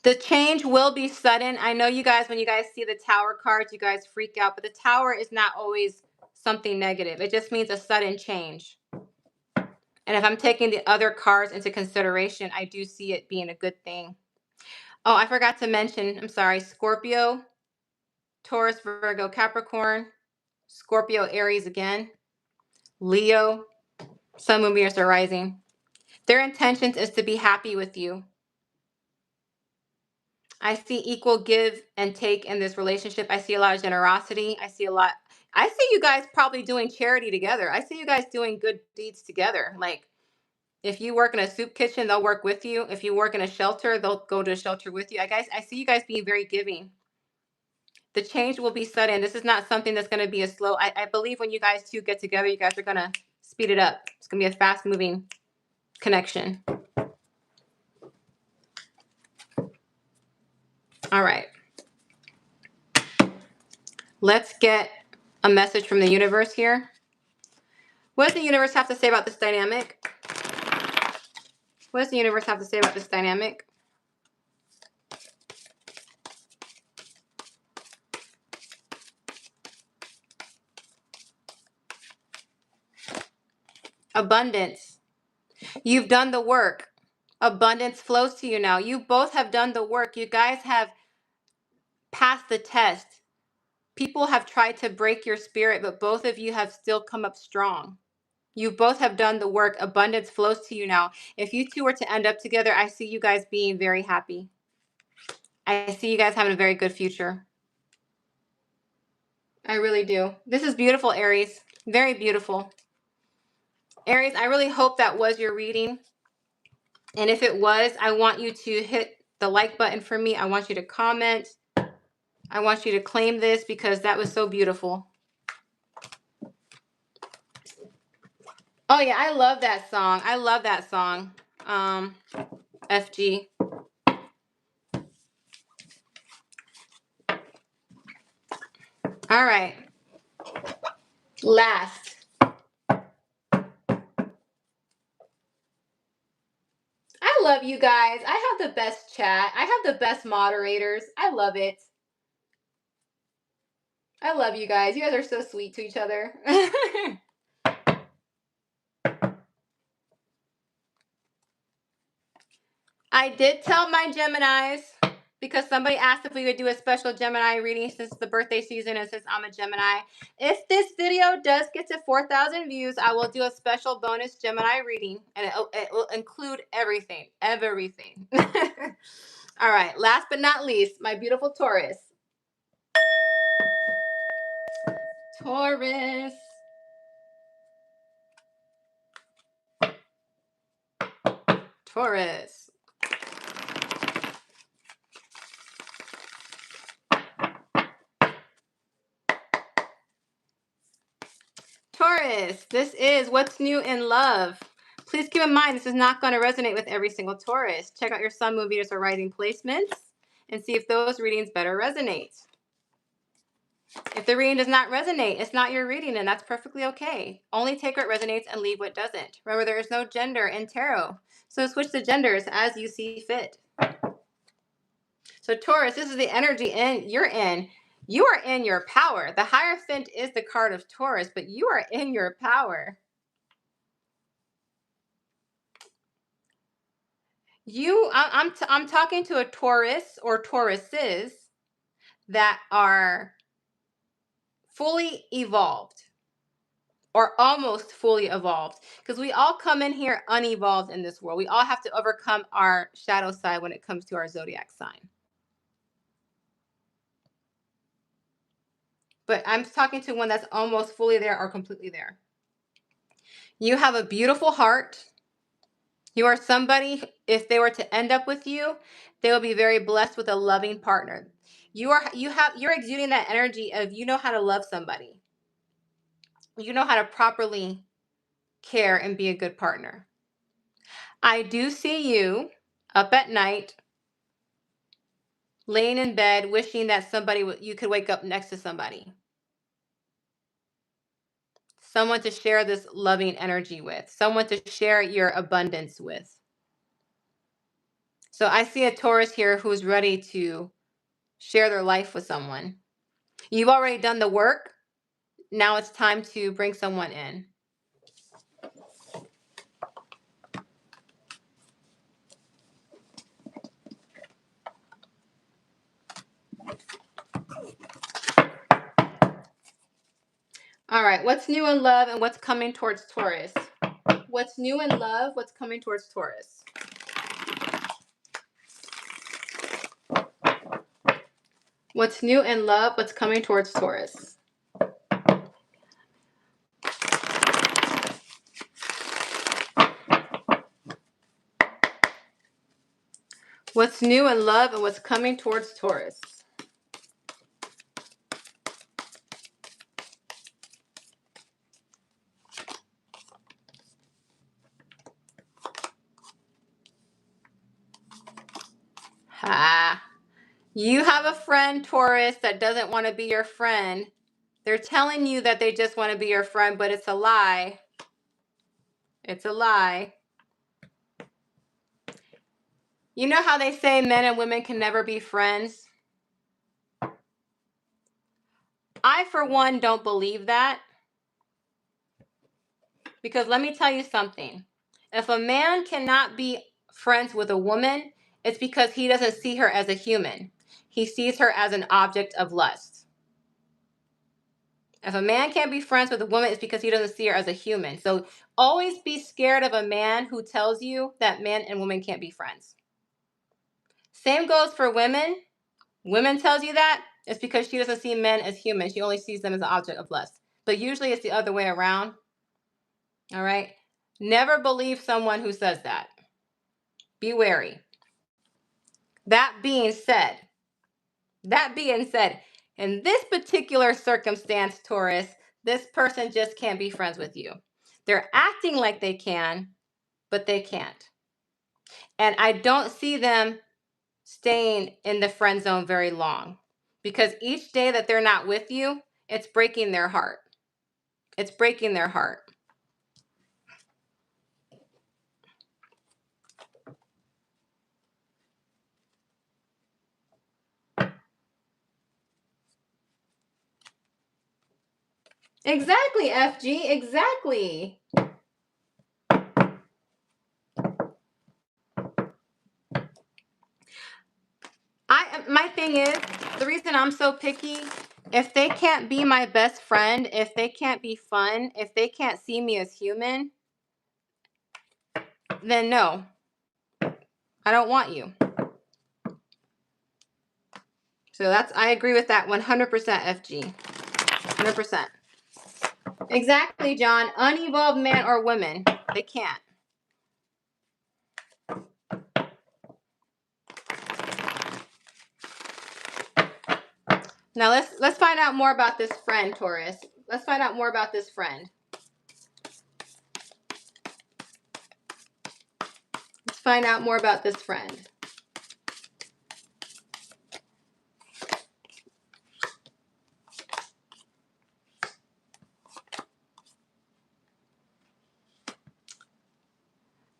The change will be sudden. I know you guys, when you guys see the Tower cards, you guys freak out, but the Tower is not always something negative. It just means a sudden change. And if I'm taking the other cards into consideration, I do see it being a good thing. Oh, I forgot to mention, I'm sorry, Scorpio, Taurus, Virgo, Capricorn, Scorpio, Aries again, Leo, Sun, Moon, Venus, or Rising. Their intentions is to be happy with you. I see equal give and take in this relationship. I see a lot of generosity. I see you guys probably doing charity together. I see you guys doing good deeds together. Like, If you work in a soup kitchen, they'll work with you. If you work in a shelter, they'll go to a shelter with you. I see you guys being very giving. The change will be sudden. This is not something that's going to be a slow. I believe when you guys two get together, you guys are going to speed it up. It's going to be a fast moving connection. All right. Let's get a message from the universe here. What does the universe have to say about this dynamic? What does the universe have to say about this dynamic? Abundance. You've done the work. Abundance flows to you now. You both have done the work. You guys have passed the test. People have tried to break your spirit, but both of you have still come up strong. You both have done the work. Abundance flows to you now. If you two were to end up together, I see you guys being very happy. I see you guys having a very good future. I really do. This is beautiful, Aries. Very beautiful. Aries, I really hope that was your reading. And if it was, I want you to hit the like button for me. I want you to comment. I want you to claim this because that was so beautiful. Oh yeah, I love that song. I love that song. FG. All right. Last. I love you guys. I have the best chat. I have the best moderators. I love it. I love you guys. You guys are so sweet to each other. I did tell my Geminis, because somebody asked if we would do a special Gemini reading since the birthday season and since I'm a Gemini. If this video does get to 4,000 views, I will do a special bonus Gemini reading, and it will include everything. Everything. All right. Last but not least, my beautiful Taurus. Taurus. Taurus. Taurus, this is what's new in love. Please keep in mind, this is not going to resonate with every single Taurus. Check out your sun, moon, Venus, or rising placements and see if those readings better resonate. If the reading does not resonate, it's not your reading, and that's perfectly okay. Only take what resonates and leave what doesn't. Remember, there is no gender in tarot, so switch the genders as you see fit. So Taurus, this is the energy you're in. You are in your power. The Hierophant is the card of Taurus, but you are in your power. I'm talking to a Taurus or Tauruses that are fully evolved or almost fully evolved, because we all come in here unevolved in this world. We all have to overcome our shadow side when it comes to our zodiac sign. But I'm talking to one that's almost fully there or completely there. You have a beautiful heart. You are somebody, if they were to end up with you, they will be very blessed with a loving partner. You're exuding that energy of, you know how to love somebody. You know how to properly care and be a good partner. I do see you up at night, laying in bed, wishing that you could wake up next to somebody. Someone to share this loving energy with. Someone to share your abundance with. So I see a Taurus here who's ready to share their life with someone. You've already done the work. Now it's time to bring someone in. All right, what's new in love and what's coming towards Taurus? What's new in love? What's coming towards Taurus? What's new in love? What's coming towards Taurus? What's new in love and what's coming towards Taurus? Ha. You have a friend, Taurus, that doesn't want to be your friend. They're telling you that they just want to be your friend, but it's a lie. It's a lie. You know how they say men and women can never be friends? I, for one, don't believe that. Because let me tell you something. If a man cannot be friends with a woman, it's because he doesn't see her as a human. He sees her as an object of lust. If a man can't be friends with a woman, it's because he doesn't see her as a human. So always be scared of a man who tells you that men and women can't be friends. Same goes for women. Women tells you that, it's because she doesn't see men as humans. She only sees them as an object of lust. But usually it's the other way around. All right? Never believe someone who says that. Be wary. That being said, in this particular circumstance, Taurus, this person just can't be friends with you. They're acting like they can, but they can't. And I don't see them staying in the friend zone very long, because each day that they're not with you, it's breaking their heart. It's breaking their heart. Exactly, FG, exactly. My thing is, the reason I'm so picky, if they can't be my best friend, if they can't be fun, if they can't see me as human, then no, I don't want you. So I agree with that 100%, FG. 100%. Exactly, John. Unevolved man or woman, they can't. Now let's find out more about this friend, Taurus. Let's find out more about this friend. Let's find out more about this friend.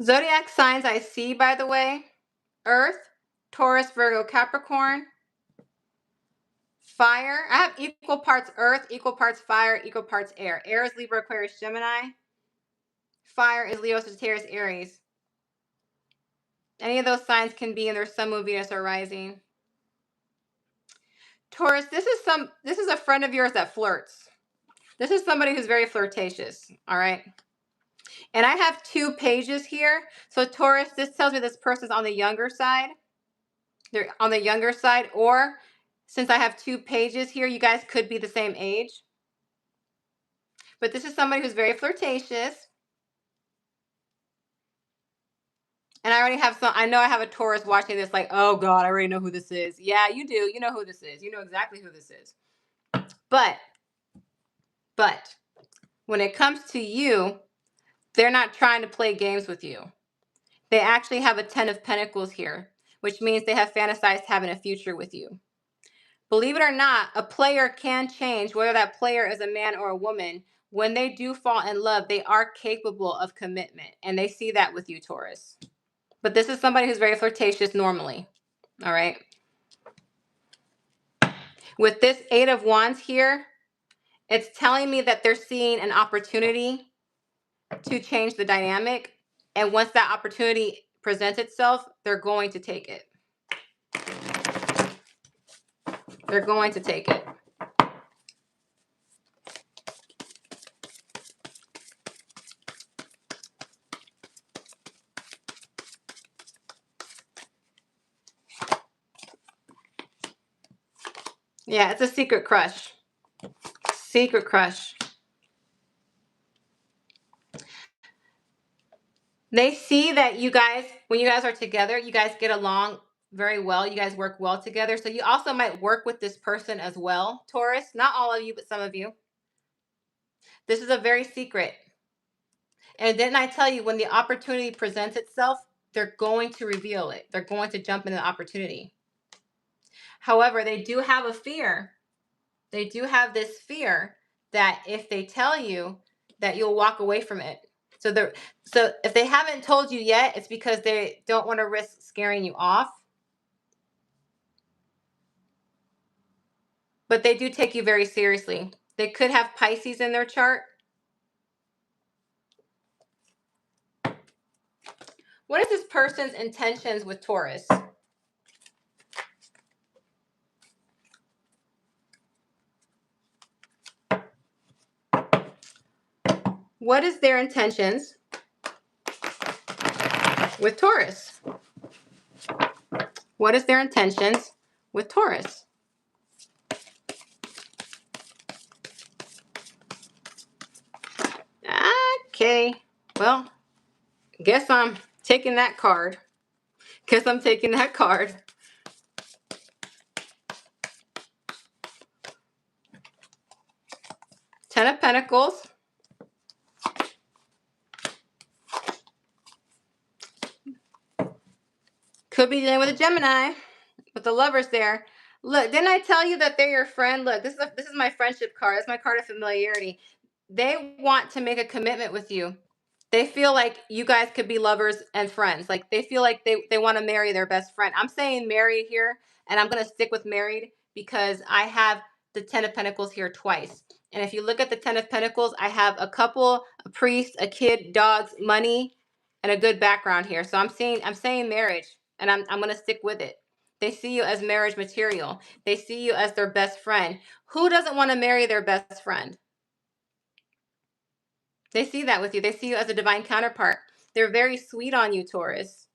Zodiac signs I see, by the way: Earth, Taurus, Virgo, Capricorn. Fire. I have equal parts Earth, equal parts fire, equal parts air. Air is Libra, Aquarius, Gemini. Fire is Leo, Sagittarius, Aries. Any of those signs can be in their sun, moon, Venus, or rising. Taurus, this is a friend of yours that flirts. This is somebody who's very flirtatious, all right? And I have 2 pages here. So Taurus, this tells me this person's on the younger side. They're on the younger side, or since I have 2 pages here, you guys could be the same age. But this is somebody who's very flirtatious. And I know I have a Taurus watching this like, oh God, I already know who this is. Yeah, you do. You know who this is. You know exactly who this is. But when it comes to you, they're not trying to play games with you. They actually have a 10 of Pentacles here, which means they have fantasized having a future with you. Believe it or not, a player can change, whether that player is a man or a woman. When they do fall in love, they are capable of commitment. And they see that with you, Taurus. But this is somebody who's very flirtatious normally. All right. With this 8 of Wands here, it's telling me that they're seeing an opportunity to change the dynamic. And once that opportunity presents itself, they're going to take it. They're going to take it. Yeah, it's a secret crush. Secret crush. They see that you guys, when you guys are together, you guys get along very well. You guys work well together. So you also might work with this person as well, Taurus. Not all of you, but some of you. This is a very secret. And didn't I tell you, when the opportunity presents itself, they're going to reveal it. They're going to jump into the opportunity. However, they do have a fear. They do have this fear that if they tell you, that you'll walk away from it. So if they haven't told you yet, it's because they don't want to risk scaring you off. But they do take you very seriously. They could have Pisces in their chart. What is this person's intentions with Taurus? What is their intentions with Taurus? What is their intentions with Taurus? Okay, well, guess I'm taking that card. Ten of Pentacles. Could be dealing with a Gemini, with the Lovers there. Look, didn't I tell you that they're your friend? Look, this is my friendship card. It's my card of familiarity. They want to make a commitment with you. They feel like you guys could be lovers and friends. Like they feel like they want to marry their best friend. I'm saying marry here, and I'm going to stick with married because I have the Ten of Pentacles here twice. And if you look at the Ten of Pentacles, I have a couple, a priest, a kid, dogs, money, and a good background here. So I'm saying marriage, and I'm going to stick with it. They see you as marriage material. They see you as their best friend. Who doesn't want to marry their best friend? They see that with you. They see you as a divine counterpart. They're very sweet on you, Taurus.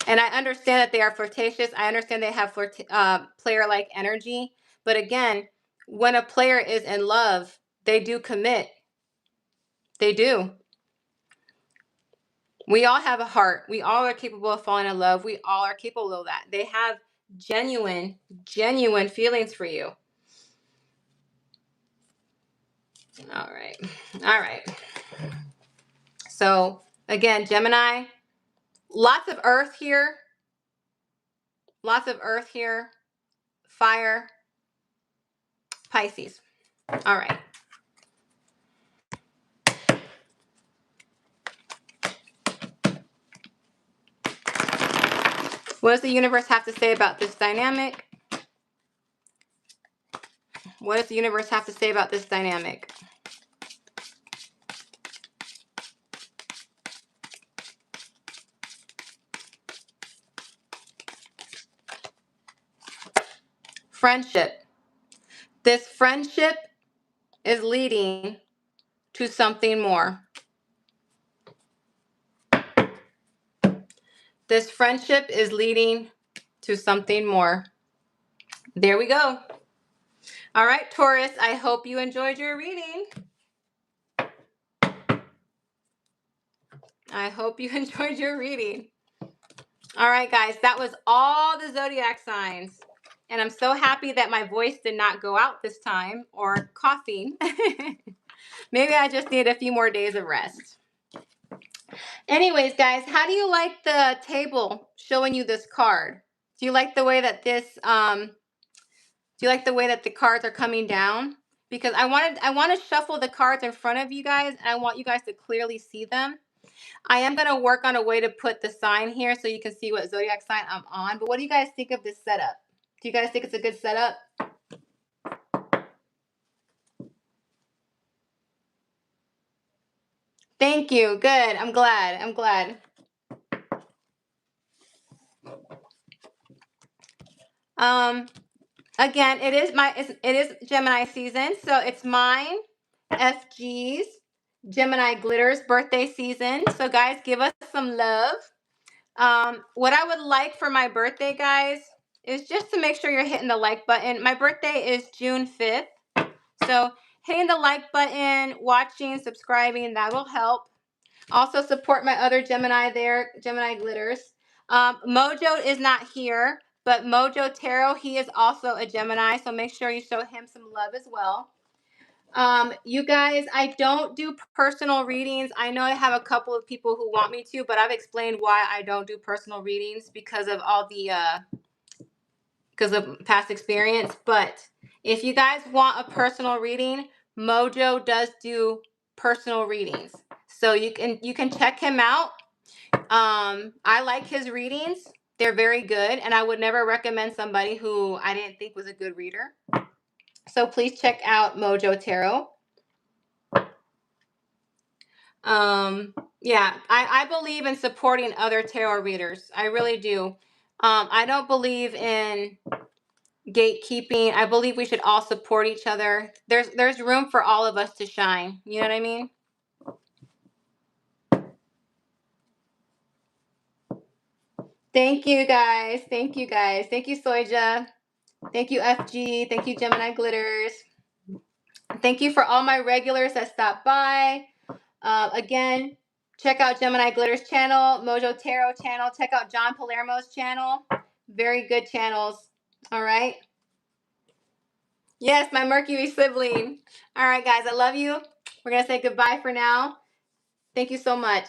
And I understand that they are flirtatious. I understand they have player-like energy. But again, when a player is in love, they do commit. They do. We all have a heart. We all are capable of falling in love. We all are capable of that. They have genuine feelings for you. All right. So again, Gemini, lots of earth here. Fire, Pisces. All right. What does the universe have to say about this dynamic? What does the universe have to say about this dynamic? Friendship. This friendship is leading to something more. This friendship is leading to something more. There we go. All right, Taurus, I hope you enjoyed your reading. All right, guys, that was all the zodiac signs. And I'm so happy that my voice did not go out this time, or coughing. Maybe I just need a few more days of rest. Anyways, guys, how do you like the table showing you this card? Do you like the way that the cards are coming down? Because I want to shuffle the cards in front of you guys, and I want you guys to clearly see them. I am going to work on a way to put the sign here so you can see what zodiac sign I'm on. But what do you guys think of this setup? Do you guys think it's a good setup? Thank you. Good. I'm glad. Again, it is Gemini season, so it's mine, FG's, Gemini Glitter's birthday season. So guys, give us some love. What I would like for my birthday, guys, is just to make sure you're hitting the like button. My birthday is June 5th. So hitting the like button, watching, subscribing, that will help. Also support my other Gemini there, Gemini Glitters. Mojo is not here, But Mojo Tarot, he is also a Gemini, so make sure you show him some love as well. You guys, I don't do personal readings. I know I have a couple of people who want me to, but I've explained why I don't do personal readings because of all the because of past experience. But if you guys want a personal reading, Mojo does do personal readings, so you can check him out. I like his readings. They're very good, and I would never recommend somebody who I didn't think was a good reader. So please check out Mojo Tarot. Yeah, I believe in supporting other tarot readers. I really do. I don't believe in gatekeeping. I believe we should all support each other. There's room for all of us to shine. You know what I mean? Thank you guys. Thank you guys. Thank you, Soja. Thank you, FG. Thank you, Gemini Glitters. Thank you for all my regulars that stopped by. Again, check out Gemini Glitters channel, Mojo Tarot channel. Check out John Palermo's channel. Very good channels. All right. Yes, my Mercury sibling. All right, guys. I love you. We're going to say goodbye for now. Thank you so much.